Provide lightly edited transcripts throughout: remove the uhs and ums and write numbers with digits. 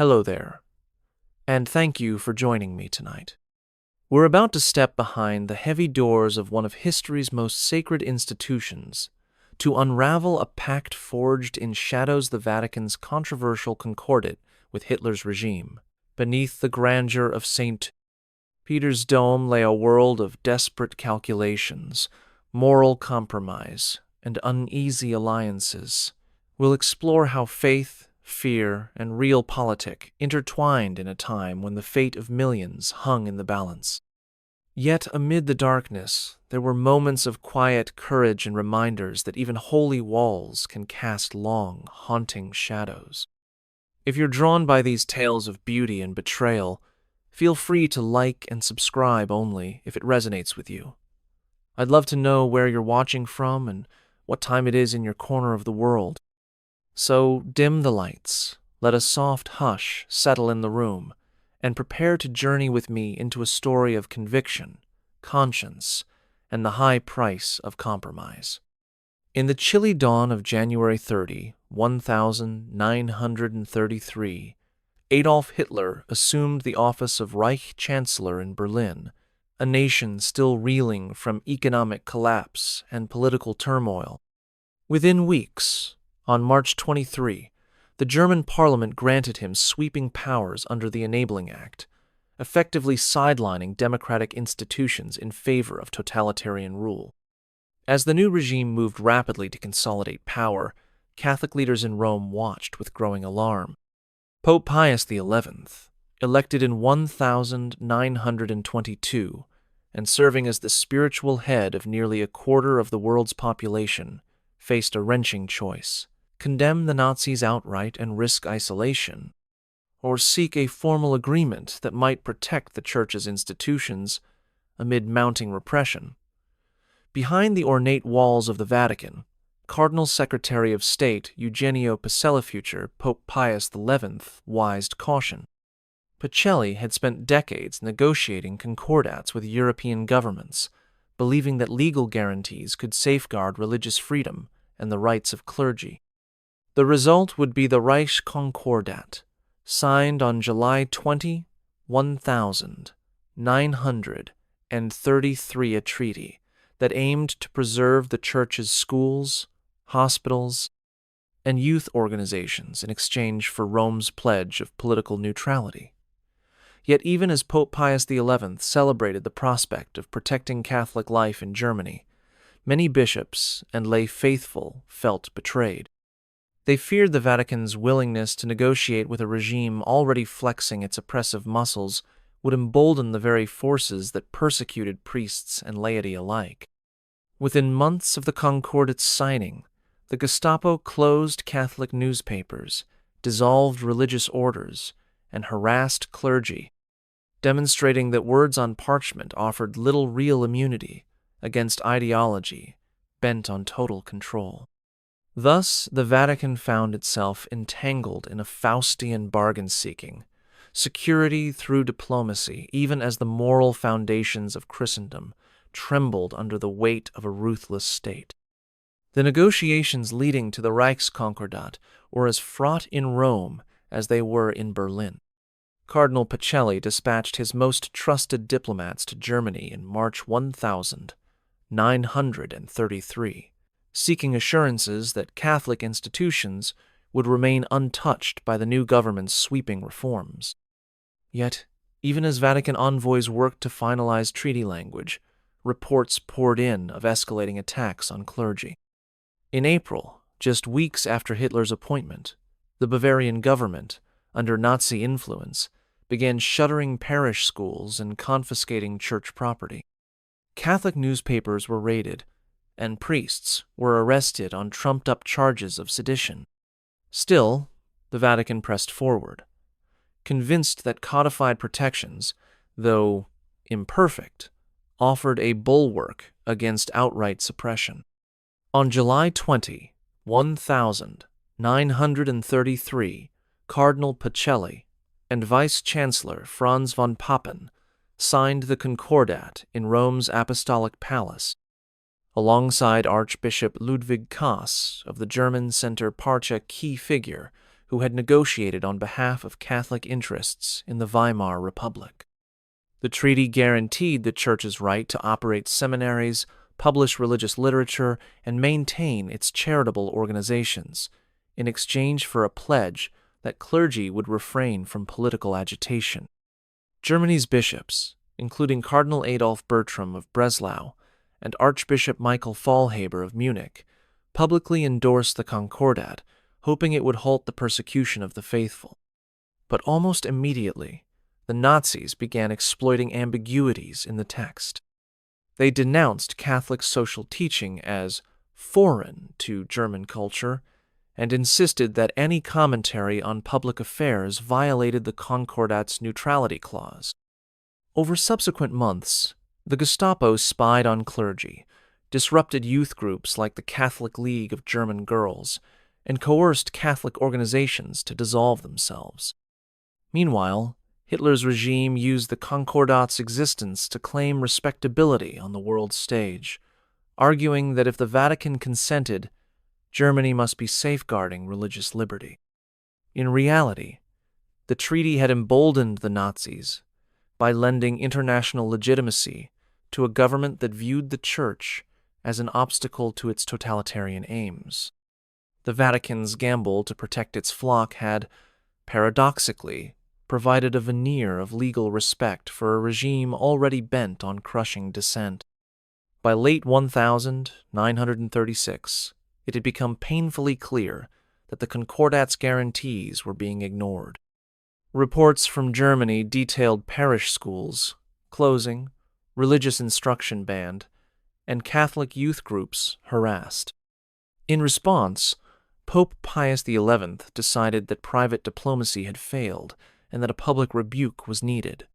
Hello there, and thank you for joining me tonight. We're about to step behind the heavy doors of one of history's most sacred institutions to unravel a pact forged in shadows the Vatican's controversial concordat with Hitler's regime. Beneath the grandeur of St. Peter's dome lay a world of desperate calculations, moral compromise, and uneasy alliances. We'll explore how faith, fear, and realpolitik intertwined in a time when the fate of millions hung in the balance. Yet amid the darkness, there were moments of quiet courage and reminders that even holy walls can cast long, haunting shadows. If you're drawn by these tales of beauty and betrayal, feel free to like and subscribe only if it resonates with you. I'd love to know where you're watching from and what time it is in your corner of the world. So dim the lights, let a soft hush settle in the room, and prepare to journey with me into a story of conviction, conscience, and the high price of compromise. In the chilly dawn of January 30, 1933, Adolf Hitler assumed the office of Reich Chancellor in Berlin, a nation still reeling from economic collapse and political turmoil. Within weeks, on March 23, the German parliament granted him sweeping powers under the Enabling Act, effectively sidelining democratic institutions in favor of totalitarian rule. As the new regime moved rapidly to consolidate power, Catholic leaders in Rome watched with growing alarm. Pope Pius XI, elected in 1922 and serving as the spiritual head of nearly a quarter of the world's population, faced a wrenching choice: condemn the Nazis outright and risk isolation, or seek a formal agreement that might protect the Church's institutions amid mounting repression. Behind the ornate walls of the Vatican, Cardinal Secretary of State Eugenio Pacelli, Pope Pius XI, wised caution. Pacelli had spent decades negotiating concordats with European governments, believing that legal guarantees could safeguard religious freedom and the rights of clergy. The result would be the Reichskonkordat, signed on July 20, 1933, a treaty that aimed to preserve the Church's schools, hospitals, and youth organizations in exchange for Rome's pledge of political neutrality. Yet even as Pope Pius XI celebrated the prospect of protecting Catholic life in Germany, many bishops and lay faithful felt betrayed. They feared the Vatican's willingness to negotiate with a regime already flexing its oppressive muscles would embolden the very forces that persecuted priests and laity alike. Within months of the Concordat's signing, the Gestapo closed Catholic newspapers, dissolved religious orders, and harassed clergy, demonstrating that words on parchment offered little real immunity against ideology bent on total control. Thus, the Vatican found itself entangled in a Faustian bargain-seeking, security through diplomacy, even as the moral foundations of Christendom trembled under the weight of a ruthless state. The negotiations leading to the Reichskonkordat were as fraught in Rome as they were in Berlin. Cardinal Pacelli dispatched his most trusted diplomats to Germany in March 1933, seeking assurances that Catholic institutions would remain untouched by the new government's sweeping reforms. Yet, even as Vatican envoys worked to finalize treaty language, reports poured in of escalating attacks on clergy. In April, just weeks after Hitler's appointment, the Bavarian government, under Nazi influence, began shuttering parish schools and confiscating church property. Catholic newspapers were raided, and priests were arrested on trumped-up charges of sedition. Still, the Vatican pressed forward, convinced that codified protections, though imperfect, offered a bulwark against outright suppression. On July 20, 1933, Cardinal Pacelli and Vice-Chancellor Franz von Papen signed the Concordat in Rome's Apostolic Palace, alongside Archbishop Ludwig Kaas of the German Center Parche, key figure who had negotiated on behalf of Catholic interests in the Weimar Republic. The treaty guaranteed the Church's right to operate seminaries, publish religious literature, and maintain its charitable organizations, in exchange for a pledge that clergy would refrain from political agitation. Germany's bishops, including Cardinal Adolf Bertram of Breslau and Archbishop Michael Faulhaber of Munich, publicly endorsed the concordat, hoping it would halt the persecution of the faithful. But almost immediately, the Nazis began exploiting ambiguities in the text. They denounced Catholic social teaching as foreign to German culture and insisted that any commentary on public affairs violated the concordat's neutrality clause. Over subsequent months, the Gestapo spied on clergy, disrupted youth groups like the Catholic League of German Girls, and coerced Catholic organizations to dissolve themselves. Meanwhile, Hitler's regime used the concordat's existence to claim respectability on the world stage, arguing that if the Vatican consented, Germany must be safeguarding religious liberty. In reality, the treaty had emboldened the Nazis by lending international legitimacy to a government that viewed the Church as an obstacle to its totalitarian aims. The Vatican's gamble to protect its flock had, paradoxically, provided a veneer of legal respect for a regime already bent on crushing dissent. By late 1936, it had become painfully clear that the Concordat's guarantees were being ignored. Reports from Germany detailed parish schools closing, religious instruction banned, and Catholic youth groups harassed. In response, Pope Pius XI decided that private diplomacy had failed and that a public rebuke was needed.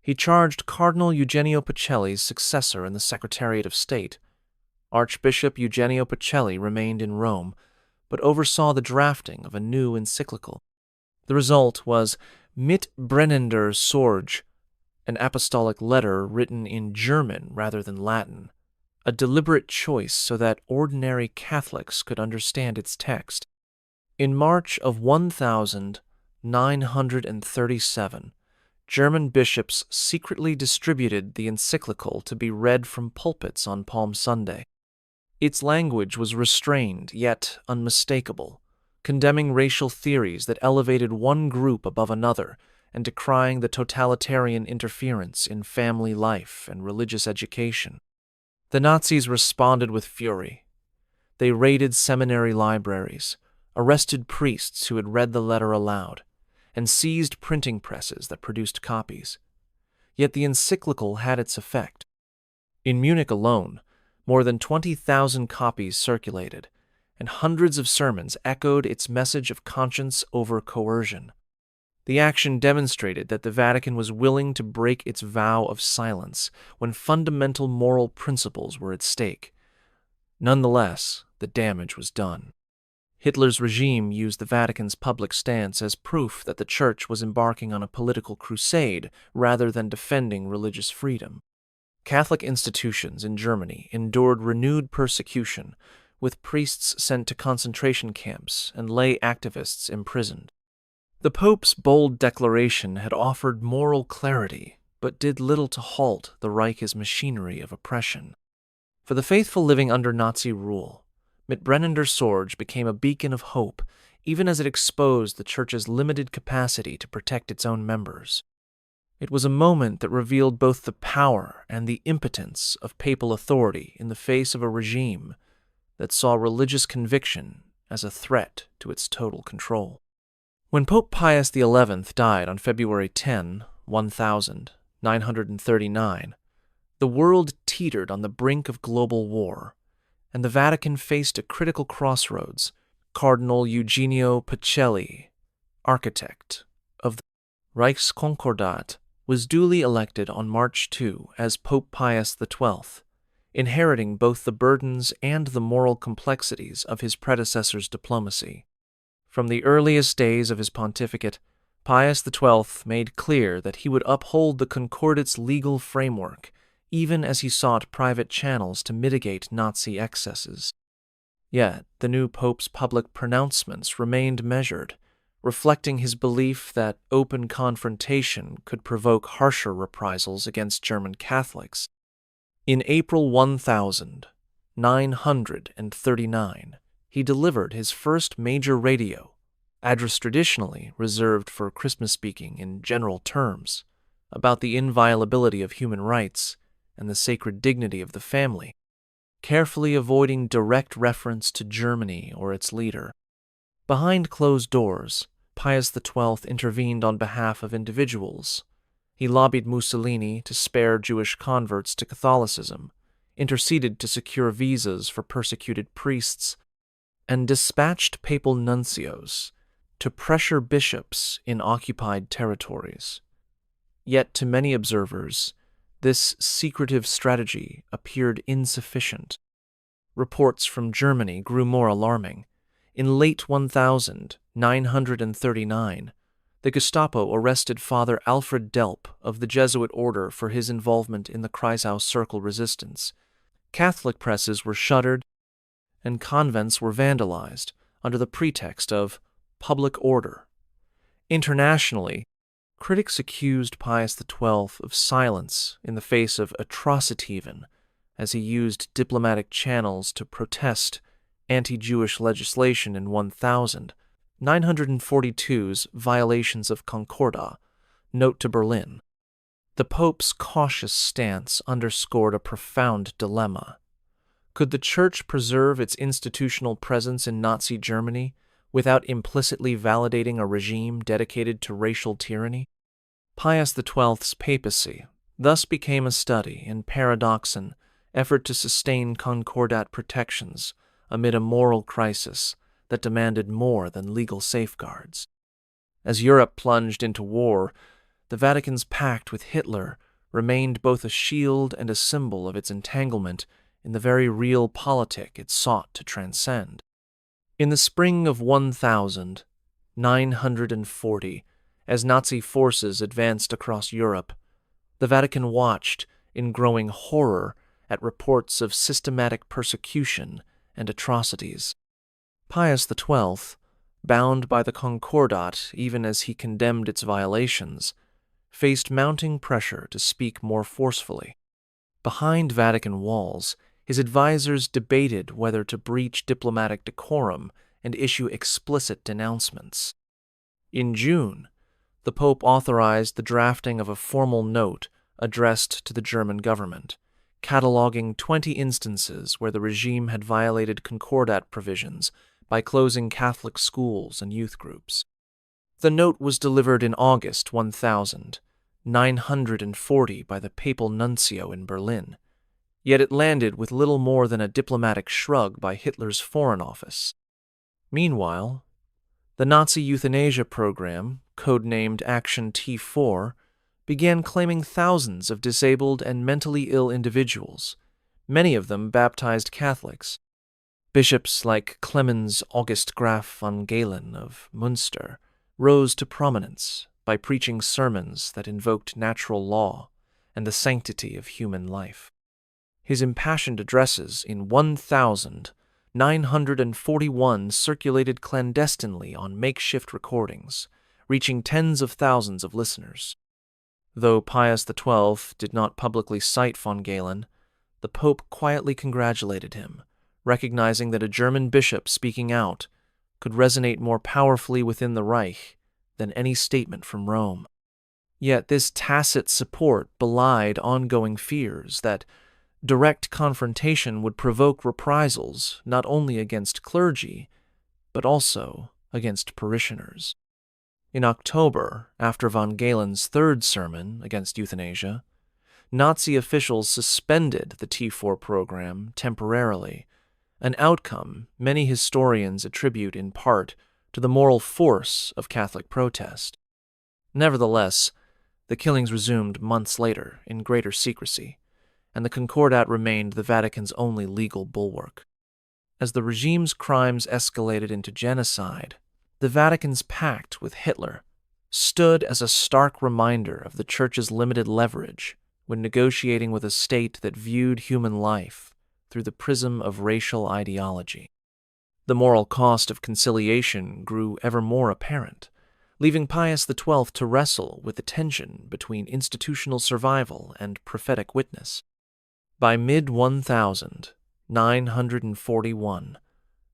He charged Cardinal Eugenio Pacelli's successor in the Secretariat of State. Archbishop Eugenio Pacelli remained in Rome, but oversaw the drafting of a new encyclical. The result was Mit brennender Sorge, an apostolic letter written in German rather than Latin, a deliberate choice so that ordinary Catholics could understand its text. In March of 1937, German bishops secretly distributed the encyclical to be read from pulpits on Palm Sunday. Its language was restrained yet unmistakable, condemning racial theories that elevated one group above another and decrying the totalitarian interference in family life and religious education. The Nazis responded with fury. They raided seminary libraries, arrested priests who had read the letter aloud, and seized printing presses that produced copies. Yet the encyclical had its effect. In Munich alone, more than 20,000 copies circulated, and hundreds of sermons echoed its message of conscience over coercion. The action demonstrated that the Vatican was willing to break its vow of silence when fundamental moral principles were at stake. Nonetheless, the damage was done. Hitler's regime used the Vatican's public stance as proof that the Church was embarking on a political crusade rather than defending religious freedom. Catholic institutions in Germany endured renewed persecution, with priests sent to concentration camps and lay activists imprisoned. The Pope's bold declaration had offered moral clarity, but did little to halt the Reich's machinery of oppression. For the faithful living under Nazi rule, Mit brennender Sorge became a beacon of hope, even as it exposed the Church's limited capacity to protect its own members. It was a moment that revealed both the power and the impotence of papal authority in the face of a regime that saw religious conviction as a threat to its total control. When Pope Pius XI died on February 10, 1939, the world teetered on the brink of global war, and the Vatican faced a critical crossroads. Cardinal Eugenio Pacelli, architect of the Reichskonkordat, was duly elected on March 2 as Pope Pius XII, inheriting both the burdens and the moral complexities of his predecessor's diplomacy. From the earliest days of his pontificate, Pius XII made clear that he would uphold the Concordat's legal framework, even as he sought private channels to mitigate Nazi excesses. Yet, the new pope's public pronouncements remained measured, reflecting his belief that open confrontation could provoke harsher reprisals against German Catholics. In April 1939, he delivered his first major radio address, traditionally reserved for Christmas speaking in general terms, about the inviolability of human rights and the sacred dignity of the family, carefully avoiding direct reference to Germany or its leader. Behind closed doors, Pius XII intervened on behalf of individuals. He lobbied Mussolini to spare Jewish converts to Catholicism, interceded to secure visas for persecuted priests, and dispatched papal nuncios to pressure bishops in occupied territories. Yet to many observers, this secretive strategy appeared insufficient. Reports from Germany grew more alarming. In late 1939, the Gestapo arrested Father Alfred Delp of the Jesuit order for his involvement in the Kreisau Circle resistance. Catholic presses were shuttered, and convents were vandalized under the pretext of public order. Internationally, critics accused Pius XII of silence in the face of atrocity, even as he used diplomatic channels to protest anti-Jewish legislation in 1942's violations of concordat. Note to Berlin. The Pope's cautious stance underscored a profound dilemma. Could the Church preserve its institutional presence in Nazi Germany without implicitly validating a regime dedicated to racial tyranny? Pius XII's papacy thus became a study in paradox and effort to sustain concordat protections amid a moral crisis that demanded more than legal safeguards. As Europe plunged into war, the Vatican's pact with Hitler remained both a shield and a symbol of its entanglement in the very real politic it sought to transcend. In the spring of 1940, as Nazi forces advanced across Europe, the Vatican watched in growing horror at reports of systematic persecution and atrocities. Pius XII, bound by the Concordat even as he condemned its violations, faced mounting pressure to speak more forcefully. Behind Vatican walls, his advisors debated whether to breach diplomatic decorum and issue explicit denouncements. In June, the Pope authorized the drafting of a formal note addressed to the German government, cataloging 20 instances where the regime had violated concordat provisions by closing Catholic schools and youth groups. The note was delivered in August 1940 by the papal nuncio in Berlin, yet it landed with little more than a diplomatic shrug by Hitler's Foreign Office. Meanwhile, the Nazi euthanasia program, codenamed Action T4, began claiming thousands of disabled and mentally ill individuals, many of them baptized Catholics. Bishops like Clemens August Graf von Galen of Münster rose to prominence by preaching sermons that invoked natural law and the sanctity of human life. His impassioned addresses in 1941 circulated clandestinely on makeshift recordings, reaching tens of thousands of listeners. Though Pius XII did not publicly cite von Galen, the Pope quietly congratulated him, recognizing that a German bishop speaking out could resonate more powerfully within the Reich than any statement from Rome. Yet this tacit support belied ongoing fears that direct confrontation would provoke reprisals not only against clergy, but also against parishioners. In October, after von Galen's third sermon against euthanasia, Nazi officials suspended the T4 program temporarily, an outcome many historians attribute in part to the moral force of Catholic protest. Nevertheless, the killings resumed months later in greater secrecy, and the Concordat remained the Vatican's only legal bulwark. As the regime's crimes escalated into genocide, the Vatican's pact with Hitler stood as a stark reminder of the Church's limited leverage when negotiating with a state that viewed human life through the prism of racial ideology. The moral cost of conciliation grew ever more apparent, leaving Pius XII to wrestle with the tension between institutional survival and prophetic witness. By mid-1941,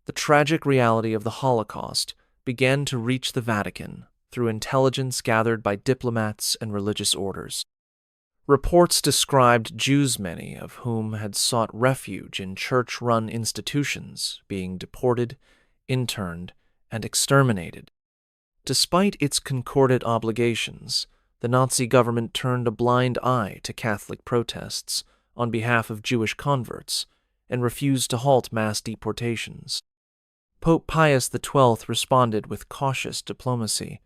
the tragic reality of the Holocaust began to reach the Vatican through intelligence gathered by diplomats and religious orders. Reports described Jews, many of whom had sought refuge in church-run institutions, being deported, interned, and exterminated. Despite its concordat obligations, the Nazi government turned a blind eye to Catholic protests on behalf of Jewish converts and refused to halt mass deportations. Pope Pius XII responded with cautious diplomacy.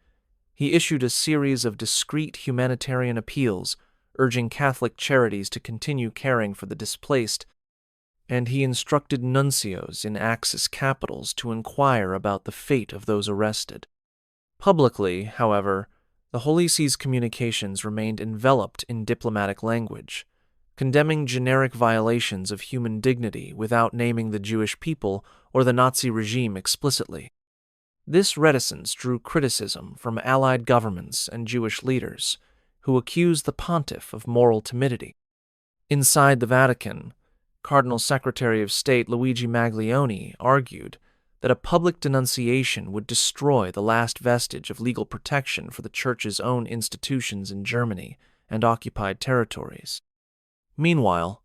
He issued a series of discreet humanitarian appeals urging Catholic charities to continue caring for the displaced, and he instructed nuncios in Axis capitals to inquire about the fate of those arrested. Publicly, however, the Holy See's communications remained enveloped in diplomatic language, condemning generic violations of human dignity without naming the Jewish people or the Nazi regime explicitly. This reticence drew criticism from Allied governments and Jewish leaders, who accused the pontiff of moral timidity. Inside the Vatican, Cardinal Secretary of State Luigi Maglione argued that a public denunciation would destroy the last vestige of legal protection for the Church's own institutions in Germany and occupied territories. Meanwhile,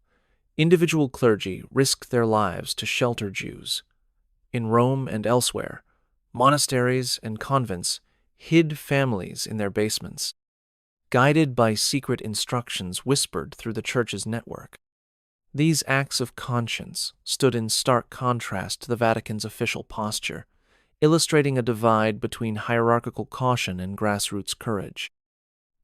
individual clergy risked their lives to shelter Jews. In Rome and elsewhere, monasteries and convents hid families in their basements, guided by secret instructions whispered through the Church's network. These acts of conscience stood in stark contrast to the Vatican's official posture, illustrating a divide between hierarchical caution and grassroots courage.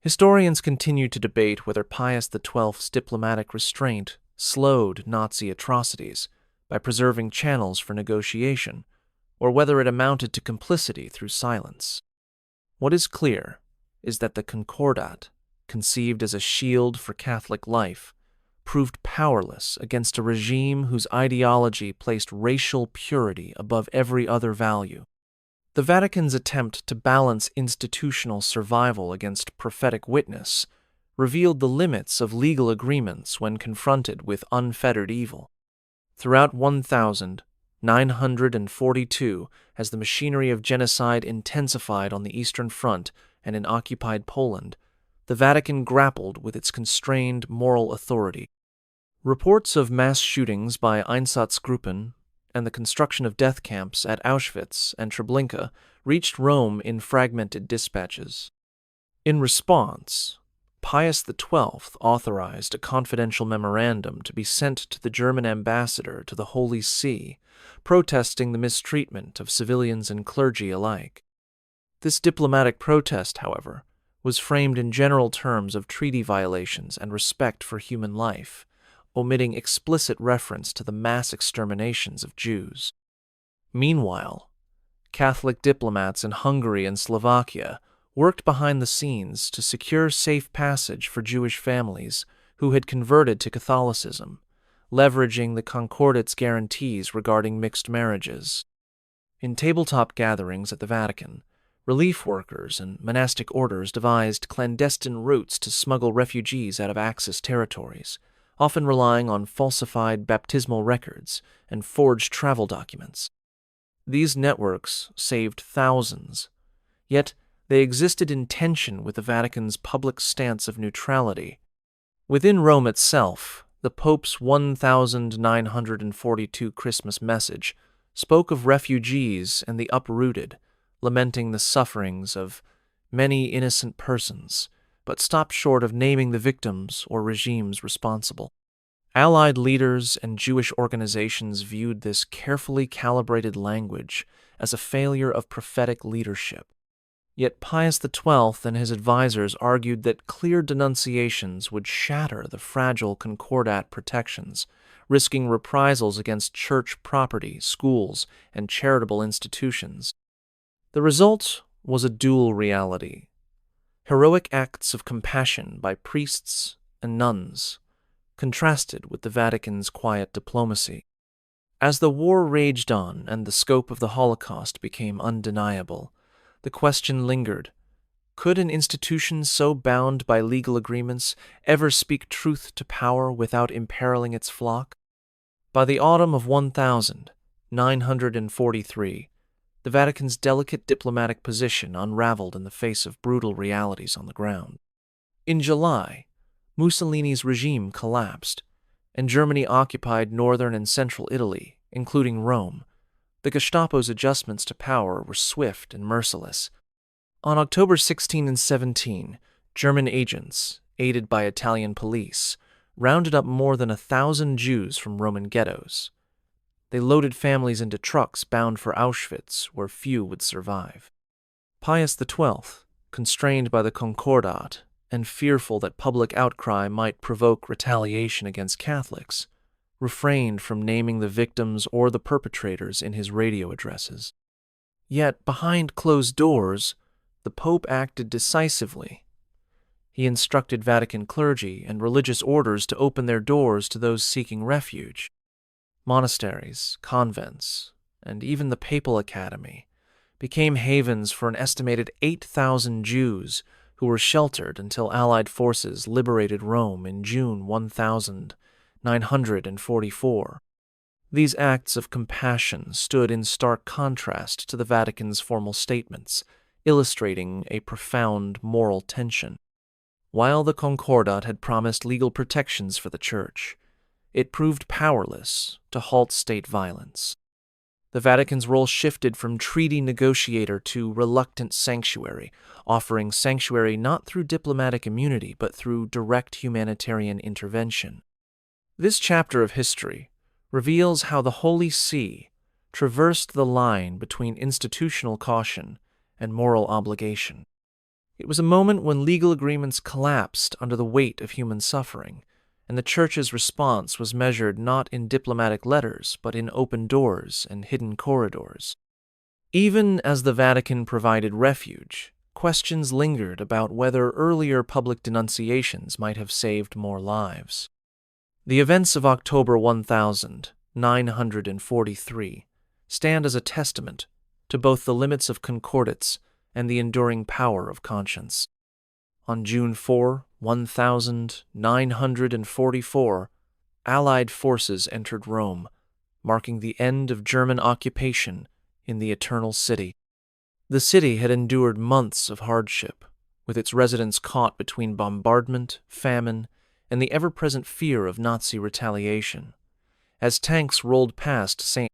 Historians continue to debate whether Pius XII's diplomatic restraint slowed Nazi atrocities by preserving channels for negotiation, or whether it amounted to complicity through silence. What is clear is that the concordat, conceived as a shield for Catholic life, proved powerless against a regime whose ideology placed racial purity above every other value. The Vatican's attempt to balance institutional survival against prophetic witness revealed the limits of legal agreements when confronted with unfettered evil. Throughout 1942, as the machinery of genocide intensified on the Eastern Front and in occupied Poland, the Vatican grappled with its constrained moral authority. Reports of mass shootings by Einsatzgruppen and the construction of death camps at Auschwitz and Treblinka reached Rome in fragmented dispatches. In response, Pius XII authorized a confidential memorandum to be sent to the German ambassador to the Holy See, protesting the mistreatment of civilians and clergy alike. This diplomatic protest, however, was framed in general terms of treaty violations and respect for human life, omitting explicit reference to the mass exterminations of Jews. Meanwhile, Catholic diplomats in Hungary and Slovakia worked behind the scenes to secure safe passage for Jewish families who had converted to Catholicism, leveraging the Concordat's guarantees regarding mixed marriages. In tabletop gatherings at the Vatican, relief workers and monastic orders devised clandestine routes to smuggle refugees out of Axis territories, often relying on falsified baptismal records and forged travel documents. These networks saved thousands, yet they existed in tension with the Vatican's public stance of neutrality. Within Rome itself, the Pope's 1942 Christmas message spoke of refugees and the uprooted, lamenting the sufferings of many innocent persons, but stopped short of naming the victims or regimes responsible. Allied leaders and Jewish organizations viewed this carefully calibrated language as a failure of prophetic leadership. Yet Pius XII and his advisors argued that clear denunciations would shatter the fragile concordat protections, risking reprisals against church property, schools, and charitable institutions. The result was a dual reality: heroic acts of compassion by priests and nuns, contrasted with the Vatican's quiet diplomacy. As the war raged on and the scope of the Holocaust became undeniable, the question lingered: could an institution so bound by legal agreements ever speak truth to power without imperiling its flock? By the autumn of 1943, the Vatican's delicate diplomatic position unraveled in the face of brutal realities on the ground. In July, Mussolini's regime collapsed, and Germany occupied northern and central Italy, including Rome. The Gestapo's adjustments to power were swift and merciless. On October 16 and 17, German agents, aided by Italian police, rounded up more than 1,000 Jews from Roman ghettos. They loaded families into trucks bound for Auschwitz, where few would survive. Pius XII, constrained by the concordat and fearful that public outcry might provoke retaliation against Catholics, refrained from naming the victims or the perpetrators in his radio addresses. Yet, behind closed doors, the Pope acted decisively. He instructed Vatican clergy and religious orders to open their doors to those seeking refuge. Monasteries, convents, and even the Papal Academy became havens for an estimated 8,000 Jews who were sheltered until Allied forces liberated Rome in June 1944. These acts of compassion stood in stark contrast to the Vatican's formal statements, illustrating a profound moral tension. While the Concordat had promised legal protections for the Church, it proved powerless to halt state violence. The Vatican's role shifted from treaty negotiator to reluctant sanctuary, offering sanctuary not through diplomatic immunity but through direct humanitarian intervention. This chapter of history reveals how the Holy See traversed the line between institutional caution and moral obligation. It was a moment when legal agreements collapsed under the weight of human suffering, and the Church's response was measured not in diplomatic letters but in open doors and hidden corridors. Even as the Vatican provided refuge, questions lingered about whether earlier public denunciations might have saved more lives. The events of October 1943 stand as a testament to both the limits of concordats and the enduring power of conscience. On June 4, 1944, Allied forces entered Rome, marking the end of German occupation in the Eternal City. The city had endured months of hardship, with its residents caught between bombardment, famine, and the ever-present fear of Nazi retaliation. As tanks rolled past St.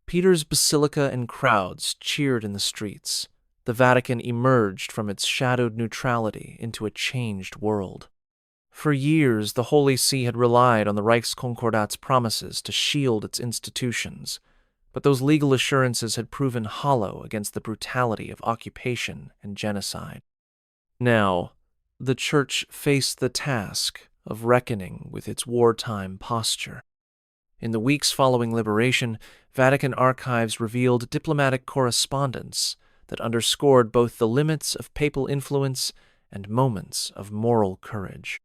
Peter's Basilica and crowds cheered in the streets, the Vatican emerged from its shadowed neutrality into a changed world. For years, the Holy See had relied on the Reichskonkordat's promises to shield its institutions, but those legal assurances had proven hollow against the brutality of occupation and genocide. Now, the Church faced the task of reckoning with its wartime posture. In the weeks following liberation, Vatican archives revealed diplomatic correspondence that underscored both the limits of papal influence and moments of moral courage.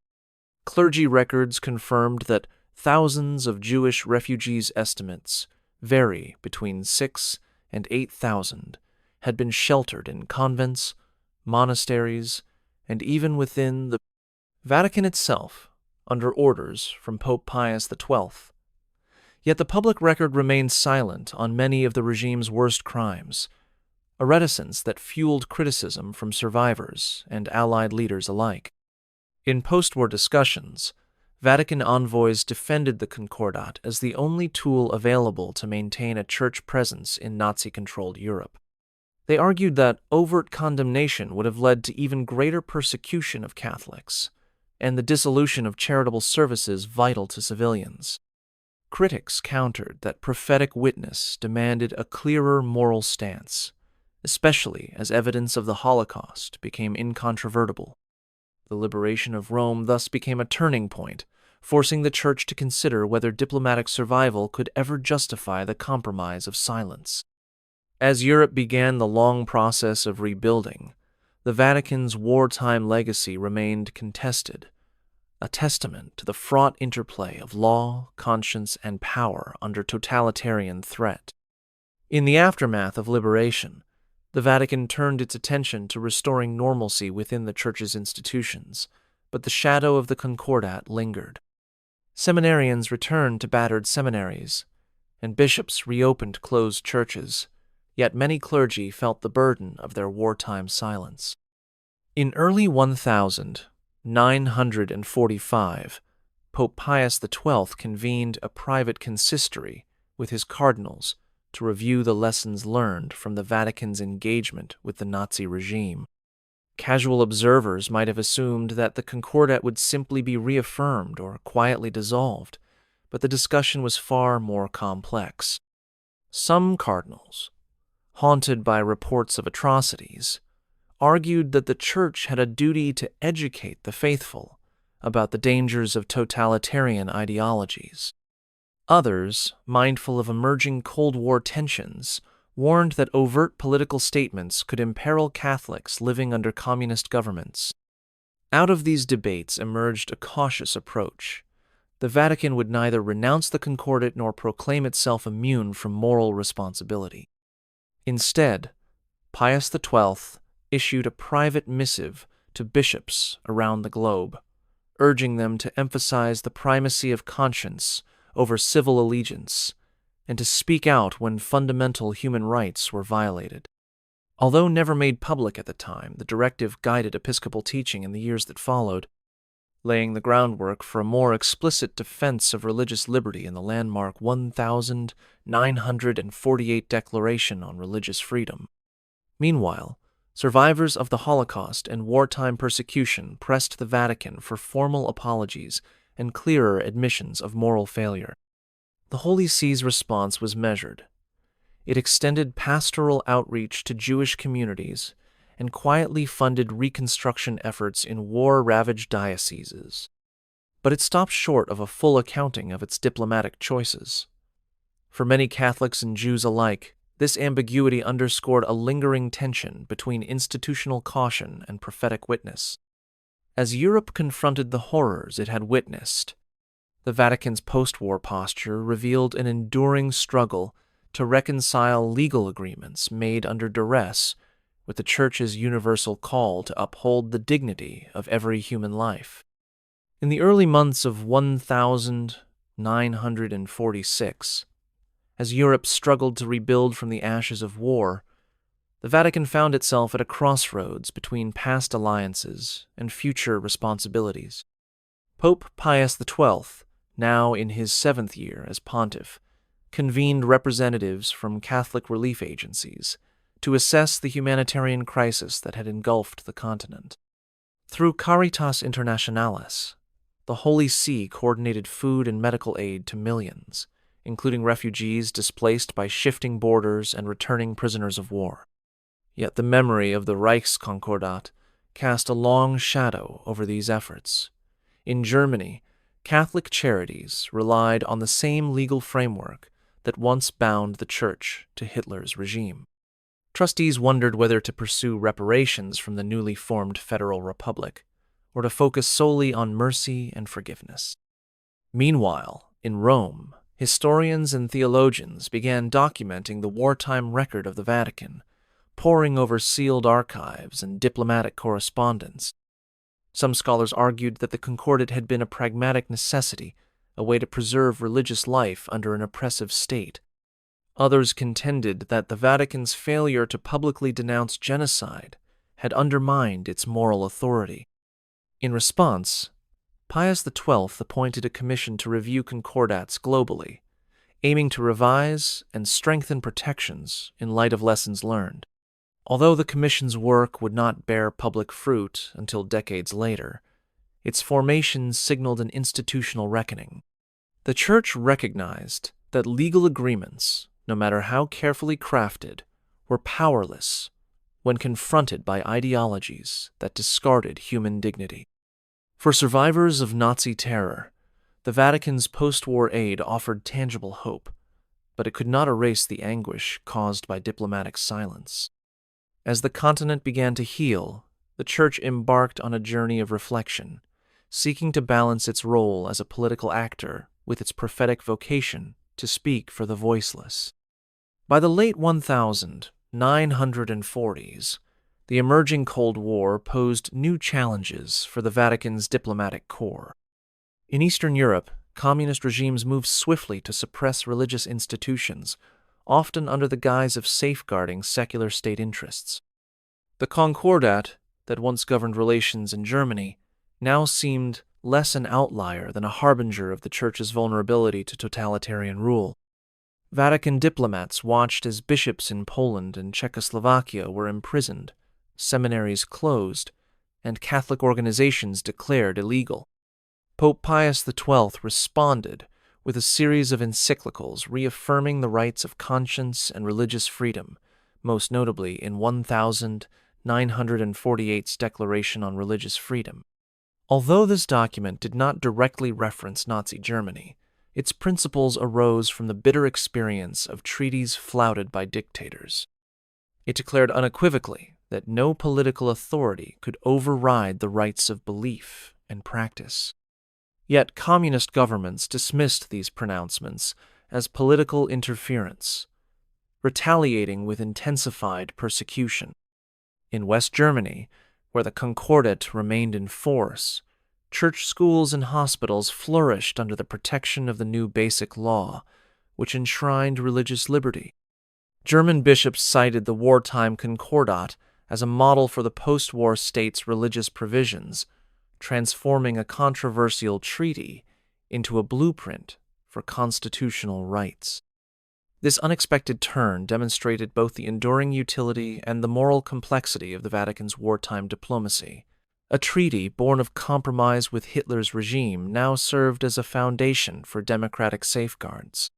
Clergy records confirmed that thousands of Jewish refugees' estimates vary between 6,000 and 8,000 had been sheltered in convents, monasteries, and even within the Vatican itself, under orders from Pope Pius XII. Yet the public record remained silent on many of the regime's worst crimes, a reticence that fueled criticism from survivors and Allied leaders alike. In post-war discussions, Vatican envoys defended the Concordat as the only tool available to maintain a church presence in Nazi-controlled Europe. They argued that overt condemnation would have led to even greater persecution of Catholics and the dissolution of charitable services vital to civilians. Critics countered that prophetic witness demanded a clearer moral stance, especially as evidence of the Holocaust became incontrovertible. The liberation of Rome thus became a turning point, forcing the Church to consider whether diplomatic survival could ever justify the compromise of silence. As Europe began the long process of rebuilding, the Vatican's wartime legacy remained contested. a testament to the fraught interplay of law, conscience, and power under totalitarian threat. In the aftermath of liberation, the Vatican turned its attention to restoring normalcy within the Church's institutions, but the shadow of the concordat lingered. Seminarians returned to battered seminaries, and bishops reopened closed churches, yet many clergy felt the burden of their wartime silence. In early 1945, Pope Pius XII convened a private consistory with his cardinals to review the lessons learned from the Vatican's engagement with the Nazi regime. Casual observers might have assumed that the concordat would simply be reaffirmed or quietly dissolved, but the discussion was far more complex. Some cardinals, haunted by reports of atrocities, argued that the Church had a duty to educate the faithful about the dangers of totalitarian ideologies. Others, mindful of emerging Cold War tensions, warned that overt political statements could imperil Catholics living under communist governments. Out of these debates emerged a cautious approach. The Vatican would neither renounce the concordat nor proclaim itself immune from moral responsibility. Instead, Pius XII issued a private missive to bishops around the globe, urging them to emphasize the primacy of conscience over civil allegiance and to speak out when fundamental human rights were violated. Although never made public at the time, the directive guided episcopal teaching in the years that followed, laying the groundwork for a more explicit defense of religious liberty in the landmark 1948 Declaration on Religious Freedom. Meanwhile, survivors of the Holocaust and wartime persecution pressed the Vatican for formal apologies and clearer admissions of moral failure. The Holy See's response was measured. It extended pastoral outreach to Jewish communities and quietly funded reconstruction efforts in war-ravaged dioceses. But it stopped short of a full accounting of its diplomatic choices. For many Catholics and Jews alike, this ambiguity underscored a lingering tension between institutional caution and prophetic witness. As Europe confronted the horrors it had witnessed, the Vatican's post-war posture revealed an enduring struggle to reconcile legal agreements made under duress with the Church's universal call to uphold the dignity of every human life. In the early months of 1946, as Europe struggled to rebuild from the ashes of war, the Vatican found itself at a crossroads between past alliances and future responsibilities. Pope Pius XII, now in his 7th year as pontiff, convened representatives from Catholic relief agencies to assess the humanitarian crisis that had engulfed the continent. Through Caritas Internationalis, the Holy See coordinated food and medical aid to millions, including refugees displaced by shifting borders and returning prisoners of war. Yet the memory of the Reichskonkordat cast a long shadow over these efforts. In Germany, Catholic charities relied on the same legal framework that once bound the Church to Hitler's regime. Trustees wondered whether to pursue reparations from the newly formed Federal Republic, or to focus solely on mercy and forgiveness. Meanwhile, in Rome, historians and theologians began documenting the wartime record of the Vatican, poring over sealed archives and diplomatic correspondence. Some scholars argued that the concordat had been a pragmatic necessity, a way to preserve religious life under an oppressive state. Others contended that the Vatican's failure to publicly denounce genocide had undermined its moral authority. In response, Pius XII appointed a commission to review concordats globally, aiming to revise and strengthen protections in light of lessons learned. Although the commission's work would not bear public fruit until decades later, its formation signaled an institutional reckoning. The Church recognized that legal agreements, no matter how carefully crafted, were powerless when confronted by ideologies that discarded human dignity. For survivors of Nazi terror, the Vatican's post-war aid offered tangible hope, but it could not erase the anguish caused by diplomatic silence. As the continent began to heal, the Church embarked on a journey of reflection, seeking to balance its role as a political actor with its prophetic vocation to speak for the voiceless. By the late 1940s, the emerging Cold War posed new challenges for the Vatican's diplomatic corps. In Eastern Europe, communist regimes moved swiftly to suppress religious institutions, often under the guise of safeguarding secular state interests. The concordat that once governed relations in Germany now seemed less an outlier than a harbinger of the Church's vulnerability to totalitarian rule. Vatican diplomats watched as bishops in Poland and Czechoslovakia were imprisoned, seminaries closed, and Catholic organizations declared illegal. Pope Pius XII responded with a series of encyclicals reaffirming the rights of conscience and religious freedom, most notably in 1948's Declaration on Religious Freedom. Although this document did not directly reference Nazi Germany, its principles arose from the bitter experience of treaties flouted by dictators. It declared unequivocally that no political authority could override the rights of belief and practice. Yet communist governments dismissed these pronouncements as political interference, retaliating with intensified persecution. In West Germany, where the concordat remained in force, church schools and hospitals flourished under the protection of the new Basic Law, which enshrined religious liberty. German bishops cited the wartime concordat as a model for the post-war state's religious provisions, transforming a controversial treaty into a blueprint for constitutional rights. This unexpected turn demonstrated both the enduring utility and the moral complexity of the Vatican's wartime diplomacy. A treaty born of compromise with Hitler's regime now served as a foundation for democratic safeguards.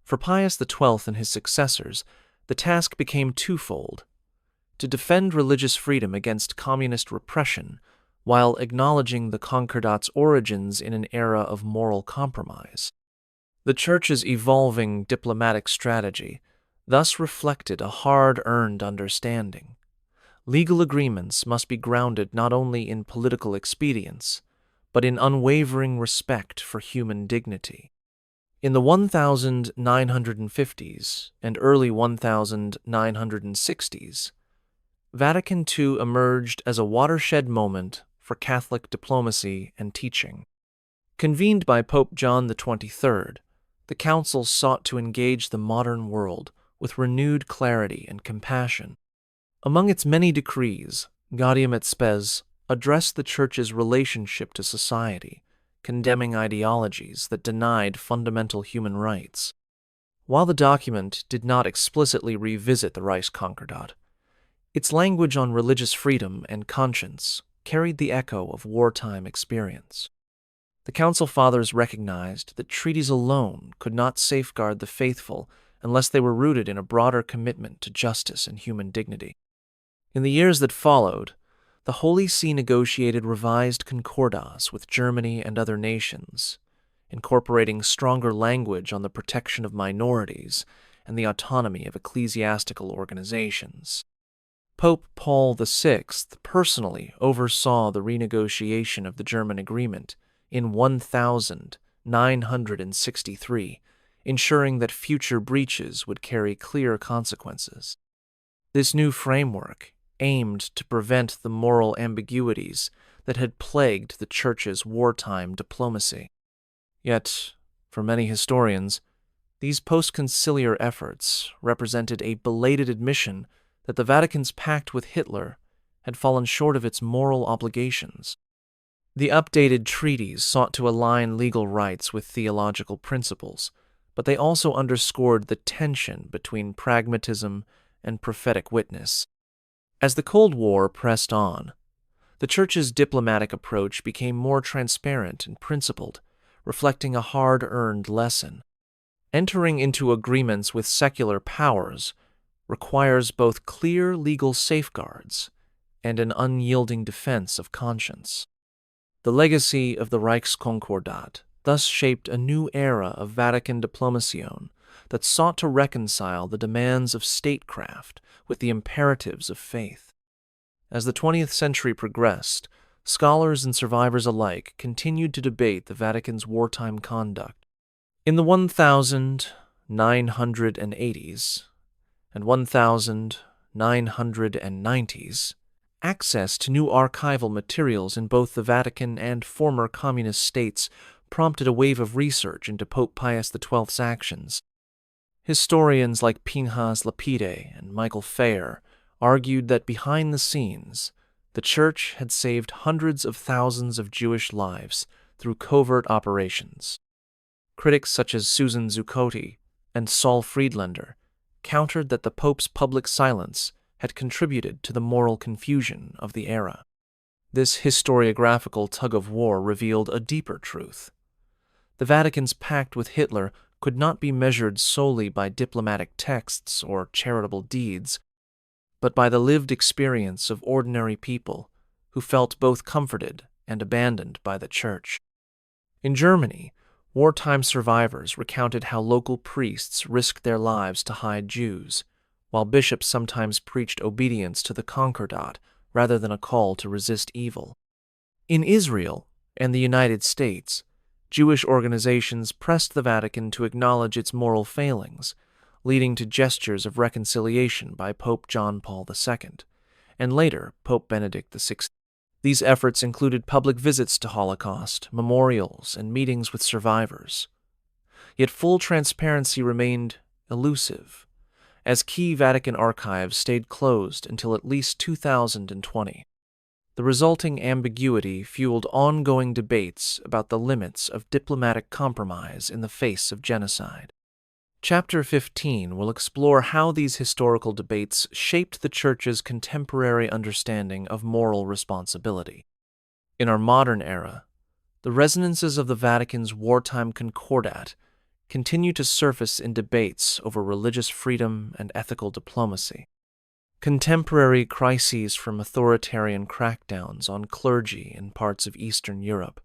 For Pius XII and his successors, the task became twofold: to defend religious freedom against communist repression while acknowledging the concordat's origins in an era of moral compromise. The Church's evolving diplomatic strategy thus reflected a hard-earned understanding. Legal agreements must be grounded not only in political expedience, but in unwavering respect for human dignity. In the 1950s and early 1960s, Vatican II emerged as a watershed moment for Catholic diplomacy and teaching. Convened by Pope John XXIII, the Council sought to engage the modern world with renewed clarity and compassion. Among its many decrees, Gaudium et Spes addressed the Church's relationship to society, condemning ideologies that denied fundamental human rights. While the document did not explicitly revisit the Reichskonkordat, its language on religious freedom and conscience carried the echo of wartime experience. The Council Fathers recognized that treaties alone could not safeguard the faithful unless they were rooted in a broader commitment to justice and human dignity. In the years that followed, the Holy See negotiated revised concordats with Germany and other nations, incorporating stronger language on the protection of minorities and the autonomy of ecclesiastical organizations. Pope Paul VI personally oversaw the renegotiation of the German agreement in 1963, ensuring that future breaches would carry clear consequences. This new framework aimed to prevent the moral ambiguities that had plagued the Church's wartime diplomacy. Yet, for many historians, these post-conciliar efforts represented a belated admission that the Vatican's pact with Hitler had fallen short of its moral obligations. The updated treaties sought to align legal rights with theological principles, but they also underscored the tension between pragmatism and prophetic witness. As the Cold War pressed on, the Church's diplomatic approach became more transparent and principled, reflecting a hard-earned lesson. Entering into agreements with secular powers requires both clear legal safeguards and an unyielding defense of conscience. The legacy of the Reichskonkordat thus shaped a new era of Vatican diplomación that sought to reconcile the demands of statecraft with the imperatives of faith. As the 20th century progressed, scholars and survivors alike continued to debate the Vatican's wartime conduct. In the 1980s and 1990s, access to new archival materials in both the Vatican and former communist states prompted a wave of research into Pope Pius XII's actions. Historians like Pinhas Lapide and Michael Fair argued that behind the scenes, the Church had saved hundreds of thousands of Jewish lives through covert operations. Critics such as Susan Zuccotti and Saul Friedlander countered that the Pope's public silence had contributed to the moral confusion of the era. This historiographical tug-of-war revealed a deeper truth. The Vatican's pact with Hitler could not be measured solely by diplomatic texts or charitable deeds, but by the lived experience of ordinary people who felt both comforted and abandoned by the Church. In Germany, wartime survivors recounted how local priests risked their lives to hide Jews, while bishops sometimes preached obedience to the concordat rather than a call to resist evil. In Israel and the United States, Jewish organizations pressed the Vatican to acknowledge its moral failings, leading to gestures of reconciliation by Pope John Paul II, and later Pope Benedict XVI. These efforts included public visits to Holocaust, memorials, and meetings with survivors. Yet full transparency remained elusive, as key Vatican archives stayed closed until at least 2020. The resulting ambiguity fueled ongoing debates about the limits of diplomatic compromise in the face of genocide. Chapter 15 will explore how these historical debates shaped the Church's contemporary understanding of moral responsibility. In our modern era, the resonances of the Vatican's wartime concordat continue to surface in debates over religious freedom and ethical diplomacy. Contemporary crises from authoritarian crackdowns on clergy in parts of Eastern Europe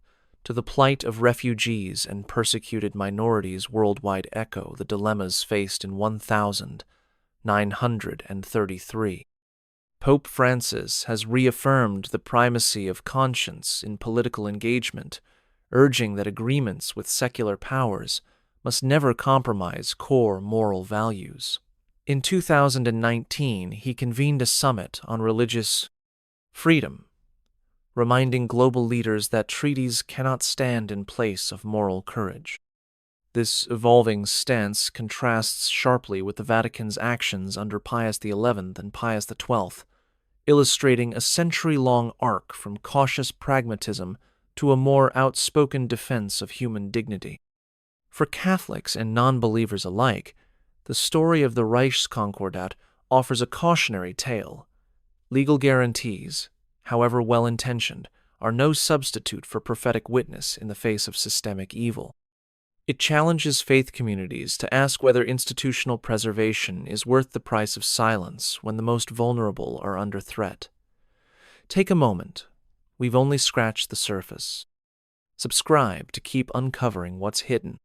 to the plight of refugees and persecuted minorities worldwide echo the dilemmas faced in 1933. Pope Francis has reaffirmed the primacy of conscience in political engagement, urging that agreements with secular powers must never compromise core moral values. In 2019, he convened a summit on religious freedom, reminding global leaders that treaties cannot stand in place of moral courage. This evolving stance contrasts sharply with the Vatican's actions under Pius XI and Pius XII, illustrating a century-long arc from cautious pragmatism to a more outspoken defense of human dignity. For Catholics and non-believers alike, the story of the Reichskonkordat offers a cautionary tale. Legal guarantees, however well-intentioned, are no substitute for prophetic witness in the face of systemic evil. It challenges faith communities to ask whether institutional preservation is worth the price of silence when the most vulnerable are under threat. Take a moment. We've only scratched the surface. Subscribe to keep uncovering what's hidden.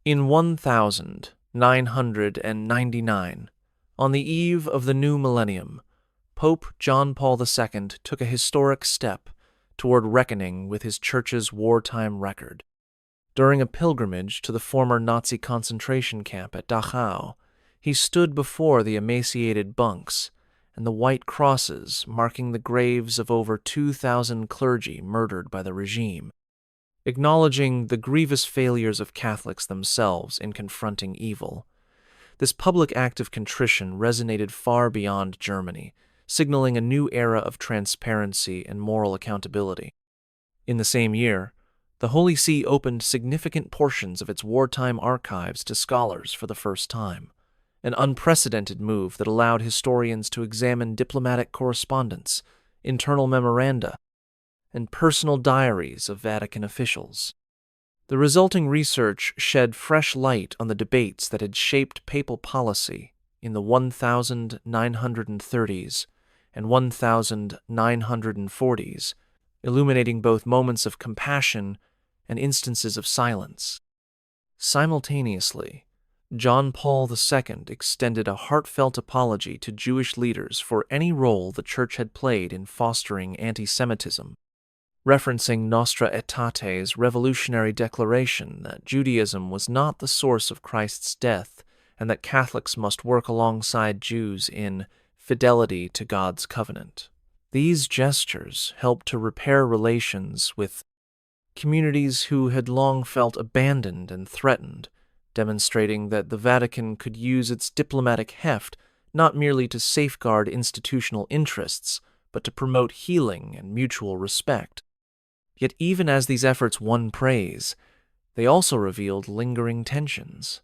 In 1999, on the eve of the new millennium, Pope John Paul II took a historic step toward reckoning with his Church's wartime record. During a pilgrimage to the former Nazi concentration camp at Dachau, he stood before the emaciated bunks and the white crosses marking the graves of over 2,000 clergy murdered by the regime, acknowledging the grievous failures of Catholics themselves in confronting evil. This public act of contrition resonated far beyond Germany, signaling a new era of transparency and moral accountability. In the same year, the Holy See opened significant portions of its wartime archives to scholars for the first time, an unprecedented move that allowed historians to examine diplomatic correspondence, internal memoranda, and personal diaries of Vatican officials. The resulting research shed fresh light on the debates that had shaped papal policy in the 1930s and 1940s, illuminating both moments of compassion and instances of silence. Simultaneously, John Paul II extended a heartfelt apology to Jewish leaders for any role the Church had played in fostering anti-Semitism. referencing Nostra Aetate's revolutionary declaration that Judaism was not the source of Christ's death and that Catholics must work alongside Jews in fidelity to God's covenant. These gestures helped to repair relations with communities who had long felt abandoned and threatened, demonstrating that the Vatican could use its diplomatic heft not merely to safeguard institutional interests, but to promote healing and mutual respect. Yet even as these efforts won praise, they also revealed lingering tensions.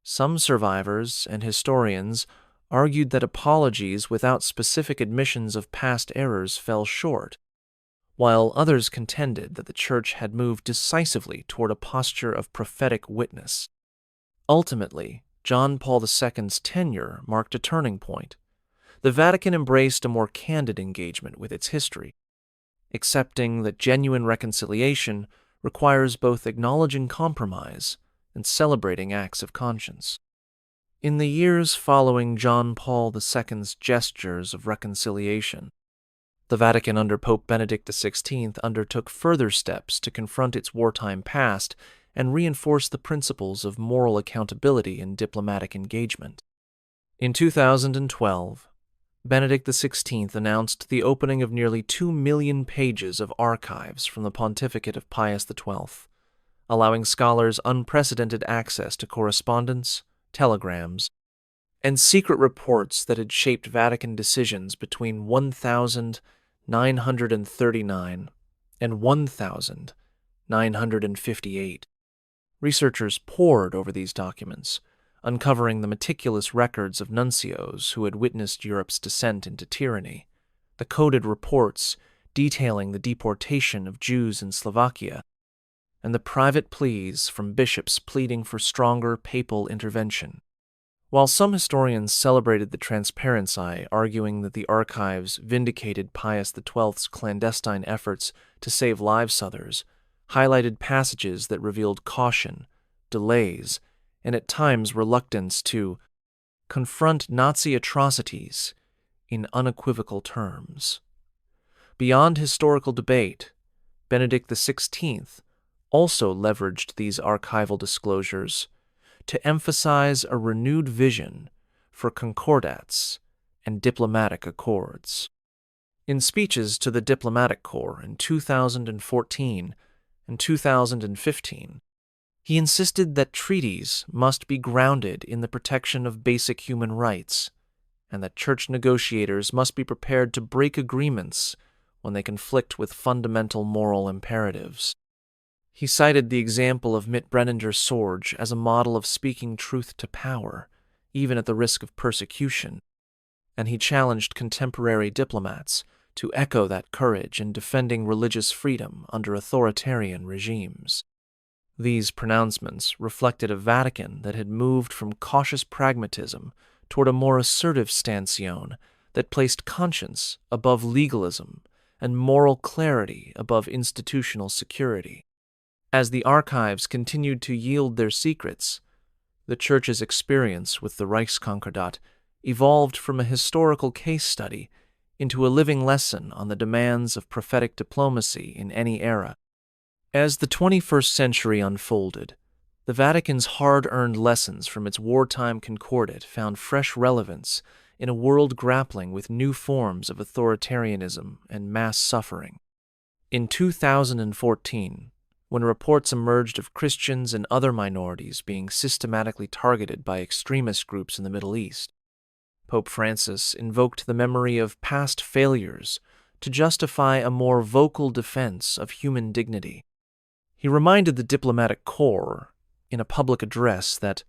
Some survivors and historians argued that apologies without specific admissions of past errors fell short, while others contended that the Church had moved decisively toward a posture of prophetic witness. Ultimately, John Paul II's tenure marked a turning point. The Vatican embraced a more candid engagement with its history, accepting that genuine reconciliation requires both acknowledging compromise and celebrating acts of conscience. In the years following John Paul II's gestures of reconciliation, the Vatican under Pope Benedict XVI undertook further steps to confront its wartime past and reinforce the principles of moral accountability in diplomatic engagement. In 2012, Benedict XVI announced the opening of nearly 2 million pages of archives from the pontificate of Pius XII, allowing scholars unprecedented access to correspondence, telegrams, and secret reports that had shaped Vatican decisions between 1939 and 1958. Researchers pored over these documents, uncovering the meticulous records of nuncios who had witnessed Europe's descent into tyranny, the coded reports detailing the deportation of Jews in Slovakia, and the private pleas from bishops pleading for stronger papal intervention. While some historians celebrated the transparency, arguing that the archives vindicated Pius XII's clandestine efforts to save lives, others highlighted passages that revealed caution, delays, and at times reluctance to confront Nazi atrocities in unequivocal terms. Beyond historical debate, Benedict XVI also leveraged these archival disclosures to emphasize a renewed vision for concordats and diplomatic accords. In speeches to the Diplomatic Corps in 2014 and 2015, he insisted that treaties must be grounded in the protection of basic human rights, and that church negotiators must be prepared to break agreements when they conflict with fundamental moral imperatives. He cited the example of brennender Sorge as a model of speaking truth to power, even at the risk of persecution, and he challenged contemporary diplomats to echo that courage in defending religious freedom under authoritarian regimes. These pronouncements reflected a Vatican that had moved from cautious pragmatism toward a more assertive stanzione that placed conscience above legalism and moral clarity above institutional security. As the archives continued to yield their secrets, the Church's experience with the Reichskonkordat evolved from a historical case study into a living lesson on the demands of prophetic diplomacy in any era. As the 21st century unfolded, the Vatican's hard-earned lessons from its wartime concordat found fresh relevance in a world grappling with new forms of authoritarianism and mass suffering. In 2014, when reports emerged of Christians and other minorities being systematically targeted by extremist groups in the Middle East, Pope Francis invoked the memory of past failures to justify a more vocal defense of human dignity. He reminded the Diplomatic Corps in a public address that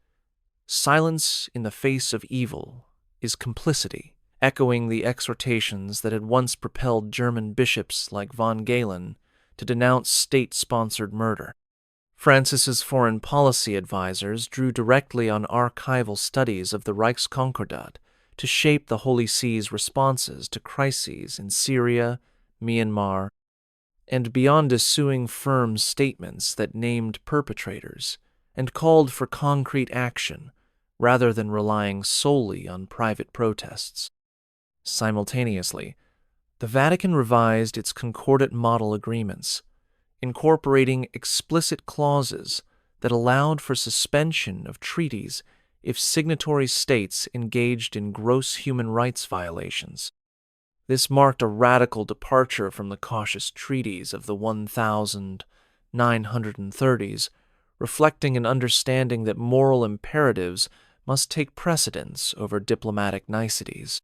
silence in the face of evil is complicity, echoing the exhortations that had once propelled German bishops like von Galen to denounce state-sponsored murder. Francis's foreign policy advisors drew directly on archival studies of the Reichskonkordat to shape the Holy See's responses to crises in Syria, Myanmar, and beyond issuing firm statements that named perpetrators and called for concrete action rather than relying solely on private protests. Simultaneously, the Vatican revised its concordat model agreements, incorporating explicit clauses that allowed for suspension of treaties if signatory states engaged in gross human rights violations. This marked a radical departure from the cautious treaties of the 1930s, reflecting an understanding that moral imperatives must take precedence over diplomatic niceties.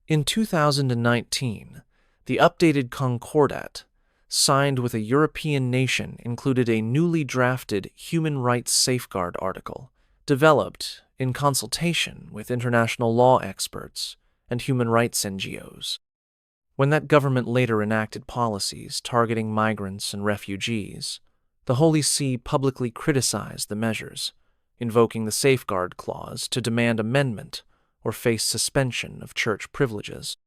In 2019, the updated concordat, signed with a European nation, included a newly drafted human rights safeguard article, developed in consultation with international law experts and human rights NGOs. When that government later enacted policies targeting migrants and refugees, the Holy See publicly criticized the measures, invoking the Safeguard Clause to demand amendment or face suspension of church privileges.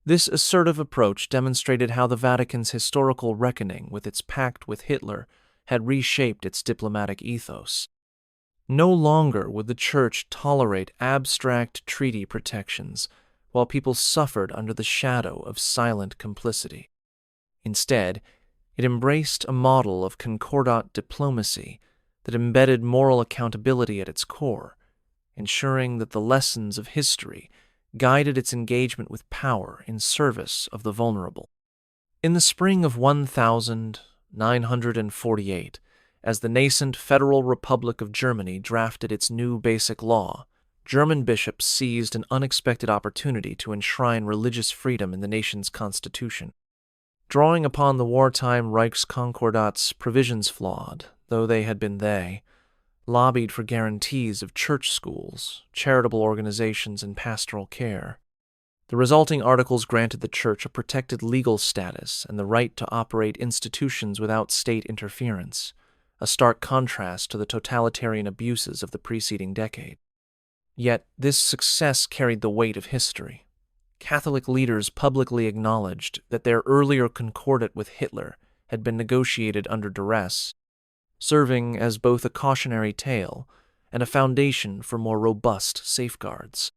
This assertive approach demonstrated how the Vatican's historical reckoning with its pact with Hitler had reshaped its diplomatic ethos. No longer would the Church tolerate abstract treaty protections while people suffered under the shadow of silent complicity. Instead, it embraced a model of concordat diplomacy that embedded moral accountability at its core, ensuring that the lessons of history guided its engagement with power in service of the vulnerable. In the spring of 1948, as the nascent Federal Republic of Germany drafted its new basic law, German bishops seized an unexpected opportunity to enshrine religious freedom in the nation's constitution. Drawing upon the wartime Reichskonkordat's provisions flawed, though they had been lobbied for guarantees of church schools, charitable organizations, and pastoral care. The resulting articles granted the Church a protected legal status and the right to operate institutions without state interference, a stark contrast to the totalitarian abuses of the preceding decade. Yet this success carried the weight of history. Catholic leaders publicly acknowledged that their earlier concordat with Hitler had been negotiated under duress, serving as both a cautionary tale and a foundation for more robust safeguards.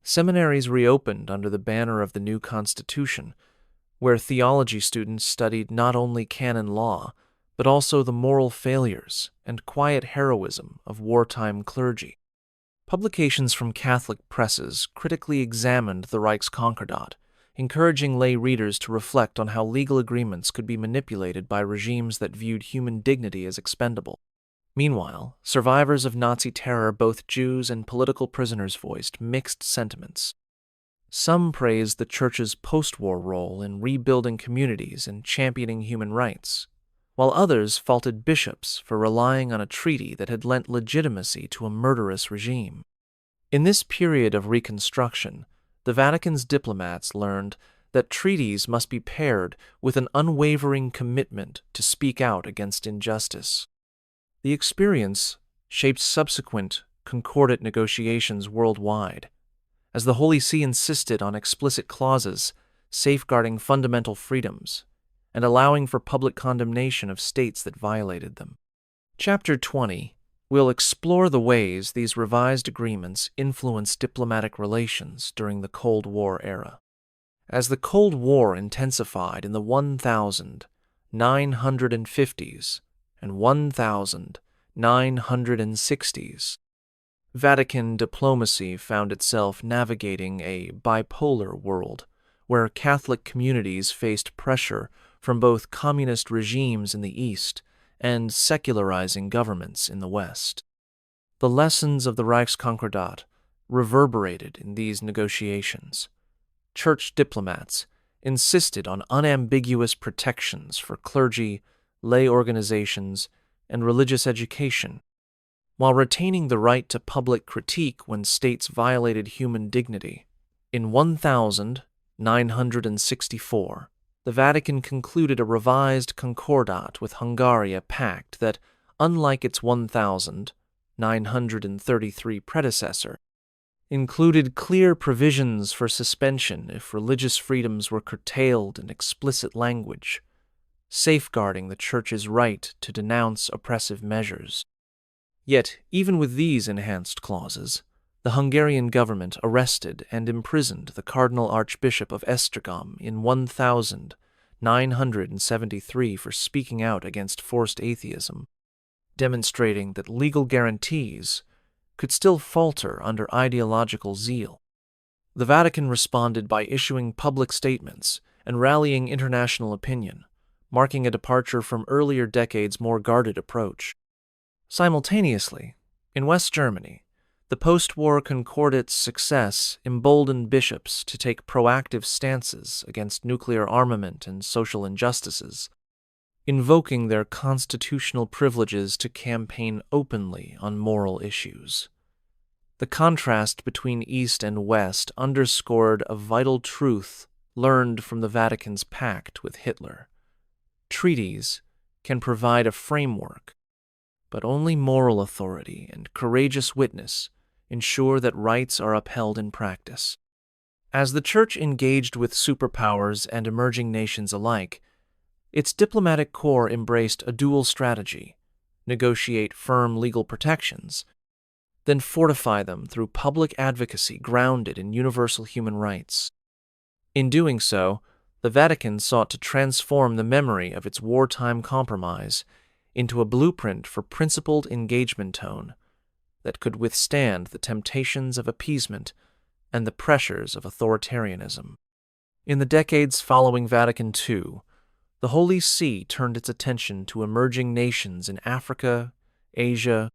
Seminaries reopened under the banner of the new Constitution, where theology students studied not only canon law, but also the moral failures and quiet heroism of wartime clergy. Publications from Catholic presses critically examined the Reichskonkordat, encouraging lay readers to reflect on how legal agreements could be manipulated by regimes that viewed human dignity as expendable. Meanwhile, survivors of Nazi terror, both Jews and political prisoners, voiced mixed sentiments. Some praised the Church's post-war role in rebuilding communities and championing human rights, while others faulted bishops for relying on a treaty that had lent legitimacy to a murderous regime. In this period of reconstruction, the Vatican's diplomats learned that treaties must be paired with an unwavering commitment to speak out against injustice. The experience shaped subsequent concordat negotiations worldwide, as the Holy See insisted on explicit clauses safeguarding fundamental freedoms and allowing for public condemnation of states that violated them. Chapter 20 will explore the ways these revised agreements influenced diplomatic relations during the Cold War era. As the Cold War intensified in the 1950s and 1960s, Vatican diplomacy found itself navigating a bipolar world where Catholic communities faced pressure from both communist regimes in the East and secularizing governments in the West. The lessons of the Reichskonkordat reverberated in these negotiations. Church diplomats insisted on unambiguous protections for clergy, lay organizations, and religious education, while retaining the right to public critique when states violated human dignity. In 1964, the Vatican concluded a revised concordat with Hungary, a pact that, unlike its 1933 predecessor, included clear provisions for suspension if religious freedoms were curtailed in explicit language, safeguarding the Church's right to denounce oppressive measures. Yet, even with these enhanced clauses, The Hungarian government arrested and imprisoned the Cardinal Archbishop of Esztergom in 1973 for speaking out against forced atheism, demonstrating that legal guarantees could still falter under ideological zeal. The Vatican responded by issuing public statements and rallying international opinion, marking a departure from earlier decades' more guarded approach. Simultaneously, in West Germany, the post-war concordat's success emboldened bishops to take proactive stances against nuclear armament and social injustices, invoking their constitutional privileges to campaign openly on moral issues. The contrast between East and West underscored a vital truth learned from the Vatican's pact with Hitler. Treaties can provide a framework, but only moral authority and courageous witness ensure that rights are upheld in practice. As the Church engaged with superpowers and emerging nations alike, its diplomatic corps embraced a dual strategy: negotiate firm legal protections, then fortify them through public advocacy grounded in universal human rights. In doing so, the Vatican sought to transform the memory of its wartime compromise into a blueprint for principled engagement tone that could withstand the temptations of appeasement and the pressures of authoritarianism. In the decades following Vatican II, the Holy See turned its attention to emerging nations in Africa, Asia,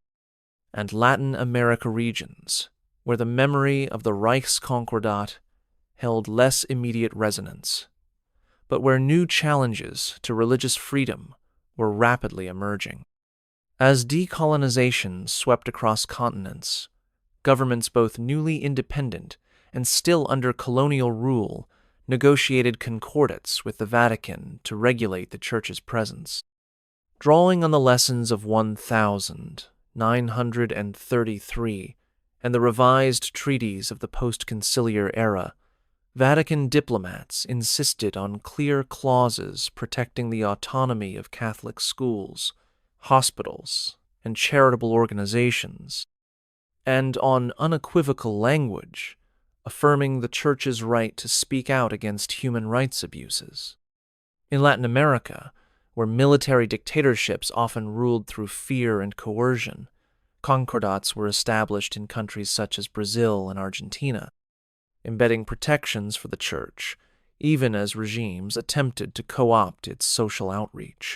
and Latin America regions, where the memory of the Reichskonkordat held less immediate resonance, but where new challenges to religious freedom were rapidly emerging. As decolonization swept across continents, governments both newly independent and still under colonial rule negotiated concordats with the Vatican to regulate the Church's presence. Drawing on the lessons of 1933 and the revised treaties of the post-conciliar era, Vatican diplomats insisted on clear clauses protecting the autonomy of Catholic schools, hospitals, and charitable organizations, and on unequivocal language affirming the Church's right to speak out against human rights abuses. In Latin America, where military dictatorships often ruled through fear and coercion, concordats were established in countries such as Brazil and Argentina, embedding protections for the Church, even as regimes attempted to co-opt its social outreach.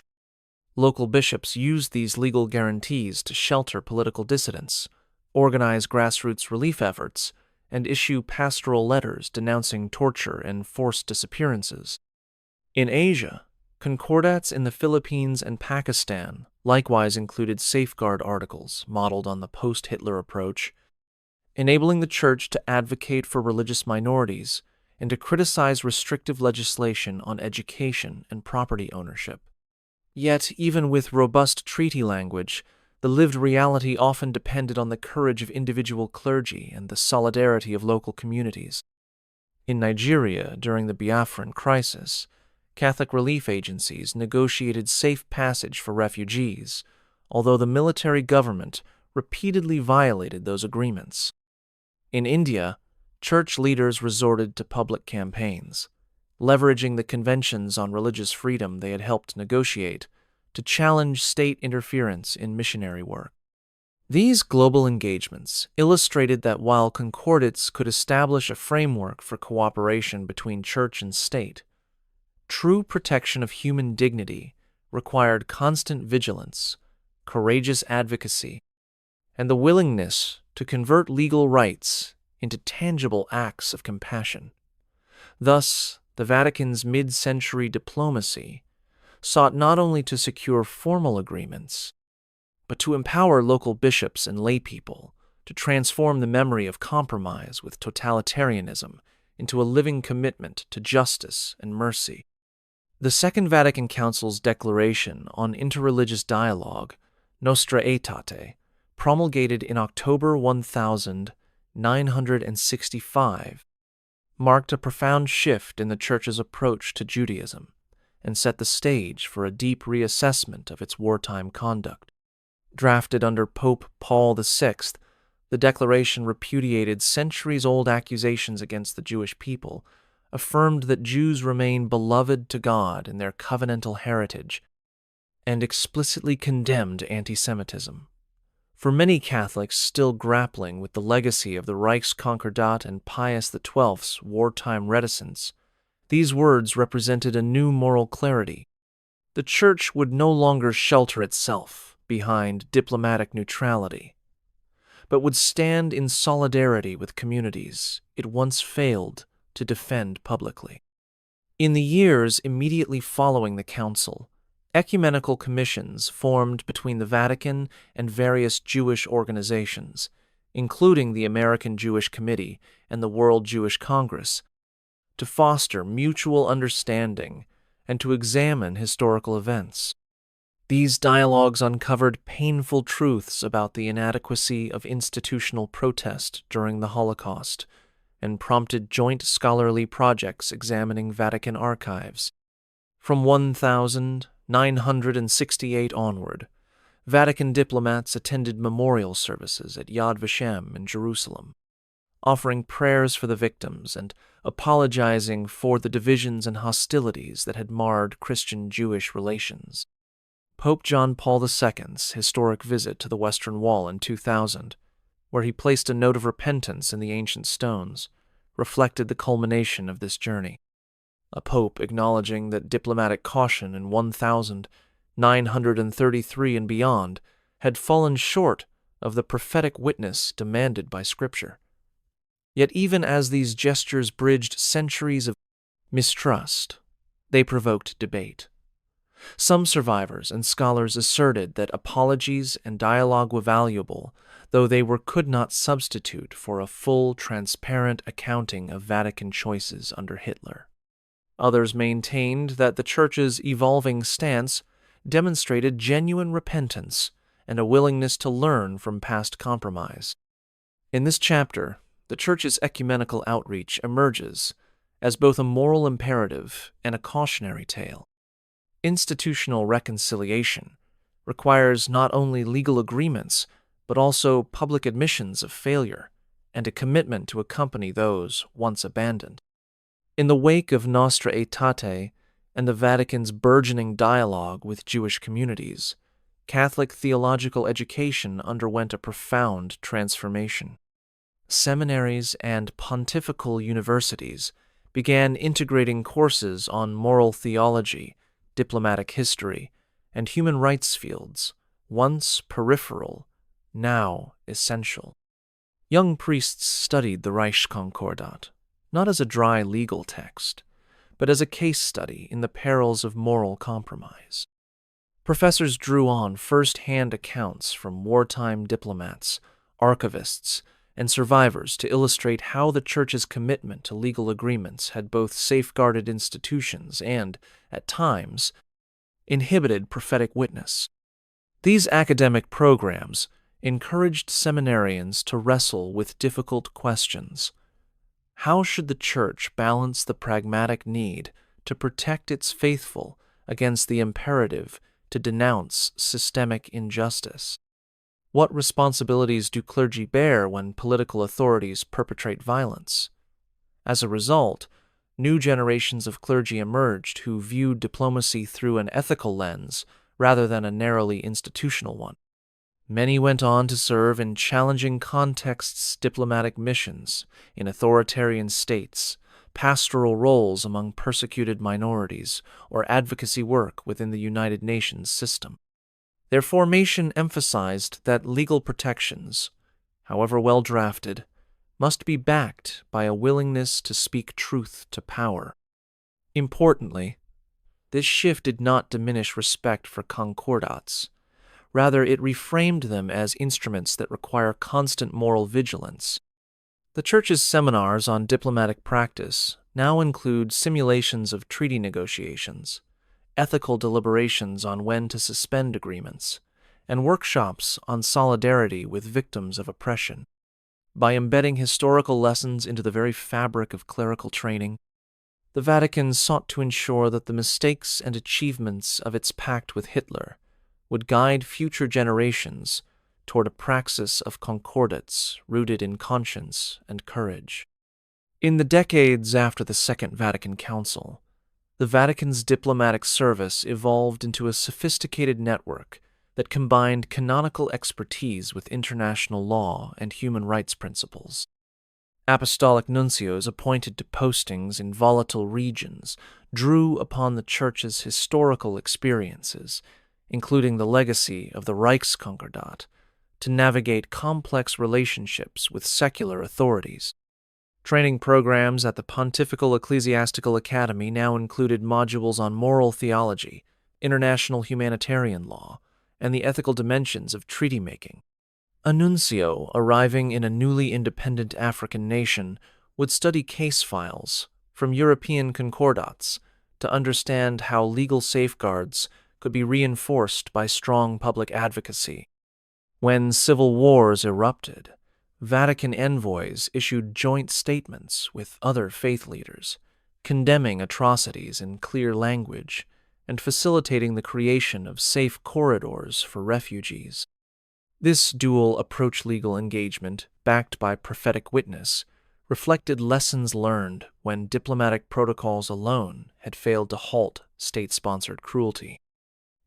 Local bishops used these legal guarantees to shelter political dissidents, organize grassroots relief efforts, and issue pastoral letters denouncing torture and forced disappearances. In Asia, concordats in the Philippines and Pakistan likewise included safeguard articles modeled on the post-Hitler approach, enabling the Church to advocate for religious minorities and to criticize restrictive legislation on education and property ownership. Yet, even with robust treaty language, the lived reality often depended on the courage of individual clergy and the solidarity of local communities. In Nigeria, during the Biafran crisis, Catholic relief agencies negotiated safe passage for refugees, although the military government repeatedly violated those agreements. In India, church leaders resorted to public campaigns, leveraging the conventions on religious freedom they had helped negotiate to challenge state interference in missionary work. These global engagements illustrated that while concordats could establish a framework for cooperation between church and state, true protection of human dignity required constant vigilance, courageous advocacy, and the willingness to convert legal rights into tangible acts of compassion. Thus, the Vatican's mid-century diplomacy sought not only to secure formal agreements, but to empower local bishops and laypeople to transform the memory of compromise with totalitarianism into a living commitment to justice and mercy. The Second Vatican Council's declaration on interreligious dialogue, Nostra Aetate, promulgated in October 1965, marked a profound shift in the Church's approach to Judaism and set the stage for a deep reassessment of its wartime conduct. Drafted under Pope Paul VI, The declaration repudiated centuries-old accusations against the Jewish people, affirmed that Jews remain beloved to God in their covenantal heritage, and explicitly condemned anti-Semitism. For many Catholics still grappling with the legacy of the Reichskonkordat and Pius XII's wartime reticence, these words represented a new moral clarity. The Church would no longer shelter itself behind diplomatic neutrality, but would stand in solidarity with communities it once failed to defend publicly. In the years immediately following the Council, ecumenical commissions formed between the Vatican and various Jewish organizations, including the American Jewish Committee and the World Jewish Congress, to foster mutual understanding and to examine historical events. These dialogues uncovered painful truths about the inadequacy of institutional protest during the Holocaust and prompted joint scholarly projects examining Vatican archives. From 1968 onward, Vatican diplomats attended memorial services at Yad Vashem in Jerusalem, offering prayers for the victims and apologizing for the divisions and hostilities that had marred Christian-Jewish relations. Pope John Paul II's historic visit to the Western Wall in 2000, where he placed a note of repentance in the ancient stones, reflected the culmination of this journey. A pope acknowledging that diplomatic caution in 1933 and beyond had fallen short of the prophetic witness demanded by Scripture. Yet even as these gestures bridged centuries of mistrust, they provoked debate. Some survivors and scholars asserted that apologies and dialogue were valuable, though they could not substitute for a full, transparent accounting of Vatican choices under Hitler. Others maintained that the Church's evolving stance demonstrated genuine repentance and a willingness to learn from past compromise. In this chapter, the Church's ecumenical outreach emerges as both a moral imperative and a cautionary tale. Institutional reconciliation requires not only legal agreements, but also public admissions of failure and a commitment to accompany those once abandoned. In the wake of Nostra Aetate and the Vatican's burgeoning dialogue with Jewish communities, Catholic theological education underwent a profound transformation. Seminaries and pontifical universities began integrating courses on moral theology, diplomatic history, and human rights fields, once peripheral, now essential. Young priests studied the Reichskonkordat, not as a dry legal text, but as a case study in the perils of moral compromise. Professors drew on first-hand accounts from wartime diplomats, archivists, and survivors to illustrate how the Church's commitment to legal agreements had both safeguarded institutions and, at times, inhibited prophetic witness. These academic programs encouraged seminarians to wrestle with difficult questions. How should the Church balance the pragmatic need to protect its faithful against the imperative to denounce systemic injustice? What responsibilities do clergy bear when political authorities perpetrate violence? As a result, new generations of clergy emerged who viewed diplomacy through an ethical lens rather than a narrowly institutional one. Many went on to serve in challenging contexts, diplomatic missions in authoritarian states, pastoral roles among persecuted minorities, or advocacy work within the United Nations system. Their formation emphasized that legal protections, however well drafted, must be backed by a willingness to speak truth to power. Importantly, this shift did not diminish respect for concordats. Rather, it reframed them as instruments that require constant moral vigilance. The Church's seminars on diplomatic practice now include simulations of treaty negotiations, ethical deliberations on when to suspend agreements, and workshops on solidarity with victims of oppression. By embedding historical lessons into the very fabric of clerical training, the Vatican sought to ensure that the mistakes and achievements of its pact with Hitler would guide future generations toward a praxis of concordats rooted in conscience and courage. In the decades after the Second Vatican Council, the Vatican's diplomatic service evolved into a sophisticated network that combined canonical expertise with international law and human rights principles. Apostolic nuncios appointed to postings in volatile regions drew upon the Church's historical experiences, including the legacy of the Reichskonkordat, to navigate complex relationships with secular authorities. Training programs at the Pontifical Ecclesiastical Academy now included modules on moral theology, international humanitarian law, and the ethical dimensions of treaty-making. A nuncio arriving in a newly independent African nation would study case files from European concordats to understand how legal safeguards could be reinforced by strong public advocacy. When civil wars erupted, Vatican envoys issued joint statements with other faith leaders, condemning atrocities in clear language and facilitating the creation of safe corridors for refugees. This dual-approach legal engagement, backed by prophetic witness, reflected lessons learned when diplomatic protocols alone had failed to halt state-sponsored cruelty.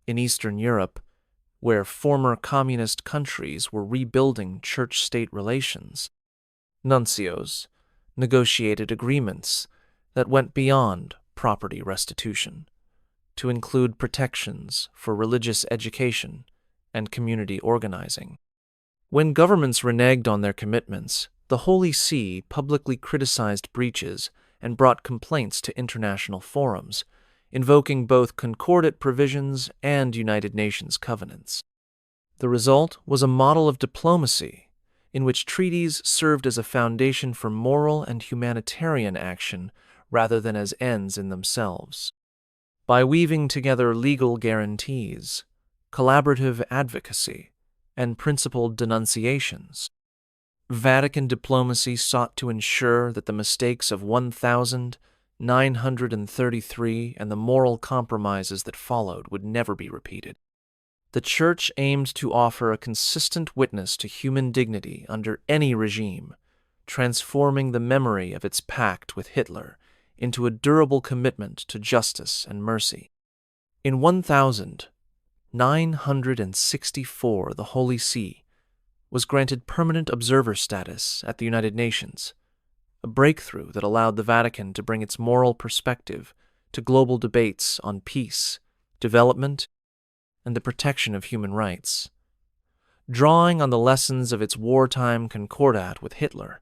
In Eastern Europe, where former communist countries were rebuilding church-state relations, nuncios negotiated agreements that went beyond property restitution to include protections for religious education and community organizing. When governments reneged on their commitments, the Holy See publicly criticized breaches and brought complaints to international forums, invoking both concordat provisions and United Nations covenants. The result was a model of diplomacy in which treaties served as a foundation for moral and humanitarian action rather than as ends in themselves. By weaving together legal guarantees, collaborative advocacy, and principled denunciations, Vatican diplomacy sought to ensure that the mistakes of 1933 and the moral compromises that followed would never be repeated. The Church aimed to offer a consistent witness to human dignity under any regime, transforming the memory of its pact with Hitler into a durable commitment to justice and mercy. In 1964, the Holy See was granted permanent observer status at the United Nations, a breakthrough that allowed the Vatican to bring its moral perspective to global debates on peace, development, and the protection of human rights. Drawing on the lessons of its wartime concordat with Hitler,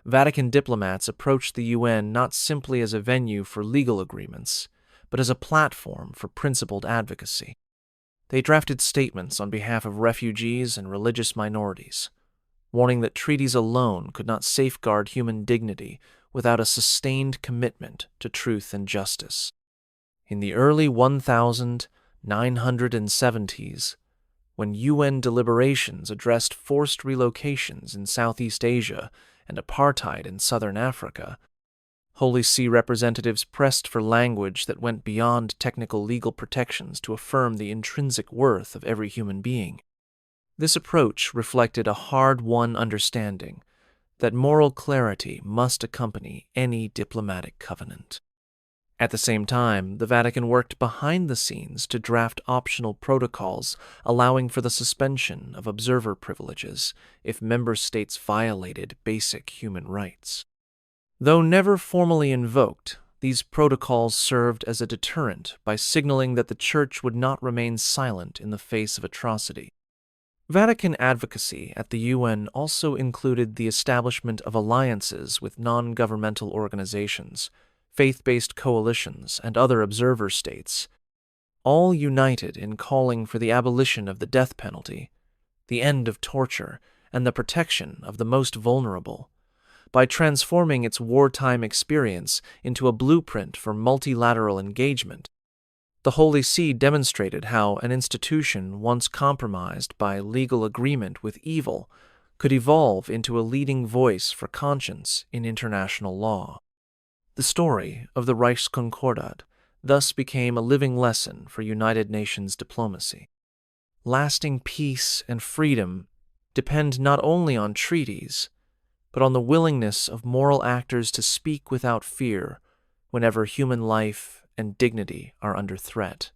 Vatican diplomats approached the UN not simply as a venue for legal agreements, but as a platform for principled advocacy. They drafted statements on behalf of refugees and religious minorities, warning that treaties alone could not safeguard human dignity without a sustained commitment to truth and justice. In the early 1970s, when UN deliberations addressed forced relocations in Southeast Asia and apartheid in Southern Africa, Holy See representatives pressed for language that went beyond technical legal protections to affirm the intrinsic worth of every human being. This approach reflected a hard-won understanding that moral clarity must accompany any diplomatic covenant. At the same time, the Vatican worked behind the scenes to draft optional protocols allowing for the suspension of observer privileges if member states violated basic human rights. Though never formally invoked, these protocols served as a deterrent by signaling that the Church would not remain silent in the face of atrocity. Vatican advocacy at the UN also included the establishment of alliances with non-governmental organizations, faith-based coalitions, and other observer states, all united in calling for the abolition of the death penalty, the end of torture, and the protection of the most vulnerable. By transforming its wartime experience into a blueprint for multilateral engagement, the Holy See demonstrated how an institution once compromised by legal agreement with evil could evolve into a leading voice for conscience in international law. The story of the Reichskonkordat thus became a living lesson for United Nations diplomacy. Lasting peace and freedom depend not only on treaties, but on the willingness of moral actors to speak without fear whenever human life and dignity are under threat.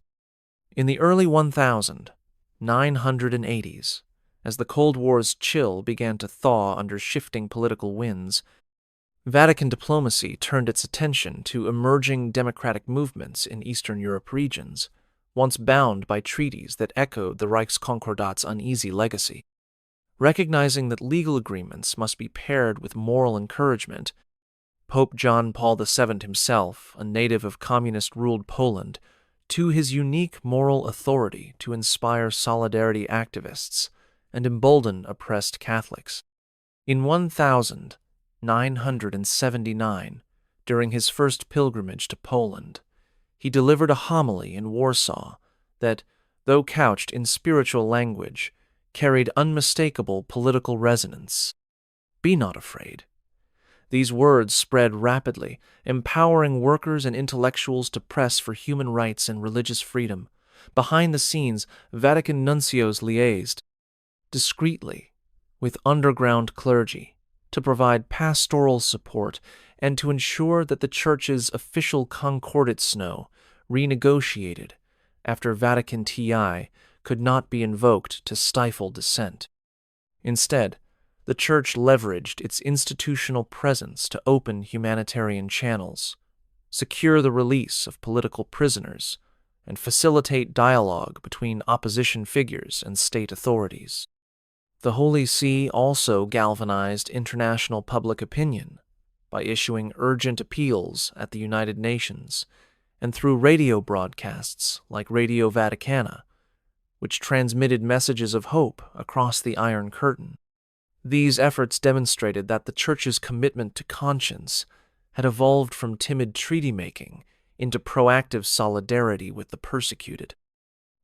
In the early 1980s, as the Cold War's chill began to thaw under shifting political winds, Vatican diplomacy turned its attention to emerging democratic movements in Eastern Europe regions, once bound by treaties that echoed the Reichskonkordat's uneasy legacy. Recognizing that legal agreements must be paired with moral encouragement, Pope John Paul VII himself, a native of communist-ruled Poland, to his unique moral authority to inspire solidarity activists and embolden oppressed Catholics. In 1979, during his first pilgrimage to Poland, he delivered a homily in Warsaw that, though couched in spiritual language, carried unmistakable political resonance. "Be not afraid." These words spread rapidly, empowering workers and intellectuals to press for human rights and religious freedom. Behind the scenes, Vatican nuncios liaised discreetly with underground clergy to provide pastoral support and to ensure that the Church's official concordat snow, renegotiated after Vatican TI, could not be invoked to stifle dissent. Instead, the Church leveraged its institutional presence to open humanitarian channels, secure the release of political prisoners, and facilitate dialogue between opposition figures and state authorities. The Holy See also galvanized international public opinion by issuing urgent appeals at the United Nations and through radio broadcasts like Radio Vaticana, which transmitted messages of hope across the Iron Curtain. These efforts demonstrated that the Church's commitment to conscience had evolved from timid treaty-making into proactive solidarity with the persecuted.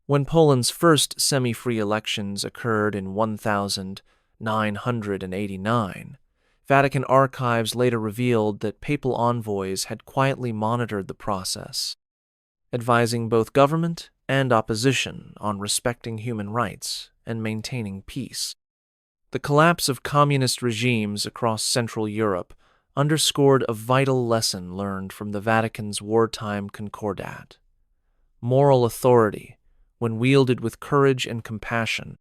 When Poland's first semi-free elections occurred in 1989, Vatican archives later revealed that papal envoys had quietly monitored the process, advising both government and opposition on respecting human rights and maintaining peace. The collapse of communist regimes across Central Europe underscored a vital lesson learned from the Vatican's wartime concordat. Moral authority, when wielded with courage and compassion,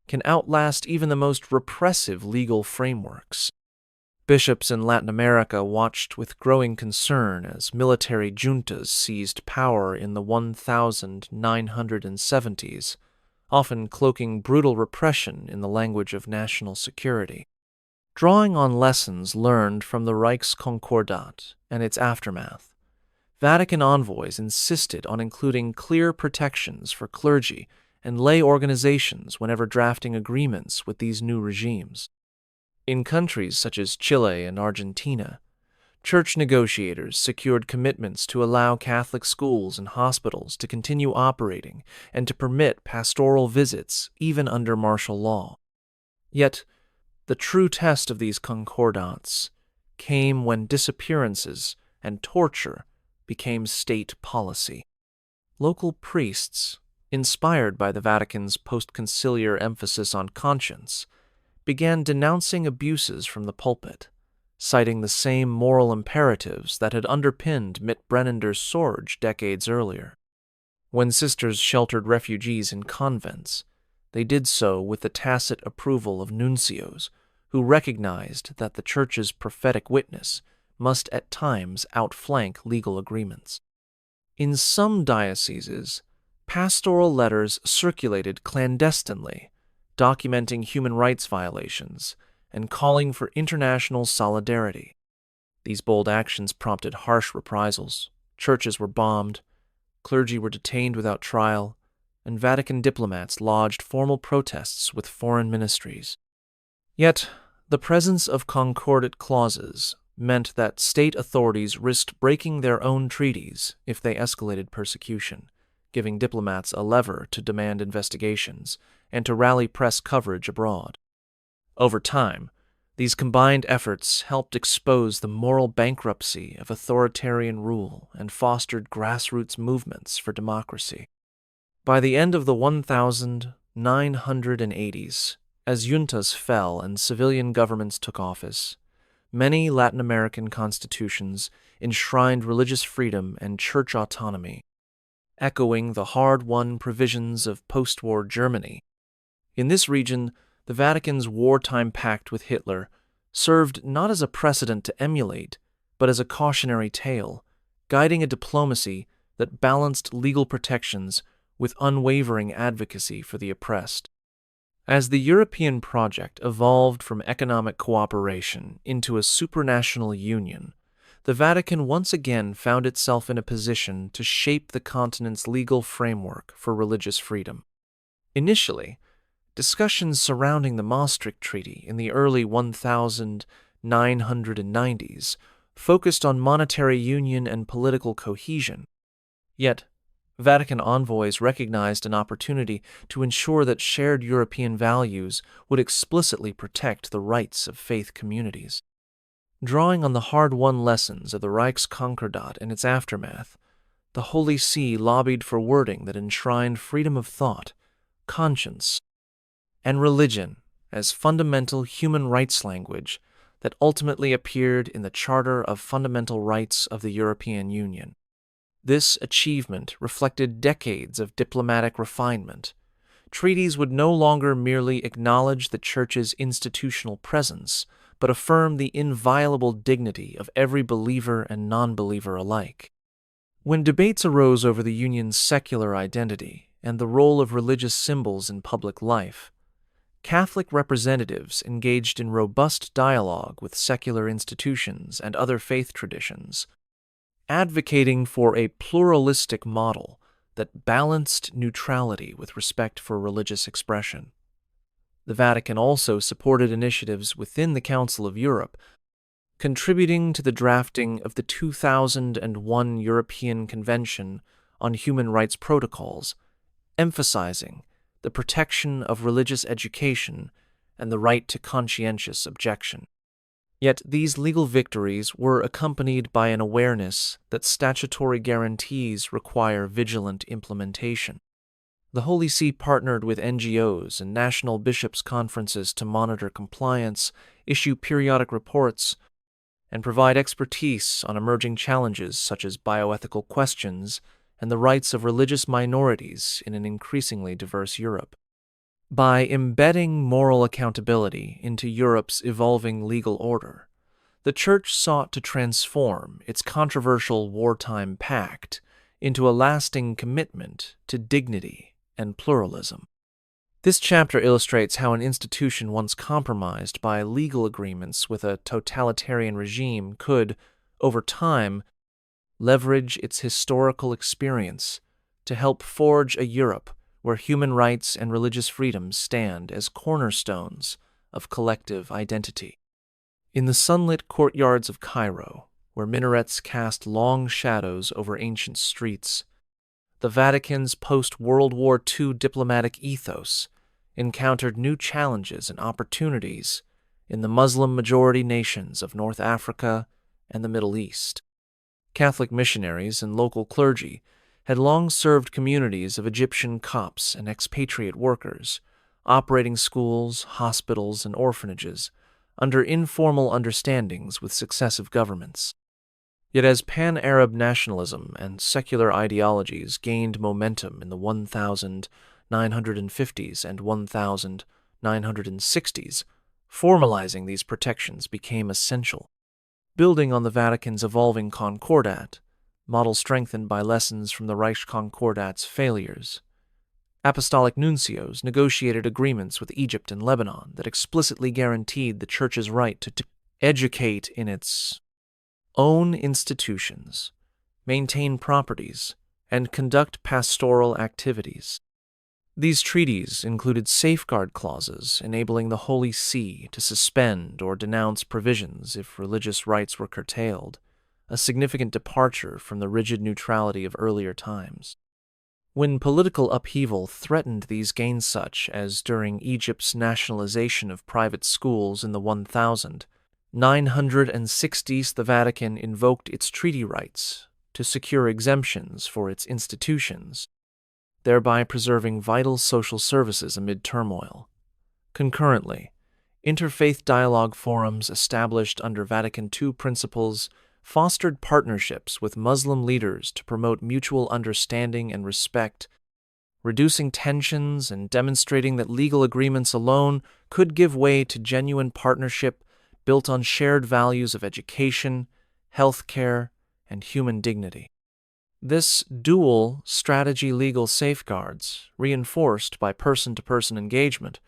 can outlast even the most repressive legal frameworks. Bishops in Latin America watched with growing concern as military juntas seized power in the 1970s, often cloaking brutal repression in the language of national security. Drawing on lessons learned from the Reichskonkordat and its aftermath, Vatican envoys insisted on including clear protections for clergy and lay organizations whenever drafting agreements with these new regimes. In countries such as Chile and Argentina, church negotiators secured commitments to allow Catholic schools and hospitals to continue operating and to permit pastoral visits even under martial law. Yet, the true test of these concordats came when disappearances and torture became state policy. Local priests, inspired by the Vatican's post-conciliar emphasis on conscience, began denouncing abuses from the pulpit, citing the same moral imperatives that had underpinned Brenner's Sorge decades earlier. When sisters sheltered refugees in convents, they did so with the tacit approval of nuncios, who recognized that the Church's prophetic witness must at times outflank legal agreements. In some dioceses, pastoral letters circulated clandestinely, documenting human rights violations and calling for international solidarity. These bold actions prompted harsh reprisals. Churches were bombed, clergy were detained without trial, and Vatican diplomats lodged formal protests with foreign ministries. Yet, the presence of concordat clauses meant that state authorities risked breaking their own treaties if they escalated persecution, giving diplomats a lever to demand investigations and to rally press coverage abroad. Over time, these combined efforts helped expose the moral bankruptcy of authoritarian rule and fostered grassroots movements for democracy. By the end of the 1980s, As juntas fell and civilian governments took office, many Latin American constitutions enshrined religious freedom and church autonomy, echoing the hard-won provisions of post-war Germany. In this region, the Vatican's wartime pact with Hitler served not as a precedent to emulate, but as a cautionary tale, guiding a diplomacy that balanced legal protections with unwavering advocacy for the oppressed. As the European project evolved from economic cooperation into a supranational union, the Vatican once again found itself in a position to shape the continent's legal framework for religious freedom. Initially, discussions surrounding the Maastricht Treaty in the early 1990s focused on monetary union and political cohesion. Yet, Vatican envoys recognized an opportunity to ensure that shared European values would explicitly protect the rights of faith communities. Drawing on the hard-won lessons of the Reichskonkordat and its aftermath, the Holy See lobbied for wording that enshrined freedom of thought, conscience, and religion as fundamental human rights language that ultimately appeared in the Charter of Fundamental Rights of the European Union. This achievement reflected decades of diplomatic refinement. Treaties would no longer merely acknowledge the Church's institutional presence, but affirm the inviolable dignity of every believer and non-believer alike. When debates arose over the Union's secular identity and the role of religious symbols in public life, Catholic representatives engaged in robust dialogue with secular institutions and other faith traditions, advocating for a pluralistic model that balanced neutrality with respect for religious expression. The Vatican also supported initiatives within the Council of Europe, contributing to the drafting of the 2001 European Convention on Human Rights Protocols, emphasizing the protection of religious education and the right to conscientious objection. Yet these legal victories were accompanied by an awareness that statutory guarantees require vigilant implementation. The Holy See partnered with NGOs and national bishops' conferences to monitor compliance, issue periodic reports, and provide expertise on emerging challenges such as bioethical questions and the rights of religious minorities in an increasingly diverse Europe. By embedding moral accountability into Europe's evolving legal order, the Church sought to transform its controversial wartime pact into a lasting commitment to dignity and pluralism. This chapter illustrates how an institution once compromised by legal agreements with a totalitarian regime could, over time, leverage its historical experience to help forge a Europe where human rights and religious freedoms stand as cornerstones of collective identity. In the sunlit courtyards of Cairo, where minarets cast long shadows over ancient streets, the Vatican's post-World War II diplomatic ethos encountered new challenges and opportunities in the Muslim-majority nations of North Africa and the Middle East. Catholic missionaries and local clergy had long served communities of Egyptian Copts and expatriate workers, operating schools, hospitals, and orphanages under informal understandings with successive governments. Yet as pan-Arab nationalism and secular ideologies gained momentum in the 1950s and 1960s, formalizing these protections became essential. Building on the Vatican's evolving concordat, model strengthened by lessons from the Reichskonkordat's failures, apostolic nuncios negotiated agreements with Egypt and Lebanon that explicitly guaranteed the Church's right to educate in its own institutions, maintain properties, and conduct pastoral activities. These treaties included safeguard clauses enabling the Holy See to suspend or denounce provisions if religious rights were curtailed, a significant departure from the rigid neutrality of earlier times. When political upheaval threatened these gains, such as during Egypt's nationalization of private schools in the 1960s, the Vatican invoked its treaty rights to secure exemptions for its institutions, thereby preserving vital social services amid turmoil. Concurrently, interfaith dialogue forums established under Vatican II principles fostered partnerships with Muslim leaders to promote mutual understanding and respect, reducing tensions and demonstrating that legal agreements alone could give way to genuine partnership built on shared values of education, healthcare, and human dignity. This dual strategy legal safeguards, reinforced by person-to-person engagement,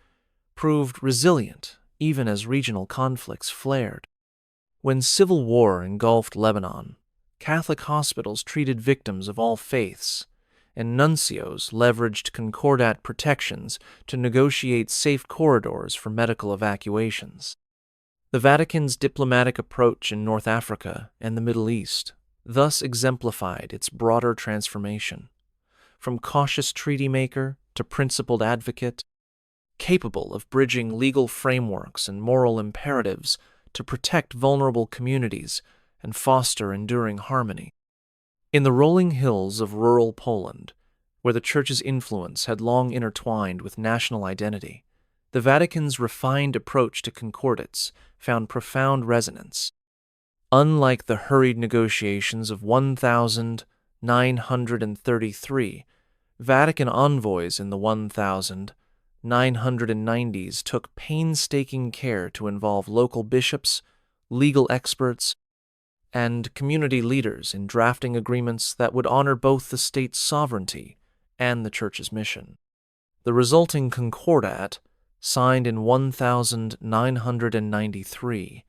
proved resilient even as regional conflicts flared. When civil war engulfed Lebanon, Catholic hospitals treated victims of all faiths, and nuncios leveraged concordat protections to negotiate safe corridors for medical evacuations. The Vatican's diplomatic approach in North Africa and the Middle East thus exemplified its broader transformation, from cautious treaty maker to principled advocate, capable of bridging legal frameworks and moral imperatives to protect vulnerable communities and foster enduring harmony. In the rolling hills of rural Poland, where the Church's influence had long intertwined with national identity, the Vatican's refined approach to concordats found profound resonance. Unlike the hurried negotiations of 1933, Vatican envoys in the 1990s took painstaking care to involve local bishops, legal experts, and community leaders in drafting agreements that would honor both the state's sovereignty and the Church's mission. The resulting concordat, signed in 1993,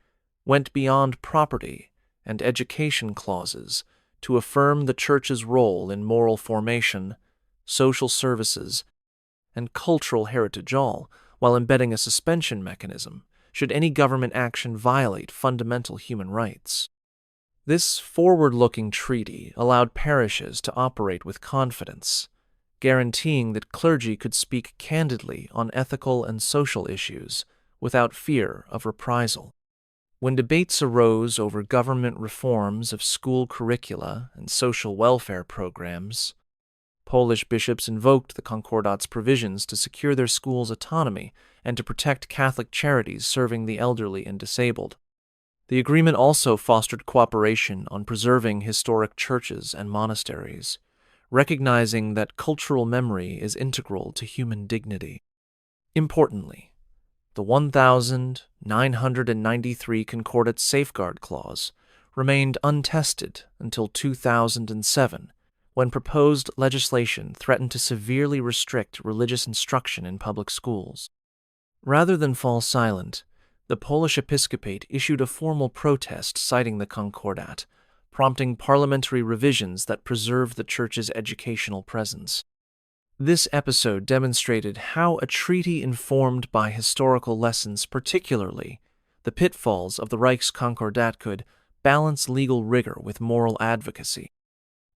went beyond property and education clauses to affirm the Church's role in moral formation, social services, and cultural heritage, all while embedding a suspension mechanism should any government action violate fundamental human rights. This forward-looking treaty allowed parishes to operate with confidence, guaranteeing that clergy could speak candidly on ethical and social issues without fear of reprisal. When debates arose over government reforms of school curricula and social welfare programs, Polish bishops invoked the Concordat's provisions to secure their schools' autonomy and to protect Catholic charities serving the elderly and disabled. The agreement also fostered cooperation on preserving historic churches and monasteries, recognizing that cultural memory is integral to human dignity. Importantly, the 1993 Concordat Safeguard Clause remained untested until 2007, when proposed legislation threatened to severely restrict religious instruction in public schools. Rather than fall silent, the Polish episcopate issued a formal protest citing the Concordat, prompting parliamentary revisions that preserved the Church's educational presence. This episode demonstrated how a treaty informed by historical lessons, particularly the pitfalls of the Reichskonkordat, could balance legal rigor with moral advocacy.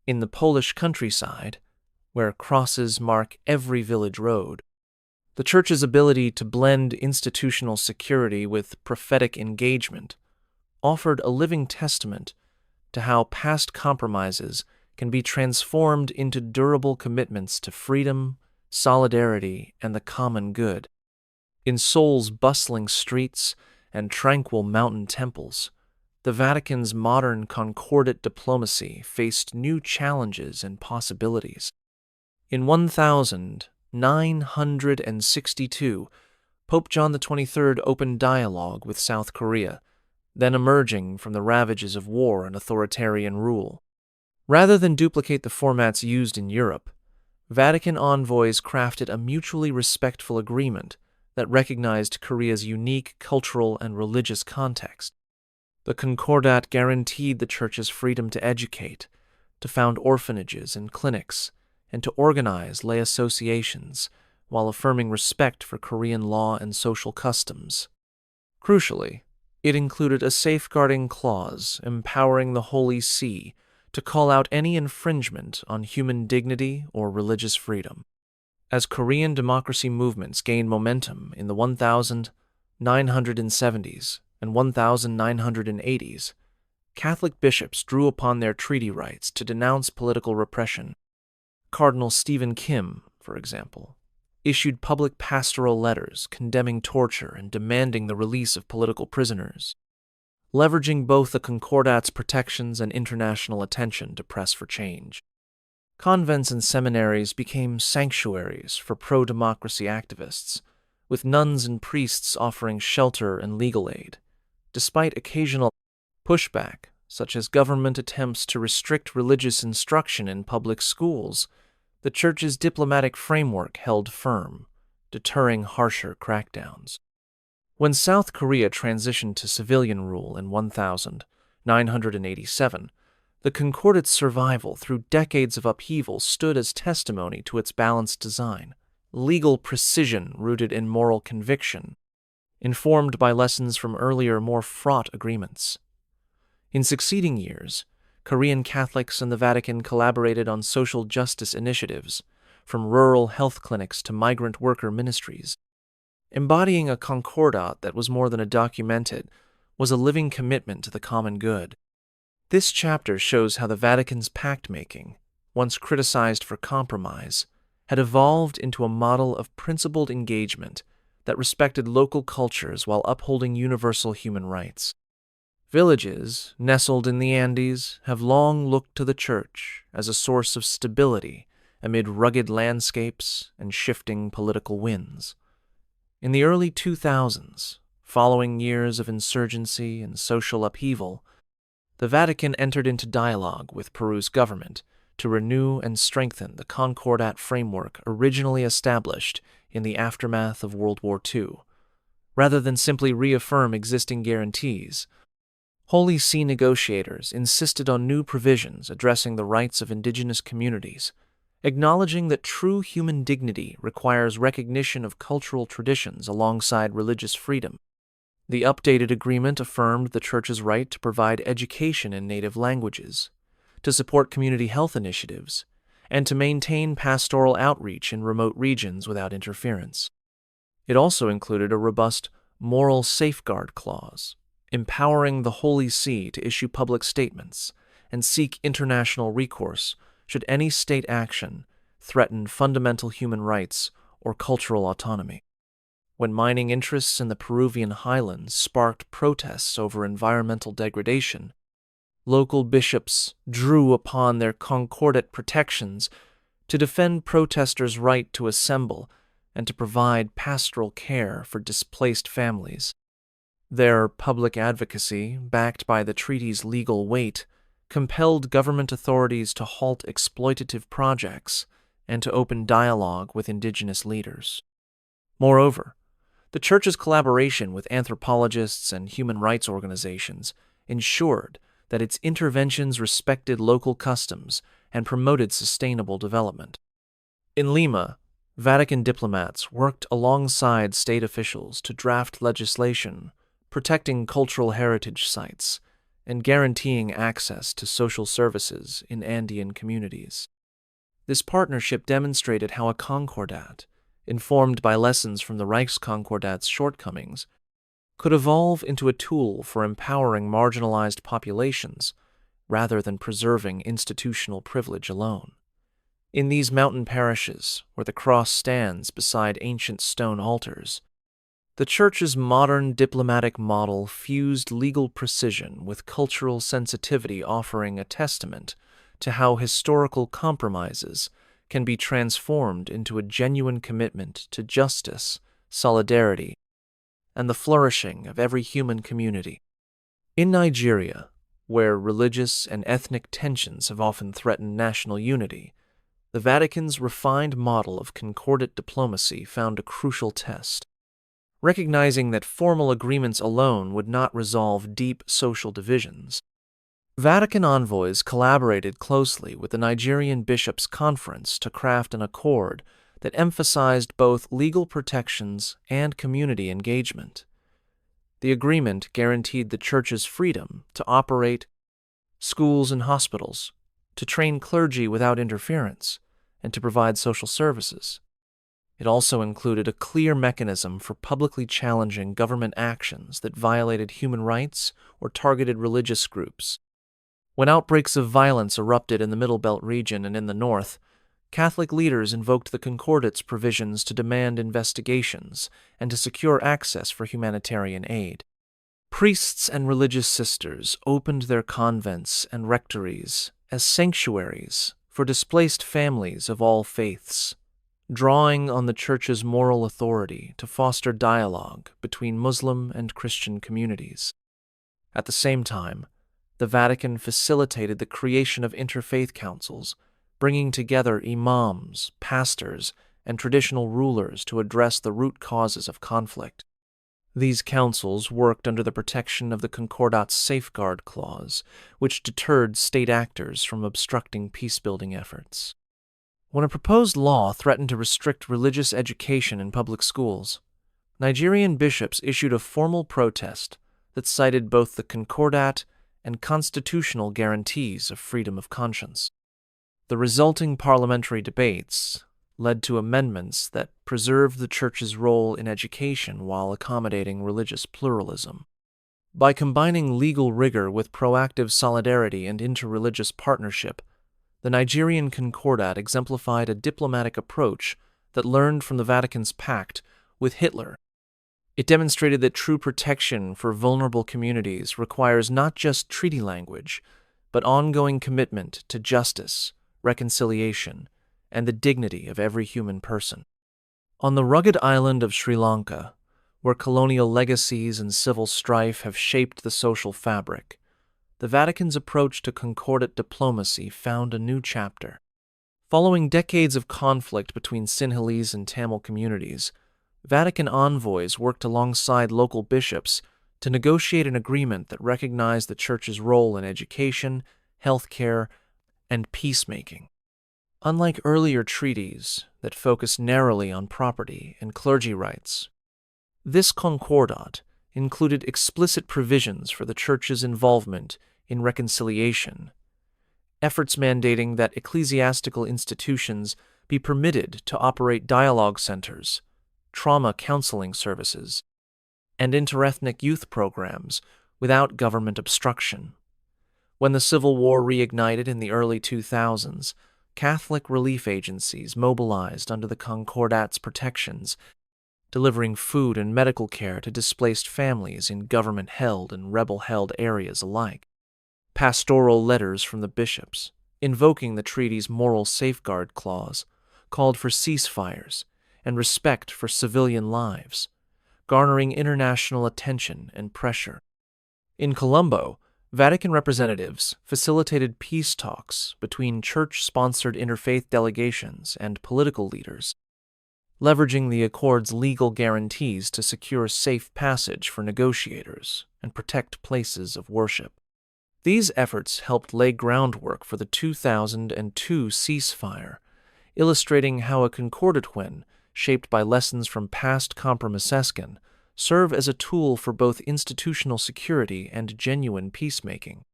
In the Polish countryside, where crosses mark every village road, the Church's ability to blend institutional security with prophetic engagement offered a living testament to how past compromises can be transformed into durable commitments to freedom, solidarity, and the common good. In Seoul's bustling streets and tranquil mountain temples, the Vatican's modern concordat diplomacy faced new challenges and possibilities. In 1962, Pope John XXIII opened dialogue with South Korea, then emerging from the ravages of war and authoritarian rule. Rather than duplicate the formats used in Europe, Vatican envoys crafted a mutually respectful agreement that recognized Korea's unique cultural and religious context. The Concordat guaranteed the Church's freedom to educate, to found orphanages and clinics, and to organize lay associations, while affirming respect for Korean law and social customs. Crucially, it included a safeguarding clause empowering the Holy See to call out any infringement on human dignity or religious freedom. As Korean democracy movements gained momentum in the 1970s and 1980s, Catholic bishops drew upon their treaty rights to denounce political repression. Cardinal Stephen Kim, for example, issued public pastoral letters condemning torture and demanding the release of political prisoners, leveraging both the concordat's protections and international attention to press for change. Convents and seminaries became sanctuaries for pro-democracy activists, with nuns and priests offering shelter and legal aid, despite occasional pushback, such as government attempts to restrict religious instruction in public schools. The Church's diplomatic framework held firm, deterring harsher crackdowns. When South Korea transitioned to civilian rule in 1987, the concordat's survival through decades of upheaval stood as testimony to its balanced design, legal precision rooted in moral conviction, informed by lessons from earlier, more fraught agreements. In succeeding years, Korean Catholics and the Vatican collaborated on social justice initiatives, from rural health clinics to migrant worker ministries. Embodying a concordat that was more than a document, it was a living commitment to the common good. This chapter shows how the Vatican's pact-making, once criticized for compromise, had evolved into a model of principled engagement that respected local cultures while upholding universal human rights. Villages, nestled in the Andes, have long looked to the Church as a source of stability amid rugged landscapes and shifting political winds. In the early 2000s, following years of insurgency and social upheaval, the Vatican entered into dialogue with Peru's government to renew and strengthen the concordat framework originally established in the aftermath of World War II. Rather than simply reaffirm existing guarantees, Holy See negotiators insisted on new provisions addressing the rights of indigenous communities, acknowledging that true human dignity requires recognition of cultural traditions alongside religious freedom. The updated agreement affirmed the Church's right to provide education in native languages, to support community health initiatives, and to maintain pastoral outreach in remote regions without interference. It also included a robust moral safeguard clause, empowering the Holy See to issue public statements and seek international recourse should any state action threaten fundamental human rights or cultural autonomy. When mining interests in the Peruvian highlands sparked protests over environmental degradation, local bishops drew upon their concordat protections to defend protesters' right to assemble and to provide pastoral care for displaced families. Their public advocacy, backed by the treaty's legal weight, compelled government authorities to halt exploitative projects and to open dialogue with indigenous leaders. Moreover, the Church's collaboration with anthropologists and human rights organizations ensured that its interventions respected local customs and promoted sustainable development. In Lima, Vatican diplomats worked alongside state officials to draft legislation protecting cultural heritage sites and guaranteeing access to social services in Andean communities. This partnership demonstrated how a concordat, informed by lessons from the Reichskonkordat's shortcomings, could evolve into a tool for empowering marginalized populations rather than preserving institutional privilege alone. In these mountain parishes, where the cross stands beside ancient stone altars, the Church's modern diplomatic model fused legal precision with cultural sensitivity, offering a testament to how historical compromises can be transformed into a genuine commitment to justice, solidarity, and the flourishing of every human community. In Nigeria, where religious and ethnic tensions have often threatened national unity, the Vatican's refined model of concordat diplomacy found a crucial test. Recognizing that formal agreements alone would not resolve deep social divisions, Vatican envoys collaborated closely with the Nigerian Bishops' Conference to craft an accord that emphasized both legal protections and community engagement. The agreement guaranteed the Church's freedom to operate schools and hospitals, to train clergy without interference, and to provide social services. It also included a clear mechanism for publicly challenging government actions that violated human rights or targeted religious groups. When outbreaks of violence erupted in the Middle Belt region and in the north, Catholic leaders invoked the Concordat's provisions to demand investigations and to secure access for humanitarian aid. Priests and religious sisters opened their convents and rectories as sanctuaries for displaced families of all faiths, drawing on the Church's moral authority to foster dialogue between Muslim and Christian communities. At the same time, the Vatican facilitated the creation of interfaith councils, bringing together imams, pastors, and traditional rulers to address the root causes of conflict. These councils worked under the protection of the Concordat's Safeguard Clause, which deterred state actors from obstructing peacebuilding efforts. When a proposed law threatened to restrict religious education in public schools, Nigerian bishops issued a formal protest that cited both the Concordat and constitutional guarantees of freedom of conscience. The resulting parliamentary debates led to amendments that preserved the Church's role in education while accommodating religious pluralism. By combining legal rigor with proactive solidarity and interreligious partnership, the Nigerian Concordat exemplified a diplomatic approach that learned from the Vatican's Pact with Hitler. It demonstrated that true protection for vulnerable communities requires not just treaty language, but ongoing commitment to justice, reconciliation, and the dignity of every human person. On the rugged island of Sri Lanka, where colonial legacies and civil strife have shaped the social fabric, the Vatican's approach to concordat diplomacy found a new chapter. Following decades of conflict between Sinhalese and Tamil communities, Vatican envoys worked alongside local bishops to negotiate an agreement that recognized the Church's role in education, healthcare, and peacemaking. Unlike earlier treaties that focused narrowly on property and clergy rights, this concordat included explicit provisions for the Church's involvement in reconciliation, efforts mandating that ecclesiastical institutions be permitted to operate dialogue centers, trauma counseling services, and interethnic youth programs without government obstruction. When the Civil War reignited in the early 2000s, Catholic relief agencies mobilized under the Concordat's protections, delivering food and medical care to displaced families in government-held and rebel-held areas alike. Pastoral letters from the bishops, invoking the treaty's moral safeguard clause, called for ceasefires and respect for civilian lives, garnering international attention and pressure. In Colombo, Vatican representatives facilitated peace talks between church-sponsored interfaith delegations and political leaders, leveraging the accord's legal guarantees to secure safe passage for negotiators and protect places of worship. These efforts helped lay groundwork for the 2002 ceasefire, illustrating how a concordat win, shaped by lessons from past compromisescen, serve as a tool for both institutional security and genuine peacemaking.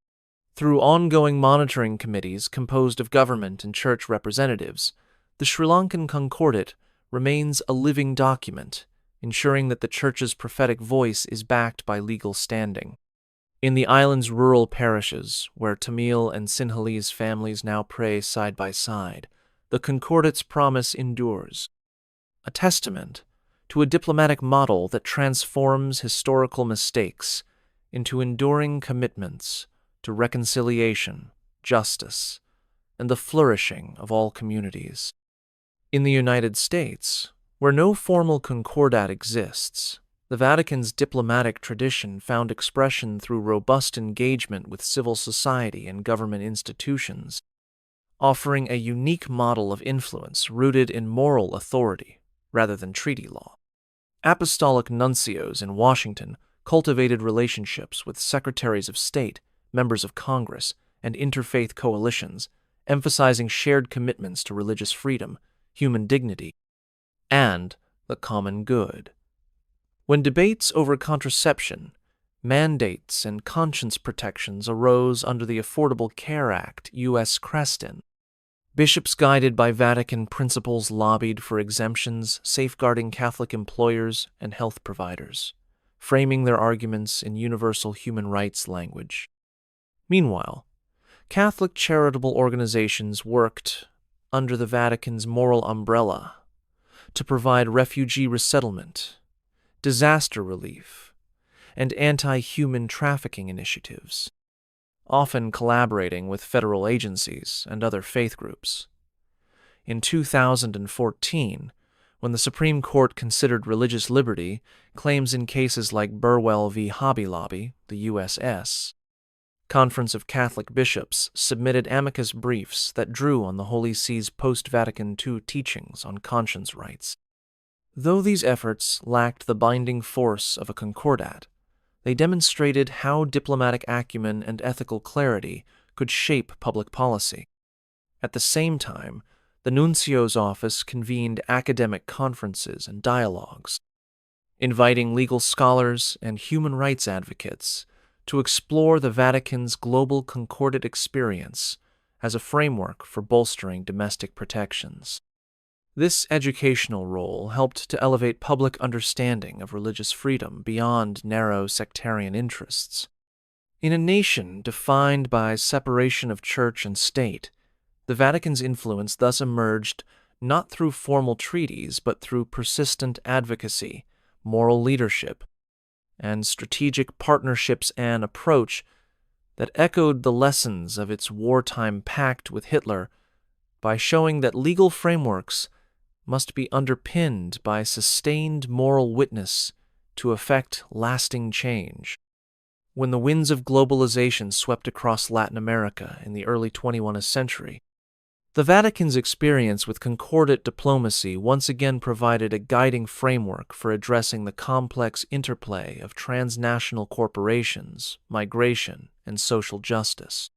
Through ongoing monitoring committees composed of government and church representatives, the Sri Lankan Concordat remains a living document, ensuring that the Church's prophetic voice is backed by legal standing. In the island's rural parishes, where Tamil and Sinhalese families now pray side by side, the Concordat's promise endures, a testament to a diplomatic model that transforms historical mistakes into enduring commitments to reconciliation, justice, and the flourishing of all communities. In the United States, where no formal concordat exists, the Vatican's diplomatic tradition found expression through robust engagement with civil society and government institutions, offering a unique model of influence rooted in moral authority rather than treaty law. Apostolic nuncios in Washington cultivated relationships with secretaries of state, members of Congress, and interfaith coalitions, emphasizing shared commitments to religious freedom, human dignity, and the common good. When debates over contraception, mandates, and conscience protections arose under the Affordable Care Act, U.S. Creston, bishops guided by Vatican principles lobbied for exemptions safeguarding Catholic employers and health providers, framing their arguments in universal human rights language. Meanwhile, Catholic charitable organizations worked under the Vatican's moral umbrella to provide refugee resettlement, disaster relief, and anti-human trafficking initiatives, often collaborating with federal agencies and other faith groups. In 2014, when the Supreme Court considered religious liberty, claims in cases like Burwell v. Hobby Lobby, the USS, Conference of Catholic Bishops submitted amicus briefs that drew on the Holy See's post-Vatican II teachings on conscience rights. Though these efforts lacked the binding force of a concordat, they demonstrated how diplomatic acumen and ethical clarity could shape public policy. At the same time, the nuncio's office convened academic conferences and dialogues, inviting legal scholars and human rights advocates to explore the Vatican's global concordat experience as a framework for bolstering domestic protections. This educational role helped to elevate public understanding of religious freedom beyond narrow sectarian interests. In a nation defined by separation of church and state, the Vatican's influence thus emerged not through formal treaties but through persistent advocacy, moral leadership, and strategic partnerships, an approach that echoed the lessons of its wartime pact with Hitler by showing that legal frameworks must be underpinned by sustained moral witness to effect lasting change. When the winds of globalization swept across Latin America in the early 21st century, the Vatican's experience with concordat diplomacy once again provided a guiding framework for addressing the complex interplay of transnational corporations, migration, and social justice.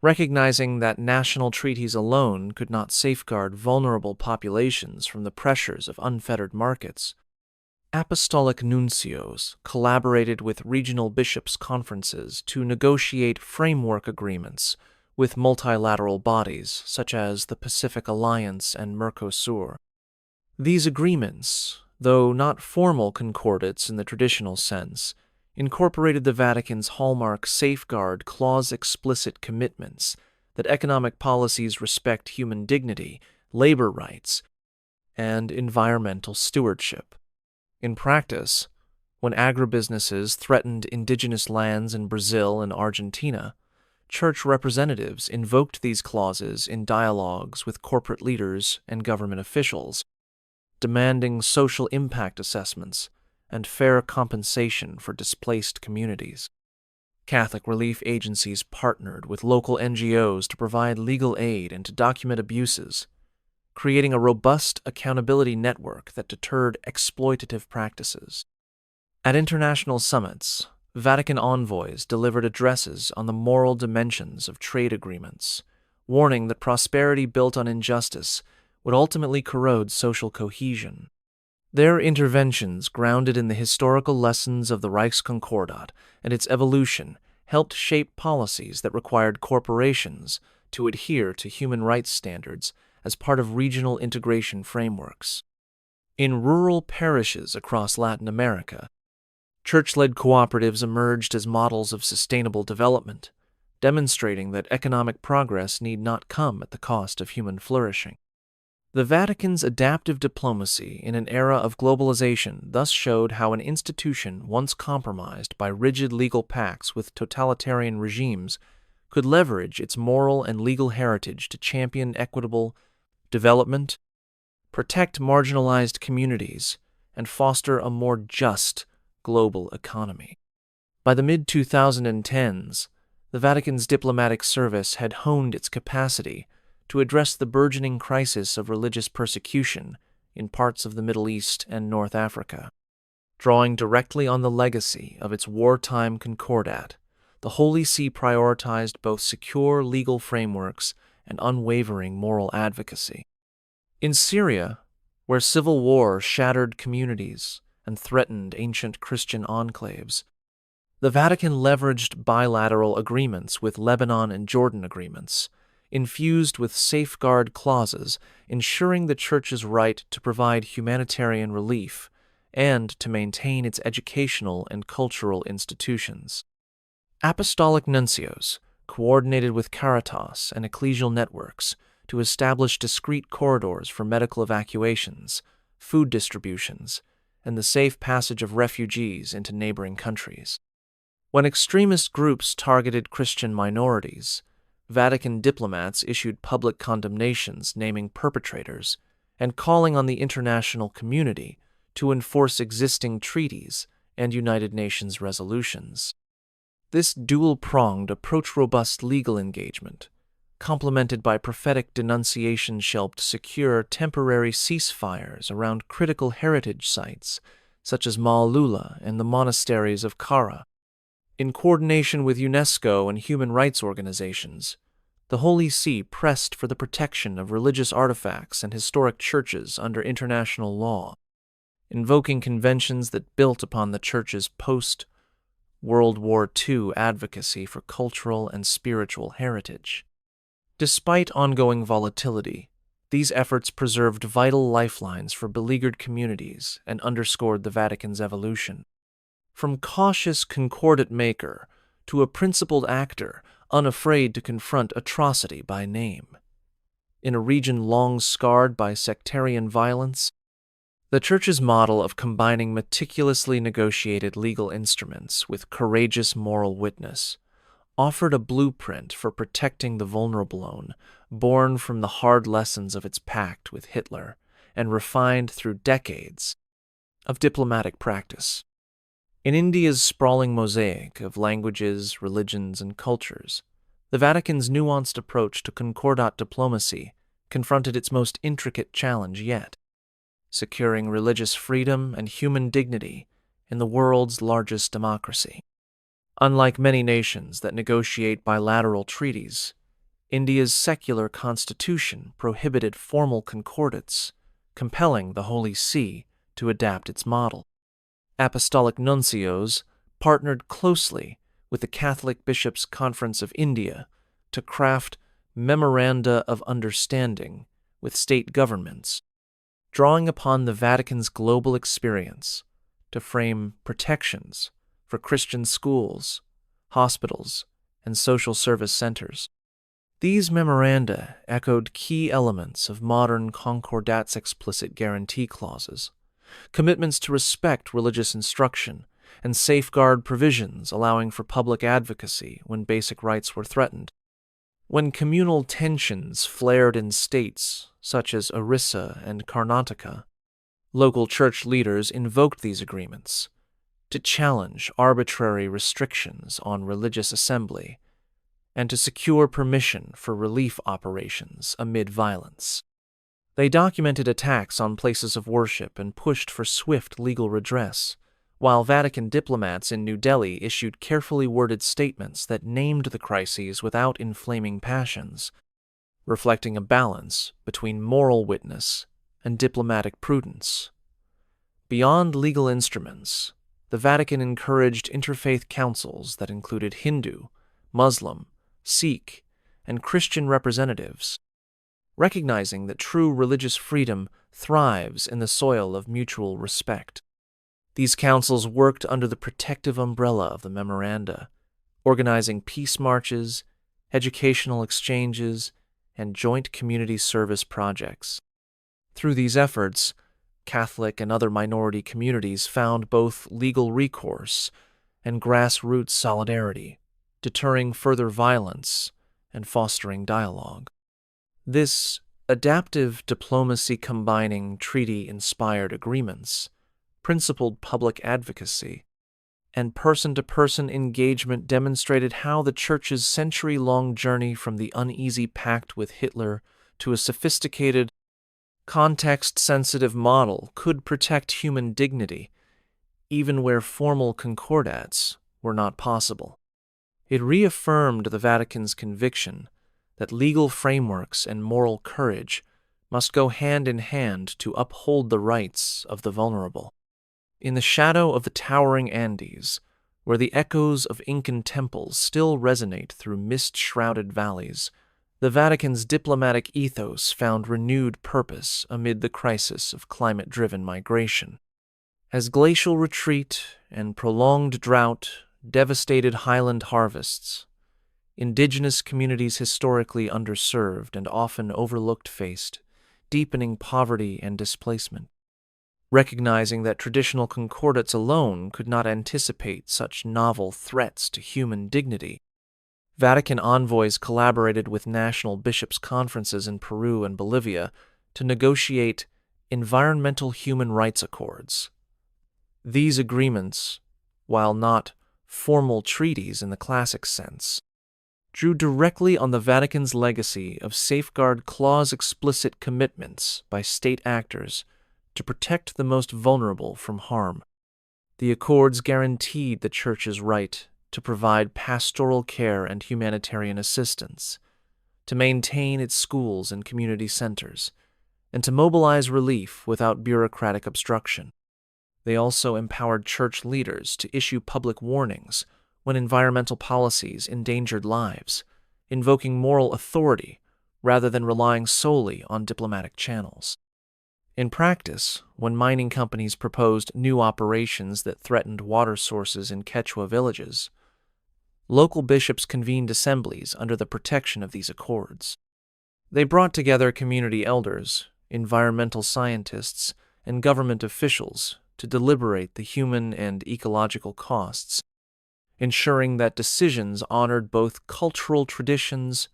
Recognizing that national treaties alone could not safeguard vulnerable populations from the pressures of unfettered markets, apostolic nuncios collaborated with regional bishops' conferences to negotiate framework agreements with multilateral bodies such as the Pacific Alliance and Mercosur. These agreements, though not formal concordats in the traditional sense, incorporated the Vatican's hallmark safeguard clause explicit commitments that economic policies respect human dignity, labor rights, and environmental stewardship. In practice, when agribusinesses threatened indigenous lands in Brazil and Argentina, church representatives invoked these clauses in dialogues with corporate leaders and government officials, demanding social impact assessments and fair compensation for displaced communities. Catholic relief agencies partnered with local NGOs to provide legal aid and to document abuses, creating a robust accountability network that deterred exploitative practices. At international summits, Vatican envoys delivered addresses on the moral dimensions of trade agreements, warning that prosperity built on injustice would ultimately corrode social cohesion. Their interventions, grounded in the historical lessons of the Reichskonkordat and its evolution, helped shape policies that required corporations to adhere to human rights standards as part of regional integration frameworks. In rural parishes across Latin America, church-led cooperatives emerged as models of sustainable development, demonstrating that economic progress need not come at the cost of human flourishing. The Vatican's adaptive diplomacy in an era of globalization thus showed how an institution once compromised by rigid legal pacts with totalitarian regimes could leverage its moral and legal heritage to champion equitable development, protect marginalized communities, and foster a more just global economy. By the mid-2010s, the Vatican's diplomatic service had honed its capacity to address the burgeoning crisis of religious persecution in parts of the Middle East and North Africa. Drawing directly on the legacy of its wartime concordat, the Holy See prioritized both secure legal frameworks and unwavering moral advocacy. In Syria, where civil war shattered communities and threatened ancient Christian enclaves, the Vatican leveraged bilateral agreements with Lebanon and Jordan agreements, infused with safeguard clauses ensuring the Church's right to provide humanitarian relief and to maintain its educational and cultural institutions. Apostolic nuncios coordinated with Caritas and ecclesial networks to establish discrete corridors for medical evacuations, food distributions, and the safe passage of refugees into neighboring countries. When extremist groups targeted Christian minorities, Vatican diplomats issued public condemnations naming perpetrators and calling on the international community to enforce existing treaties and United Nations resolutions. This dual-pronged approach robust legal engagement, complemented by prophetic denunciation, helped secure temporary ceasefires around critical heritage sites such as Maalula and the monasteries of Kara. In coordination with UNESCO and human rights organizations, the Holy See pressed for the protection of religious artifacts and historic churches under international law, invoking conventions that built upon the Church's post-World War II advocacy for cultural and spiritual heritage. Despite ongoing volatility, these efforts preserved vital lifelines for beleaguered communities and underscored the Vatican's evolution. From cautious concordat maker to a principled actor unafraid to confront atrocity by name. In a region long scarred by sectarian violence, the Church's model of combining meticulously negotiated legal instruments with courageous moral witness offered a blueprint for protecting the vulnerable, born from the hard lessons of its pact with Hitler and refined through decades of diplomatic practice. In India's sprawling mosaic of languages, religions, and cultures, the Vatican's nuanced approach to concordat diplomacy confronted its most intricate challenge yet: securing religious freedom and human dignity in the world's largest democracy. Unlike many nations that negotiate bilateral treaties, India's secular constitution prohibited formal concordats, compelling the Holy See to adapt its model. Apostolic nuncios partnered closely with the Catholic Bishops' Conference of India to craft memoranda of understanding with state governments, drawing upon the Vatican's global experience to frame protections for Christian schools, hospitals, and social service centers. These memoranda echoed key elements of modern concordats' explicit guarantee clauses, commitments to respect religious instruction, and safeguard provisions allowing for public advocacy when basic rights were threatened. When communal tensions flared in states such as Orissa and Karnataka, local church leaders invoked these agreements to challenge arbitrary restrictions on religious assembly and to secure permission for relief operations amid violence. They documented attacks on places of worship and pushed for swift legal redress, while Vatican diplomats in New Delhi issued carefully worded statements that named the crises without inflaming passions, reflecting a balance between moral witness and diplomatic prudence. Beyond legal instruments, the Vatican encouraged interfaith councils that included Hindu, Muslim, Sikh, and Christian representatives, recognizing that true religious freedom thrives in the soil of mutual respect. These councils worked under the protective umbrella of the memoranda, organizing peace marches, educational exchanges, and joint community service projects. Through these efforts, Catholic and other minority communities found both legal recourse and grassroots solidarity, deterring further violence and fostering dialogue. This adaptive diplomacy combining treaty-inspired agreements, principled public advocacy, and person-to-person engagement demonstrated how the Church's century-long journey from the uneasy pact with Hitler to a sophisticated, context-sensitive model could protect human dignity, even where formal concordats were not possible. It reaffirmed the Vatican's conviction that legal frameworks and moral courage must go hand in hand to uphold the rights of the vulnerable. In the shadow of the towering Andes, where the echoes of Incan temples still resonate through mist-shrouded valleys, the Vatican's diplomatic ethos found renewed purpose amid the crisis of climate-driven migration. As glacial retreat and prolonged drought devastated highland harvests, indigenous communities historically underserved and often overlooked faced deepening poverty and displacement. Recognizing that traditional concordats alone could not anticipate such novel threats to human dignity, Vatican envoys collaborated with national bishops' conferences in Peru and Bolivia to negotiate environmental human rights accords. These agreements, while not formal treaties in the classic sense, drew directly on the Vatican's legacy of safeguard clause explicit commitments by state actors to protect the most vulnerable from harm. The accords guaranteed the Church's right to provide pastoral care and humanitarian assistance, to maintain its schools and community centers, and to mobilize relief without bureaucratic obstruction. They also empowered church leaders to issue public warnings when environmental policies endangered lives, invoking moral authority rather than relying solely on diplomatic channels. In practice, when mining companies proposed new operations that threatened water sources in Quechua villages, local bishops convened assemblies under the protection of these accords. They brought together community elders, environmental scientists, and government officials to deliberate the human and ecological costs, ensuring that decisions honored both cultural traditions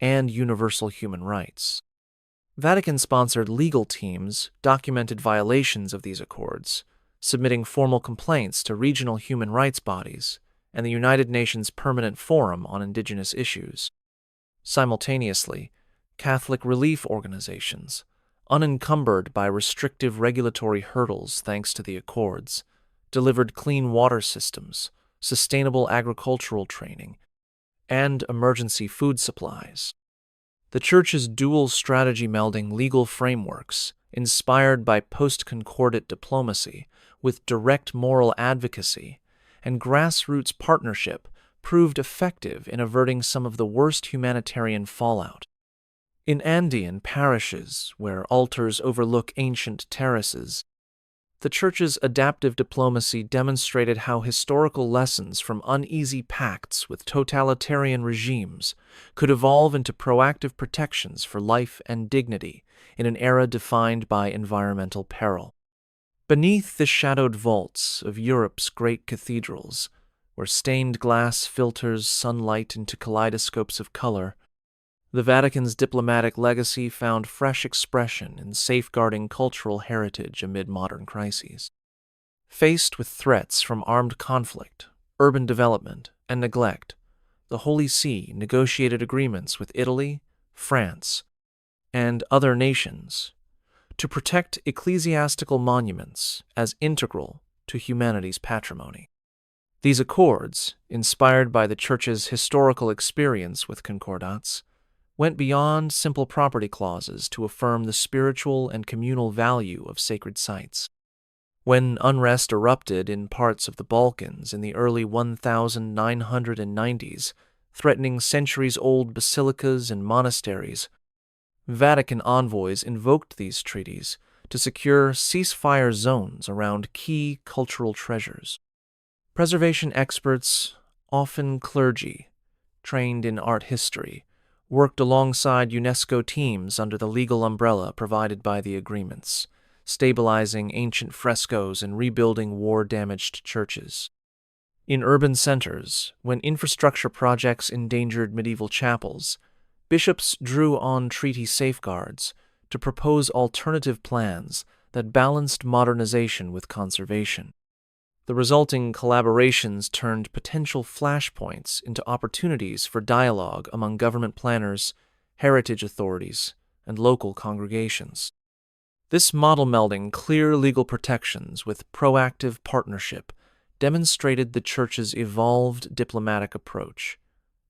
and universal human rights. Vatican-sponsored legal teams documented violations of these accords, submitting formal complaints to regional human rights bodies and the United Nations Permanent Forum on Indigenous Issues. Simultaneously, Catholic relief organizations, unencumbered by restrictive regulatory hurdles thanks to the accords, delivered clean water systems, sustainable agricultural training, and emergency food supplies. The Church's dual strategy melding legal frameworks, inspired by post-concordat diplomacy with direct moral advocacy and grassroots partnership, proved effective in averting some of the worst humanitarian fallout. In Andean parishes, where altars overlook ancient terraces, the Church's adaptive diplomacy demonstrated how historical lessons from uneasy pacts with totalitarian regimes could evolve into proactive protections for life and dignity in an era defined by environmental peril. Beneath the shadowed vaults of Europe's great cathedrals, where stained glass filters sunlight into kaleidoscopes of color, the Vatican's diplomatic legacy found fresh expression in safeguarding cultural heritage amid modern crises. Faced with threats from armed conflict, urban development, and neglect, the Holy See negotiated agreements with Italy, France, and other nations to protect ecclesiastical monuments as integral to humanity's patrimony. These accords, inspired by the Church's historical experience with concordats, went beyond simple property clauses to affirm the spiritual and communal value of sacred sites. When unrest erupted in parts of the Balkans in the early 1990s, threatening centuries-old basilicas and monasteries, Vatican envoys invoked these treaties to secure ceasefire zones around key cultural treasures. Preservation experts, often clergy, trained in art history, worked alongside UNESCO teams under the legal umbrella provided by the agreements, stabilizing ancient frescoes and rebuilding war-damaged churches. In urban centers, when infrastructure projects endangered medieval chapels, bishops drew on treaty safeguards to propose alternative plans that balanced modernization with conservation. The resulting collaborations turned potential flashpoints into opportunities for dialogue among government planners, heritage authorities, and local congregations. This model melding clear legal protections with proactive partnership demonstrated the Church's evolved diplomatic approach,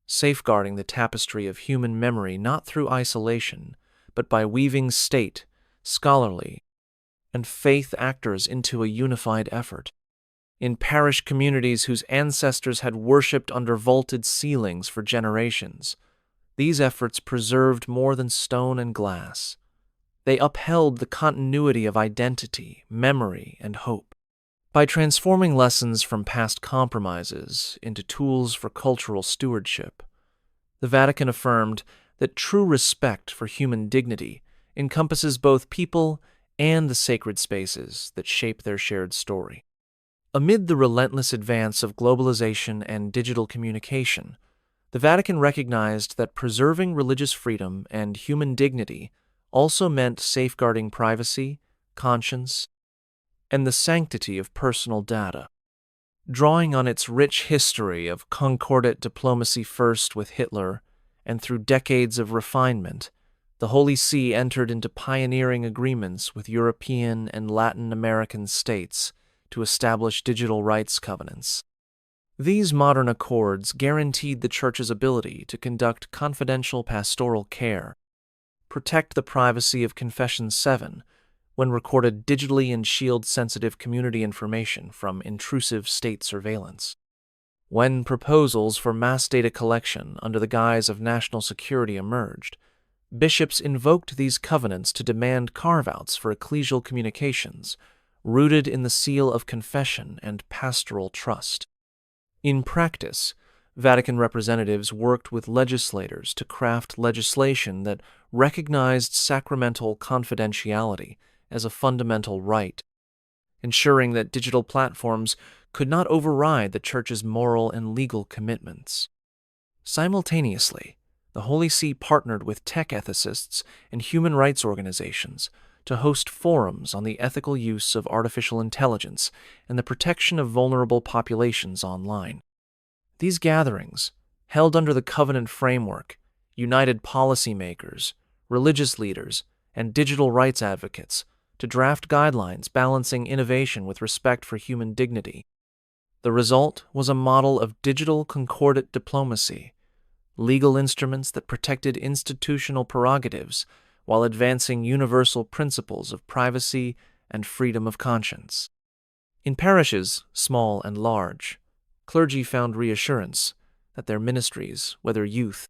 safeguarding the tapestry of human memory not through isolation, but by weaving state, scholarly, and faith actors into a unified effort. In parish communities whose ancestors had worshipped under vaulted ceilings for generations, these efforts preserved more than stone and glass. They upheld the continuity of identity, memory, and hope. By transforming lessons from past compromises into tools for cultural stewardship, The Vatican affirmed that true respect for human dignity encompasses both people and the sacred spaces that shape their shared story. Amid the relentless advance of globalization and digital communication, the Vatican recognized that preserving religious freedom and human dignity also meant safeguarding privacy, conscience, and the sanctity of personal data. Drawing on its rich history of concordat diplomacy first with Hitler and through decades of refinement, the Holy See entered into pioneering agreements with European and Latin American states to establish digital rights covenants. These modern accords guaranteed the Church's ability to conduct confidential pastoral care, protect the privacy of Confession 7 when recorded digitally, and shield sensitive community information from intrusive state surveillance. When proposals for mass data collection under the guise of national security emerged, bishops invoked these covenants to demand carve-outs for ecclesial communications, rooted in the seal of confession and pastoral trust. In practice, Vatican representatives worked with legislators to craft legislation that recognized sacramental confidentiality as a fundamental right, ensuring that digital platforms could not override the Church's moral and legal commitments. Simultaneously, the Holy See partnered with tech ethicists and human rights organizations to host forums on the ethical use of artificial intelligence and the protection of vulnerable populations online. These gatherings, held under the covenant framework, united policymakers, religious leaders, and digital rights advocates to draft guidelines balancing innovation with respect for human dignity. The result was a model of digital concordat diplomacy, legal instruments that protected institutional prerogatives while advancing universal principles of privacy and freedom of conscience. In parishes, small and large, clergy found reassurance that their ministries, whether youth,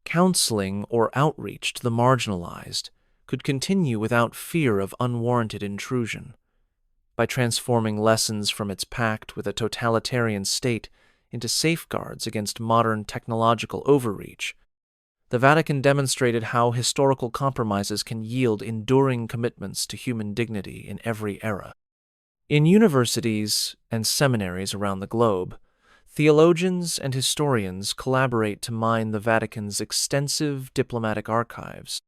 counseling, or outreach to the marginalized, could continue without fear of unwarranted intrusion. By transforming lessons from its pact with a totalitarian state into safeguards against modern technological overreach, the Vatican demonstrated how historical compromises can yield enduring commitments to human dignity in every era. In universities and seminaries around the globe, theologians and historians collaborate to mine the Vatican's extensive diplomatic archives,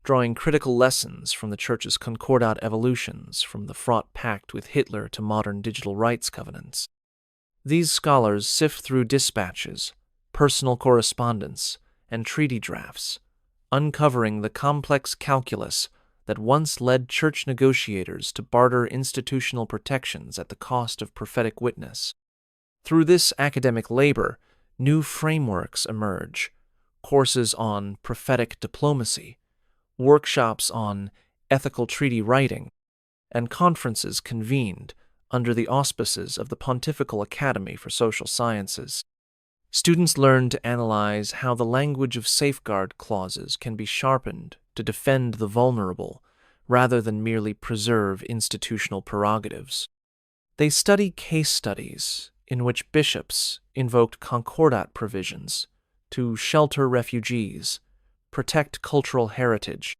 drawing critical lessons from the Church's concordat evolutions from the fraught pact with Hitler to modern digital rights covenants. These scholars sift through dispatches, personal correspondence, and treaty drafts, uncovering the complex calculus that once led Church negotiators to barter institutional protections at the cost of prophetic witness. Through this academic labor, new frameworks emerge, courses on prophetic diplomacy, workshops on ethical treaty writing, and conferences convened under the auspices of the Pontifical Academy for Social Sciences. Students learn to analyze how the language of safeguard clauses can be sharpened to defend the vulnerable rather than merely preserve institutional prerogatives. They study case studies in which bishops invoked concordat provisions to shelter refugees, protect cultural heritage,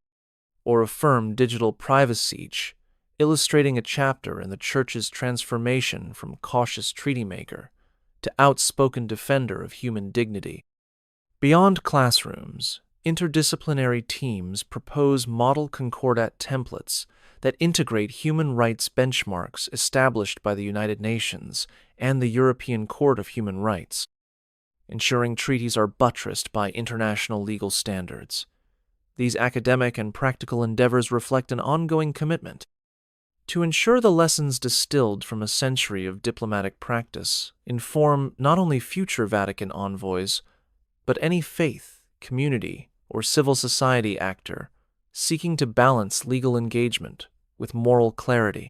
or affirm digital privacy, illustrating a chapter in the Church's transformation from cautious treaty maker to outspoken defender of human dignity. Beyond classrooms, interdisciplinary teams propose model concordat templates that integrate human rights benchmarks established by the United Nations and the European Court of Human Rights, ensuring treaties are buttressed by international legal standards. These academic and practical endeavors reflect an ongoing commitment to ensure the lessons distilled from a century of diplomatic practice inform not only future Vatican envoys, but any faith, community, or civil society actor seeking to balance legal engagement with moral clarity.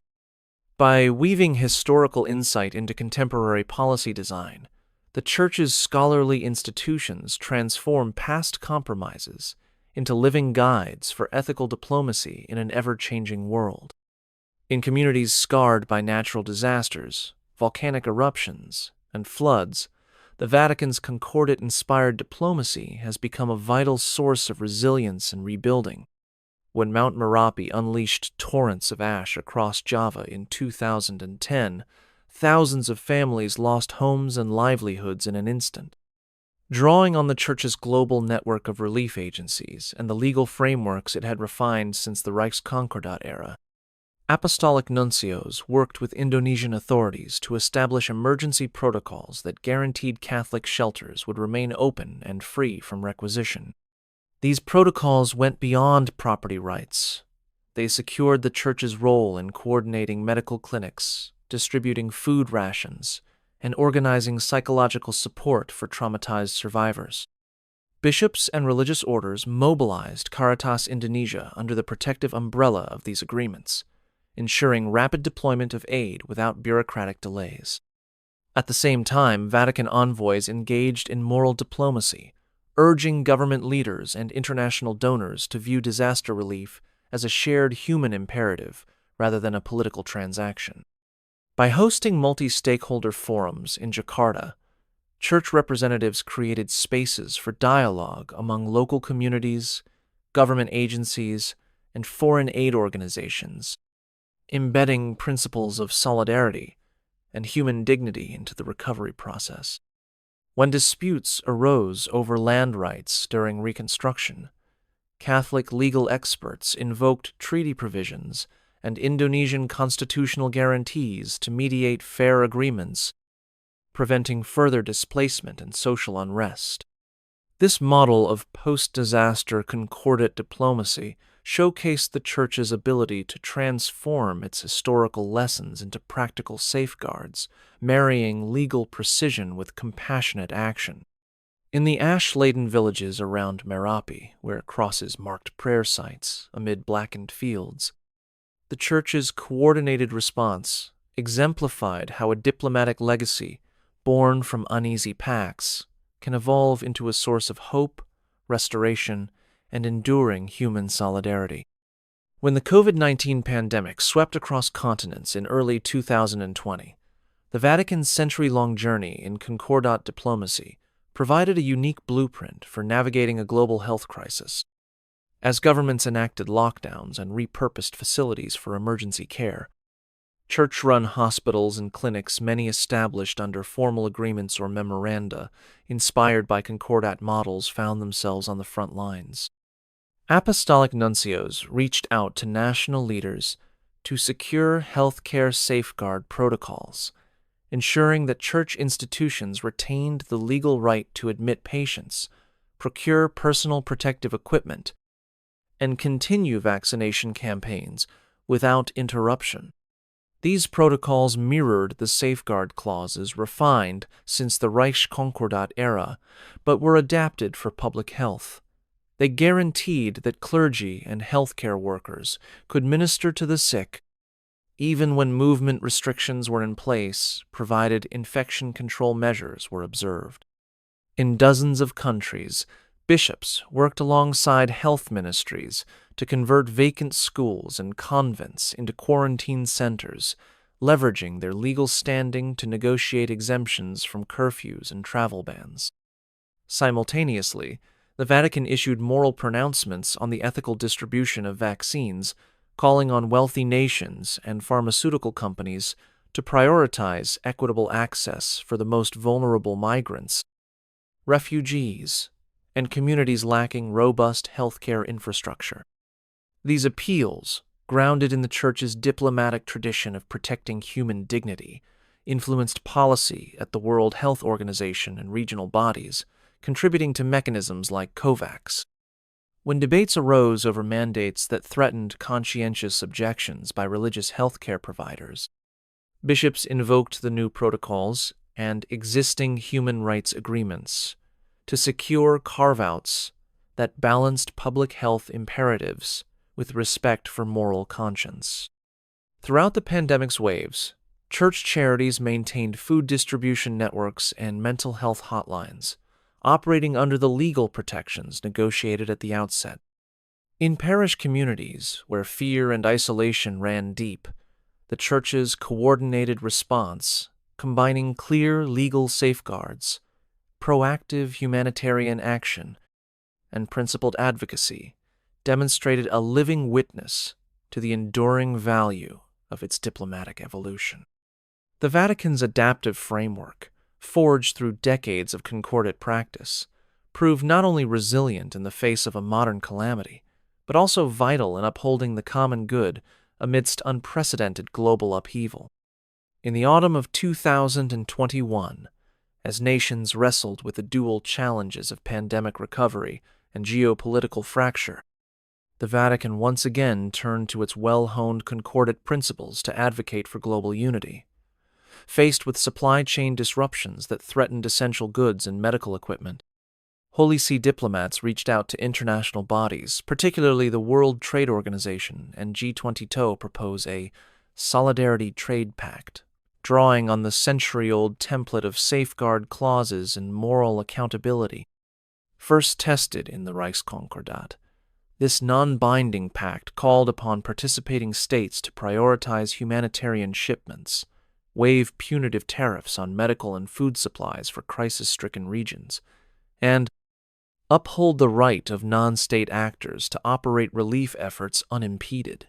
By weaving historical insight into contemporary policy design, the Church's scholarly institutions transform past compromises into living guides for ethical diplomacy in an ever-changing world. In communities scarred by natural disasters, volcanic eruptions, and floods, The Vatican's concordat-inspired diplomacy has become a vital source of resilience and rebuilding. When Mount Merapi unleashed torrents of ash across Java in 2010, thousands of families lost homes and livelihoods in an instant. Drawing on the Church's global network of relief agencies and the legal frameworks it had refined since the Reichskonkordat era, apostolic nuncios worked with Indonesian authorities to establish emergency protocols that guaranteed Catholic shelters would remain open and free from requisition. These protocols went beyond property rights. They secured the Church's role in coordinating medical clinics, distributing food rations, and organizing psychological support for traumatized survivors. Bishops and religious orders mobilized Caritas Indonesia under the protective umbrella of these agreements, ensuring rapid deployment of aid without bureaucratic delays. At the same time, Vatican envoys engaged in moral diplomacy, urging government leaders and international donors to view disaster relief as a shared human imperative rather than a political transaction. By hosting multi-stakeholder forums in Jakarta, Church representatives created spaces for dialogue among local communities, government agencies, and foreign aid organizations, embedding principles of solidarity and human dignity into the recovery process. When disputes arose over land rights during Reconstruction, Catholic legal experts invoked treaty provisions and Indonesian constitutional guarantees to mediate fair agreements, preventing further displacement and social unrest. This model of post-disaster concordat diplomacy showcased the Church's ability to transform its historical lessons into practical safeguards, marrying legal precision with compassionate action. In the ash-laden villages around Merapi, where crosses marked prayer sites amid blackened fields, the Church's coordinated response exemplified how a diplomatic legacy born from uneasy pacts can evolve into a source of hope, restoration, and enduring human solidarity. When the COVID-19 pandemic swept across continents in early 2020, the Vatican's century-long journey in concordat diplomacy provided a unique blueprint for navigating a global health crisis. As governments enacted lockdowns and repurposed facilities for emergency care, Church-run hospitals and clinics, many established under formal agreements or memoranda inspired by concordat models, found themselves on the front lines. Apostolic nuncios reached out to national leaders to secure healthcare safeguard protocols, ensuring that Church institutions retained the legal right to admit patients, procure personal protective equipment, and continue vaccination campaigns without interruption. These protocols mirrored the safeguard clauses refined since the Reichskonkordat era, but were adapted for public health. They guaranteed that clergy and healthcare workers could minister to the sick, even when movement restrictions were in place, provided infection control measures were observed. In dozens of countries, bishops worked alongside health ministries to convert vacant schools and convents into quarantine centers, leveraging their legal standing to negotiate exemptions from curfews and travel bans. Simultaneously, the Vatican issued moral pronouncements on the ethical distribution of vaccines, calling on wealthy nations and pharmaceutical companies to prioritize equitable access for the most vulnerable migrants, refugees, and communities lacking robust healthcare infrastructure. These appeals, grounded in the Church's diplomatic tradition of protecting human dignity, influenced policy at the World Health Organization and regional bodies, contributing to mechanisms like COVAX. When debates arose over mandates that threatened conscientious objections by religious healthcare providers, bishops invoked the new protocols and existing human rights agreements to secure carve-outs that balanced public health imperatives with respect for moral conscience. Throughout the pandemic's waves, Church charities maintained food distribution networks and mental health hotlines, operating under the legal protections negotiated at the outset. In parish communities where fear and isolation ran deep, the Church's coordinated response, combining clear legal safeguards proactive humanitarian action and principled advocacy demonstrated a living witness to the enduring value of its diplomatic evolution. The Vatican's adaptive framework, forged through decades of concordat practice, proved not only resilient in the face of a modern calamity, but also vital in upholding the common good amidst unprecedented global upheaval. In the autumn of 2021, as nations wrestled with the dual challenges of pandemic recovery and geopolitical fracture, the Vatican once again turned to its well-honed concordat principles to advocate for global unity. Faced with supply chain disruptions that threatened essential goods and medical equipment, Holy See diplomats reached out to international bodies, particularly the World Trade Organization and G20 to propose a Solidarity Trade Pact, drawing on the century-old template of safeguard clauses and moral accountability first tested in the Reichskonkordat. This non-binding pact called upon participating states to prioritize humanitarian shipments, waive punitive tariffs on medical and food supplies for crisis-stricken regions, and uphold the right of non-state actors to operate relief efforts unimpeded.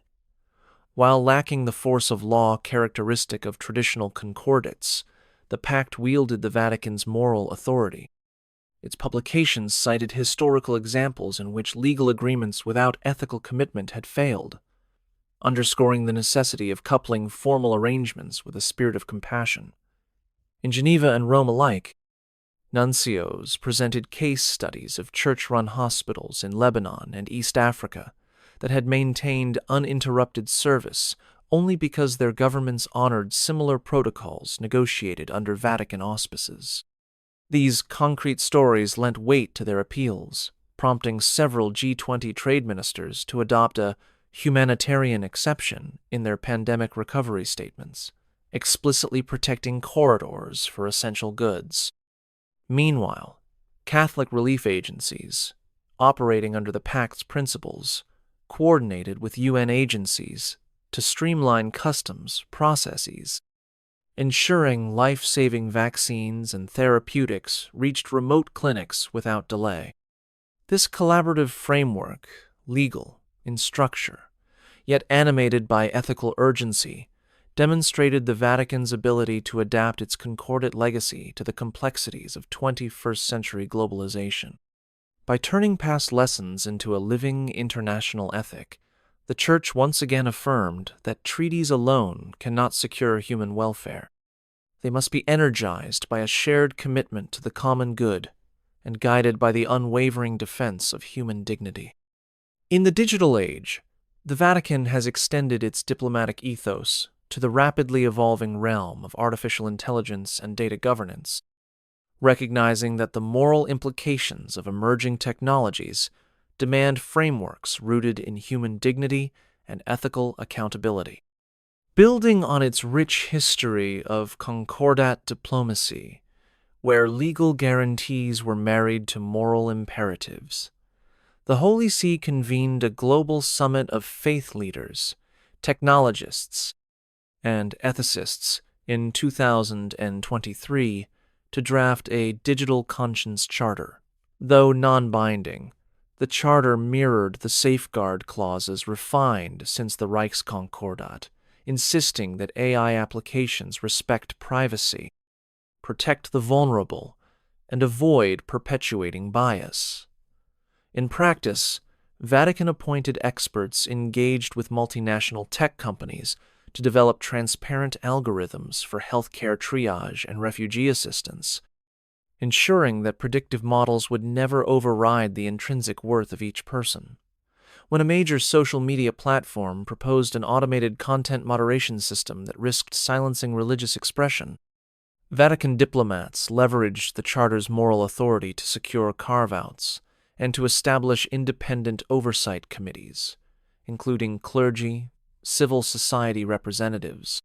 While lacking the force of law characteristic of traditional concordats, the pact wielded the Vatican's moral authority. Its publications cited historical examples in which legal agreements without ethical commitment had failed, underscoring the necessity of coupling formal arrangements with a spirit of compassion. In Geneva and Rome alike, nuncios presented case studies of church-run hospitals in Lebanon and East Africa that had maintained uninterrupted service only because their governments honored similar protocols negotiated under Vatican auspices. These concrete stories lent weight to their appeals, prompting several G20 trade ministers to adopt a humanitarian exception in their pandemic recovery statements, explicitly protecting corridors for essential goods. Meanwhile, Catholic relief agencies, operating under the Pact's principles, coordinated with UN agencies to streamline customs processes, ensuring life-saving vaccines and therapeutics reached remote clinics without delay. This collaborative framework, legal in structure, yet animated by ethical urgency, demonstrated the Vatican's ability to adapt its concordat legacy to the complexities of 21st century globalization. By turning past lessons into a living international ethic, the Church once again affirmed that treaties alone cannot secure human welfare. They must be energized by a shared commitment to the common good and guided by the unwavering defense of human dignity. In the digital age, the Vatican has extended its diplomatic ethos to the rapidly evolving realm of artificial intelligence and data governance, recognizing that the moral implications of emerging technologies demand frameworks rooted in human dignity and ethical accountability. Building on its rich history of concordat diplomacy, where legal guarantees were married to moral imperatives, the Holy See convened a global summit of faith leaders, technologists, and ethicists in 2023 to draft a digital conscience charter. Though non-binding, the charter mirrored the safeguard clauses refined since the Reichskonkordat, insisting that AI applications respect privacy, protect the vulnerable, and avoid perpetuating bias. In practice, Vatican-appointed experts engaged with multinational tech companies to develop transparent algorithms for healthcare triage and refugee assistance, ensuring that predictive models would never override the intrinsic worth of each person. When a major social media platform proposed an automated content moderation system that risked silencing religious expression, Vatican diplomats leveraged the Charter's moral authority to secure carve-outs and to establish independent oversight committees, including clergy, civil society representatives,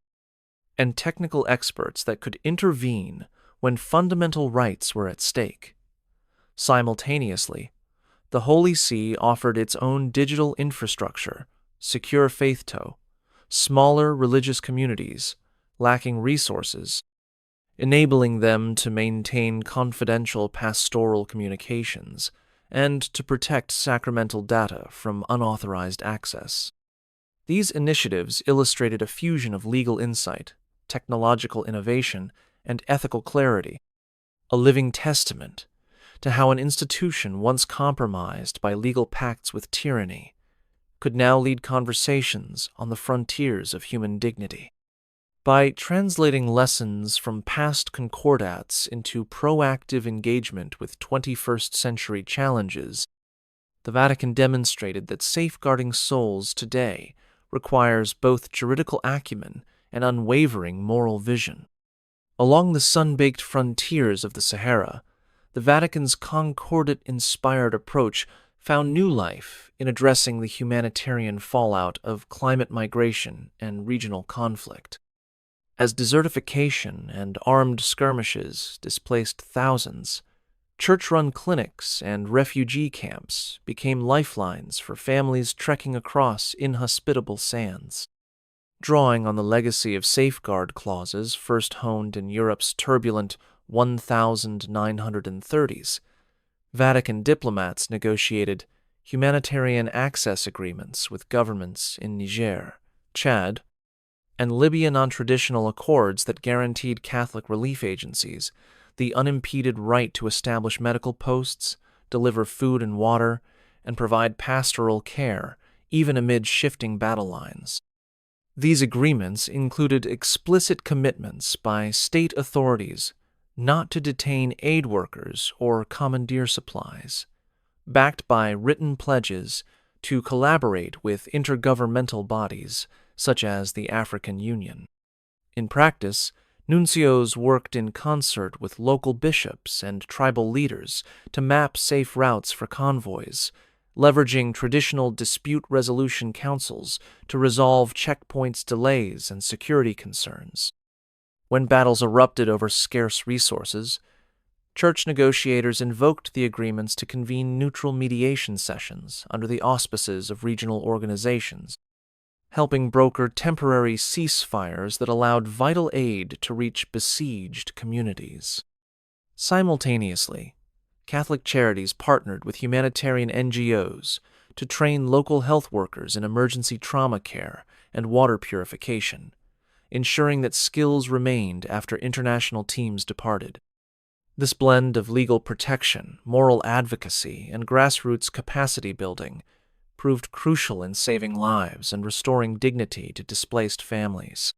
and technical experts that could intervene when fundamental rights were at stake. Simultaneously, the Holy See offered its own digital infrastructure, secure faith to smaller religious communities lacking resources enabling them to maintain confidential pastoral communications and to protect sacramental data from unauthorized access. These initiatives illustrated a fusion of legal insight, technological innovation, and ethical clarity, a living testament to how an institution once compromised by legal pacts with tyranny could now lead conversations on the frontiers of human dignity. By translating lessons from past concordats into proactive engagement with 21st century challenges, the Vatican demonstrated that safeguarding souls today requires both juridical acumen and unwavering moral vision. Along the sun-baked frontiers of the Sahara, the Vatican's concordat-inspired approach found new life in addressing the humanitarian fallout of climate migration and regional conflict. As desertification and armed skirmishes displaced thousands, church-run clinics and refugee camps became lifelines for families trekking across inhospitable sands. Drawing on the legacy of safeguard clauses first honed in Europe's turbulent 1930s, Vatican diplomats negotiated humanitarian access agreements with governments in Niger, Chad, and Libya non-traditional accords that guaranteed Catholic relief agencies the unimpeded right to establish medical posts, deliver food and water, and provide pastoral care, even amid shifting battle lines. These agreements included explicit commitments by state authorities not to detain aid workers or commandeer supplies, backed by written pledges to collaborate with intergovernmental bodies such as the African Union. In practice, nuncios worked in concert with local bishops and tribal leaders to map safe routes for convoys, leveraging traditional dispute resolution councils to resolve checkpoints delays and security concerns. When battles erupted over scarce resources, church negotiators invoked the agreements to convene neutral mediation sessions under the auspices of regional organizations, helping broker temporary ceasefires that allowed vital aid to reach besieged communities. Simultaneously, Catholic Charities partnered with humanitarian NGOs to train local health workers in emergency trauma care and water purification, ensuring that skills remained after international teams departed. This blend of legal protection, moral advocacy, and grassroots capacity building proved crucial in saving lives and restoring dignity to displaced families.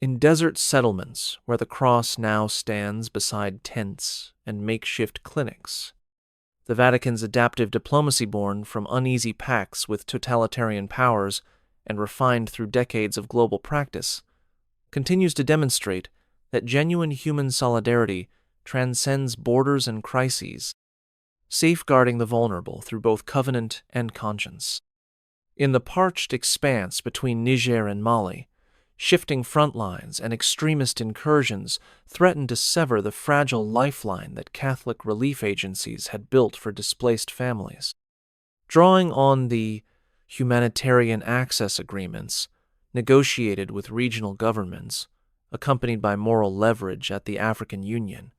In desert settlements where the cross now stands beside tents and makeshift clinics, the Vatican's adaptive diplomacy born from uneasy pacts with totalitarian powers and refined through decades of global practice continues to demonstrate that genuine human solidarity transcends borders and crises, safeguarding the vulnerable through both covenant and conscience. In the parched expanse between Niger and Mali, shifting front lines and extremist incursions threatened to sever the fragile lifeline that Catholic relief agencies had built for displaced families. Drawing on the humanitarian access agreements negotiated with regional governments, accompanied by moral leverage at the African Union,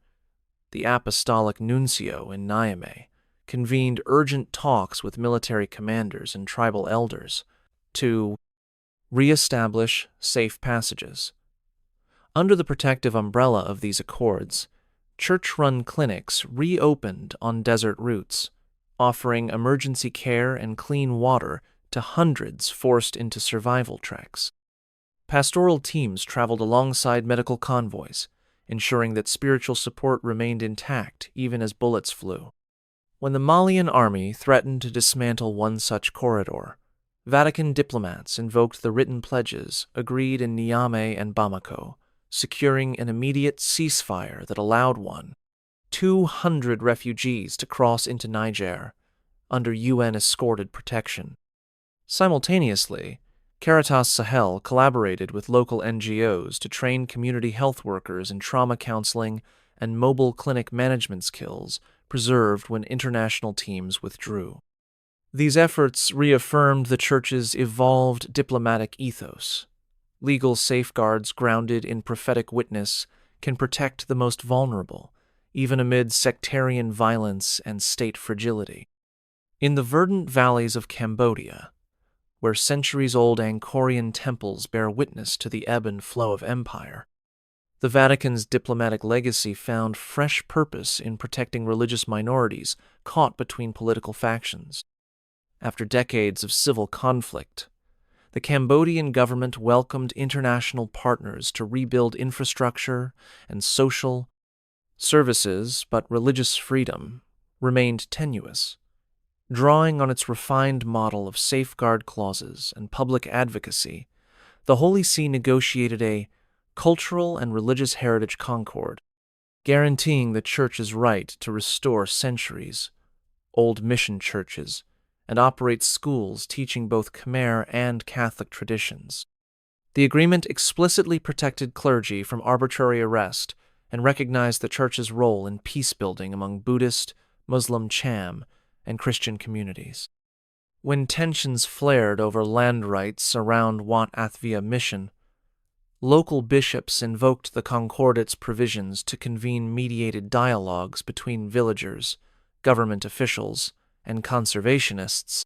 the Apostolic Nuncio in Niamey convened urgent talks with military commanders and tribal elders to re-establish safe passages. Under the protective umbrella of these accords, church-run clinics reopened on desert routes, offering emergency care and clean water to hundreds forced into survival treks. Pastoral teams traveled alongside medical convoys, ensuring that spiritual support remained intact even as bullets flew. When the Malian army threatened to dismantle one such corridor, Vatican diplomats invoked the written pledges agreed in Niamey and Bamako, securing an immediate ceasefire that allowed 200 refugees to cross into Niger under UN-escorted protection. Simultaneously, Caritas Sahel collaborated with local NGOs to train community health workers in trauma counseling and mobile clinic management skills preserved when international teams withdrew. These efforts reaffirmed the Church's evolved diplomatic ethos, legal safeguards grounded in prophetic witness, can protect the most vulnerable, even amid sectarian violence and state fragility. In the verdant valleys of Cambodia, where centuries-old Angkorian temples bear witness to the ebb and flow of empire, the Vatican's diplomatic legacy found fresh purpose in protecting religious minorities caught between political factions. After decades of civil conflict, the Cambodian government welcomed international partners to rebuild infrastructure and social services, but religious freedom remained tenuous. Drawing on its refined model of safeguard clauses and public advocacy, the Holy See negotiated a cultural and religious heritage concord, guaranteeing the Church's right to restore centuries-old mission churches and operate schools teaching both Khmer and Catholic traditions. The agreement explicitly protected clergy from arbitrary arrest and recognized the Church's role in peace-building among Buddhist, Muslim Cham, and Christian communities. When tensions flared over land rights around Wat Athvia mission, local bishops invoked the concordat's provisions to convene mediated dialogues between villagers, government officials, and conservationists,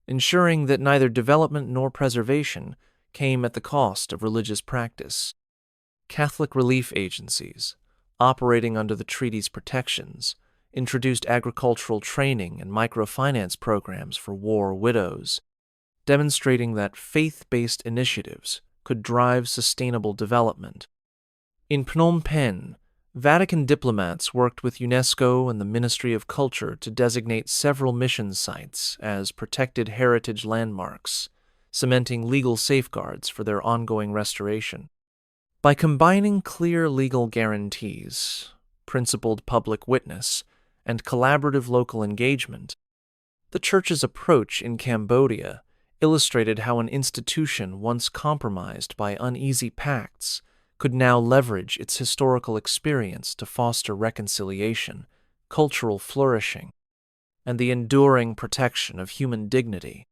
ensuring that neither development nor preservation came at the cost of religious practice. Catholic relief agencies, operating under the treaty's protections, introduced agricultural training and microfinance programs for war widows, demonstrating that faith-based initiatives could drive sustainable development. In Phnom Penh, Vatican diplomats worked with UNESCO and the Ministry of Culture to designate several mission sites as protected heritage landmarks, cementing legal safeguards for their ongoing restoration. By combining clear legal guarantees, principled public witness, and collaborative local engagement, the Church's approach in Cambodia illustrated how an institution once compromised by uneasy pacts could now leverage its historical experience to foster reconciliation, cultural flourishing, and the enduring protection of human dignity.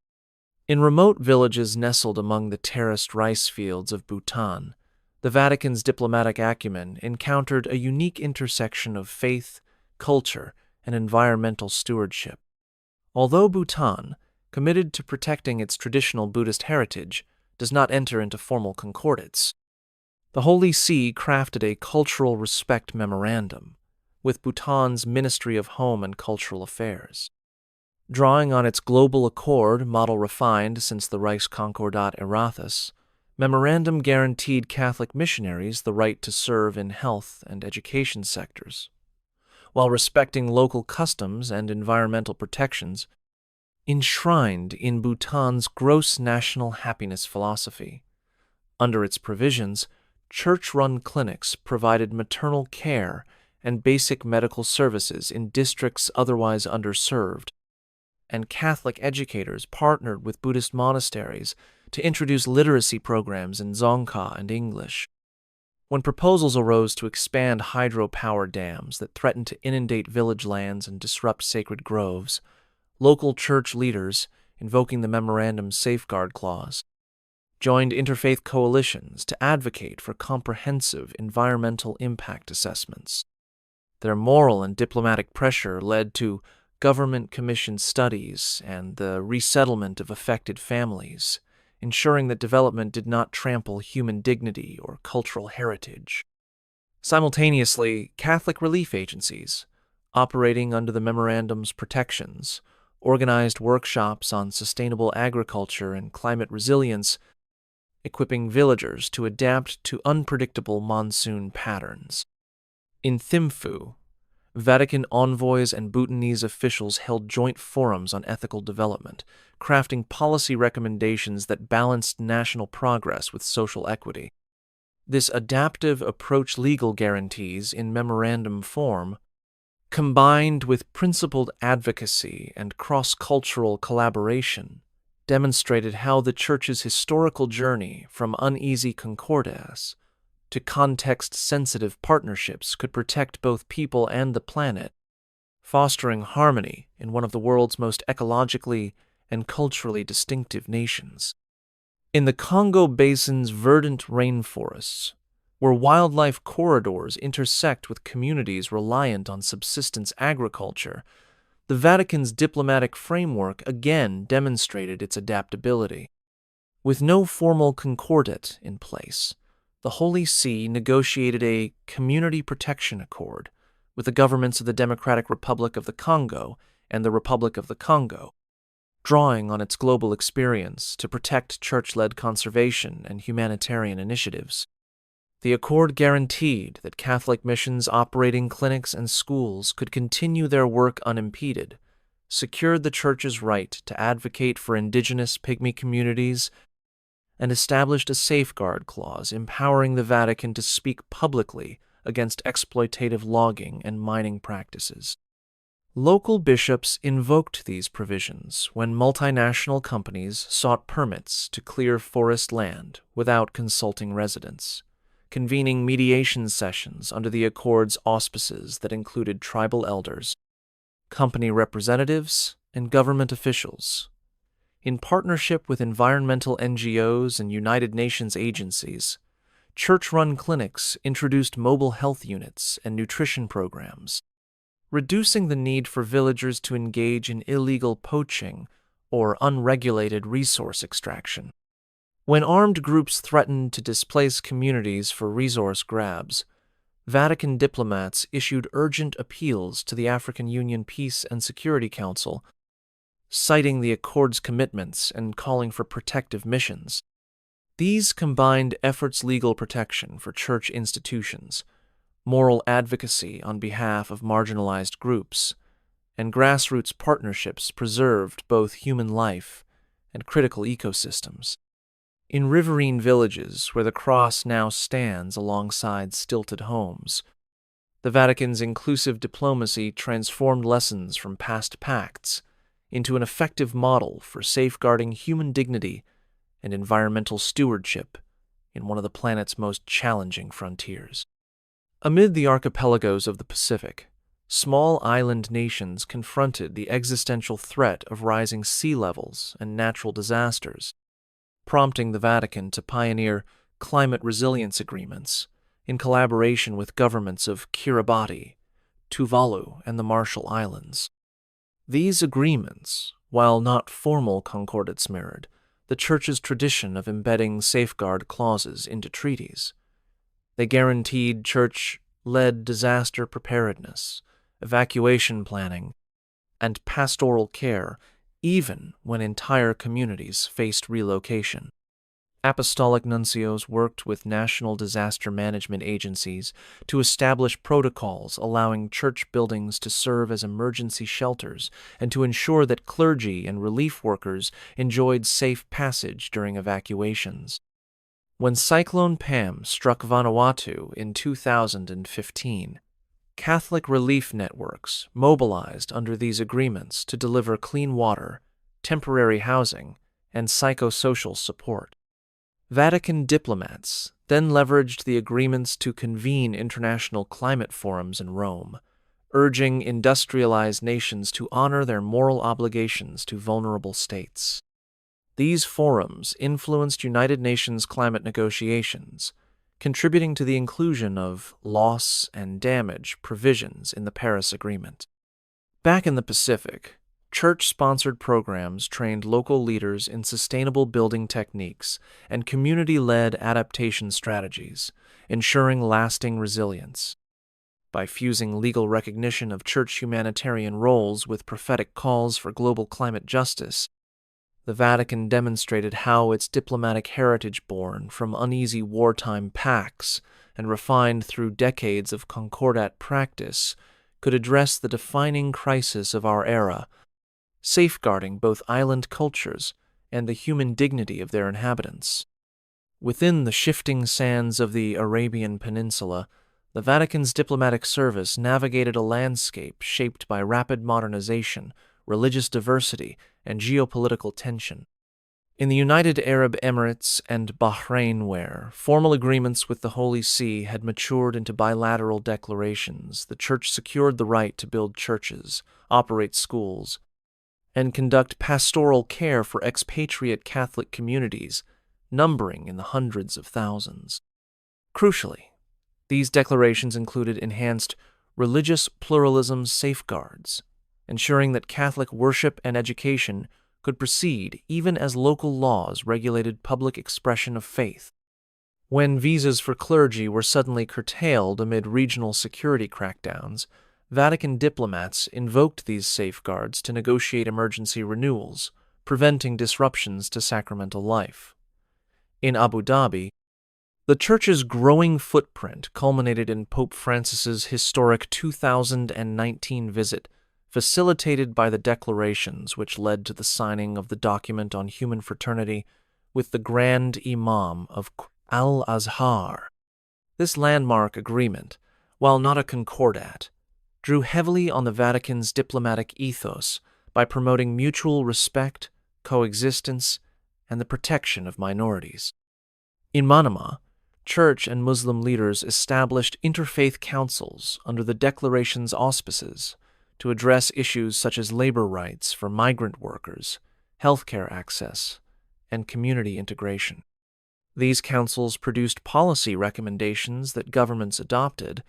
In remote villages nestled among the terraced rice fields of Bhutan, the Vatican's diplomatic acumen encountered a unique intersection of faith, culture, and environmental stewardship. Although Bhutan, committed to protecting its traditional Buddhist heritage, does not enter into formal concordats, the Holy See crafted a cultural respect memorandum with Bhutan's Ministry of Home and Cultural Affairs. Drawing on its global accord, model refined since the Reichskonkordat Erathus, memorandum guaranteed Catholic missionaries the right to serve in health and education sectors, while respecting local customs and environmental protections enshrined in Bhutan's gross national happiness philosophy. Under its provisions, church-run clinics provided maternal care and basic medical services in districts otherwise underserved, and Catholic educators partnered with Buddhist monasteries to introduce literacy programs in Dzongkha and English. When proposals arose to expand hydropower dams that threatened to inundate village lands and disrupt sacred groves, local church leaders, invoking the memorandum's safeguard clause, joined interfaith coalitions to advocate for comprehensive environmental impact assessments. Their moral and diplomatic pressure led to government-commissioned studies and the resettlement of affected families, ensuring that development did not trample human dignity or cultural heritage. Simultaneously, Catholic relief agencies, operating under the memorandum's protections, organized workshops on sustainable agriculture and climate resilience, equipping villagers to adapt to unpredictable monsoon patterns. In Thimphu, Vatican envoys and Bhutanese officials held joint forums on ethical development, crafting policy recommendations that balanced national progress with social equity. This adaptive approach legal guarantees in memorandum form, combined with principled advocacy and cross-cultural collaboration, demonstrated how the Church's historical journey from uneasy concordats to context-sensitive partnerships could protect both people and the planet, fostering harmony in one of the world's most ecologically and culturally distinctive nations. In the Congo Basin's verdant rainforests, where wildlife corridors intersect with communities reliant on subsistence agriculture, the Vatican's diplomatic framework again demonstrated its adaptability. With no formal concordat in place, the Holy See negotiated a community protection accord with the governments of the Democratic Republic of the Congo and the Republic of the Congo, drawing on its global experience to protect church-led conservation and humanitarian initiatives. The accord guaranteed that Catholic missions operating clinics and schools could continue their work unimpeded, secured the Church's right to advocate for indigenous Pygmy communities, and established a safeguard clause empowering the Vatican to speak publicly against exploitative logging and mining practices. Local bishops invoked these provisions when multinational companies sought permits to clear forest land without consulting residents, convening mediation sessions under the accord's auspices that included tribal elders, company representatives, and government officials. In partnership with environmental NGOs and United Nations agencies, church-run clinics introduced mobile health units and nutrition programs, reducing the need for villagers to engage in illegal poaching or unregulated resource extraction. When armed groups threatened to displace communities for resource grabs, Vatican diplomats issued urgent appeals to the African Union Peace and Security Council, citing the Accord's commitments and calling for protective missions. These combined efforts legal protection for church institutions, moral advocacy on behalf of marginalized groups, and grassroots partnerships preserved both human life and critical ecosystems. In riverine villages where the cross now stands alongside stilted homes, the Vatican's inclusive diplomacy transformed lessons from past pacts into an effective model for safeguarding human dignity and environmental stewardship in one of the planet's most challenging frontiers. Amid the archipelagos of the Pacific, small island nations confronted the existential threat of rising sea levels and natural disasters, prompting the Vatican to pioneer climate resilience agreements in collaboration with governments of Kiribati, Tuvalu, and the Marshall Islands. These agreements, while not formal concordats, mirrored the Church's tradition of embedding safeguard clauses into treaties. They guaranteed Church-led disaster preparedness, evacuation planning, and pastoral care, even when entire communities faced relocation. Apostolic nuncios worked with national disaster management agencies to establish protocols allowing church buildings to serve as emergency shelters and to ensure that clergy and relief workers enjoyed safe passage during evacuations. When Cyclone Pam struck Vanuatu in 2015, Catholic relief networks mobilized under these agreements to deliver clean water, temporary housing, and psychosocial support. Vatican diplomats then leveraged the agreements to convene international climate forums in Rome, urging industrialized nations to honor their moral obligations to vulnerable states. These forums influenced United Nations climate negotiations, contributing to the inclusion of loss and damage provisions in the Paris Agreement. Back in the Pacific, church-sponsored programs trained local leaders in sustainable building techniques and community-led adaptation strategies, ensuring lasting resilience. By fusing legal recognition of church humanitarian roles with prophetic calls for global climate justice, the Vatican demonstrated how its diplomatic heritage born from uneasy wartime pacts and refined through decades of concordat practice could address the defining crisis of our era, safeguarding both island cultures and the human dignity of their inhabitants. Within the shifting sands of the Arabian Peninsula, the Vatican's diplomatic service navigated a landscape shaped by rapid modernization, religious diversity, and geopolitical tension. In the United Arab Emirates and Bahrain, where formal agreements with the Holy See had matured into bilateral declarations, the Church secured the right to build churches, operate schools, and conduct pastoral care for expatriate Catholic communities, numbering in the hundreds of thousands. Crucially, These declarations included enhanced religious pluralism safeguards, ensuring that Catholic worship and education could proceed even as local laws regulated public expression of faith. When visas for clergy were suddenly curtailed amid regional security crackdowns, Vatican diplomats invoked these safeguards to negotiate emergency renewals, preventing disruptions to sacramental life. In Abu Dhabi, the Church's growing footprint culminated in Pope Francis's historic 2019 visit, facilitated by the declarations which led to the signing of the document on human fraternity with the Grand Imam of Al-Azhar. This landmark agreement, while not a concordat, drew heavily on the Vatican's diplomatic ethos by promoting mutual respect, coexistence, and the protection of minorities. In Manama, Church and Muslim leaders established interfaith councils under the Declaration's auspices to address issues such as labor rights for migrant workers, healthcare access, and community integration. These councils produced policy recommendations that governments adopted,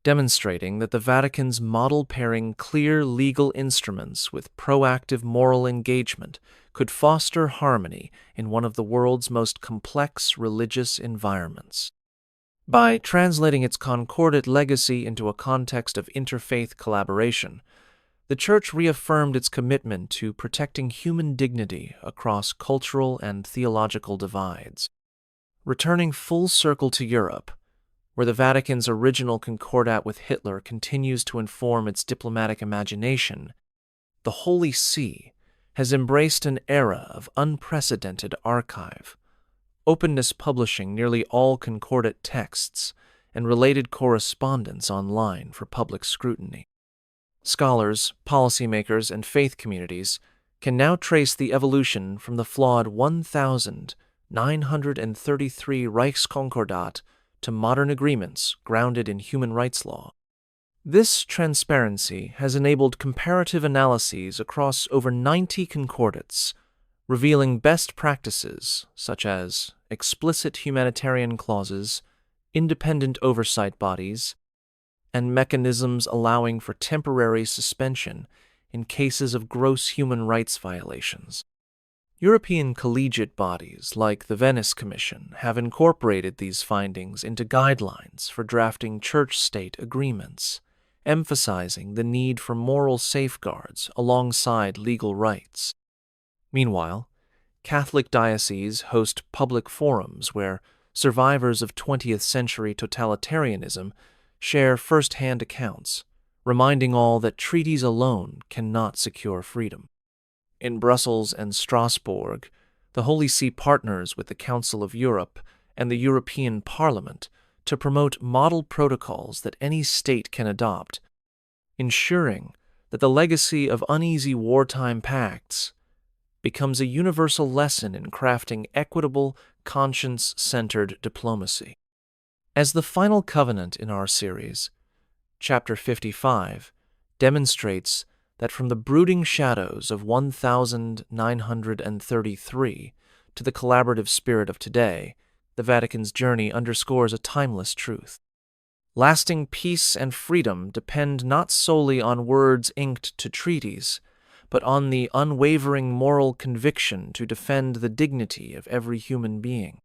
demonstrating that the Vatican's model pairing clear legal instruments with proactive moral engagement could foster harmony in one of the world's most complex religious environments. By translating its concordat legacy into a context of interfaith collaboration, the Church reaffirmed its commitment to protecting human dignity across cultural and theological divides. Returning full circle to Europe, where the Vatican's original concordat with Hitler continues to inform its diplomatic imagination, the Holy See has embraced an era of unprecedented archive, openness publishing nearly all concordat texts and related correspondence online for public scrutiny. Scholars, policymakers, and faith communities can now trace the evolution from the flawed 1933 Reichskonkordat to modern agreements grounded in human rights law. This transparency has enabled comparative analyses across over 90 concordats, revealing best practices such as explicit humanitarian clauses, independent oversight bodies, and mechanisms allowing for temporary suspension in cases of gross human rights violations. European collegiate bodies like the Venice Commission have incorporated these findings into guidelines for drafting church-state agreements, emphasizing the need for moral safeguards alongside legal rights. Meanwhile, Catholic dioceses host public forums where survivors of 20th-century totalitarianism share first-hand accounts, reminding all that treaties alone cannot secure freedom. In Brussels and Strasbourg, the Holy See partners with the Council of Europe and the European Parliament to promote model protocols that any state can adopt, ensuring that the legacy of uneasy wartime pacts becomes a universal lesson in crafting equitable, conscience-centered diplomacy. As the final covenant in our series, Chapter 55 demonstrates that from the brooding shadows of 1933 to the collaborative spirit of today, the Vatican's journey underscores a timeless truth. Lasting peace and freedom depend not solely on words inked to treaties, but on the unwavering moral conviction to defend the dignity of every human being.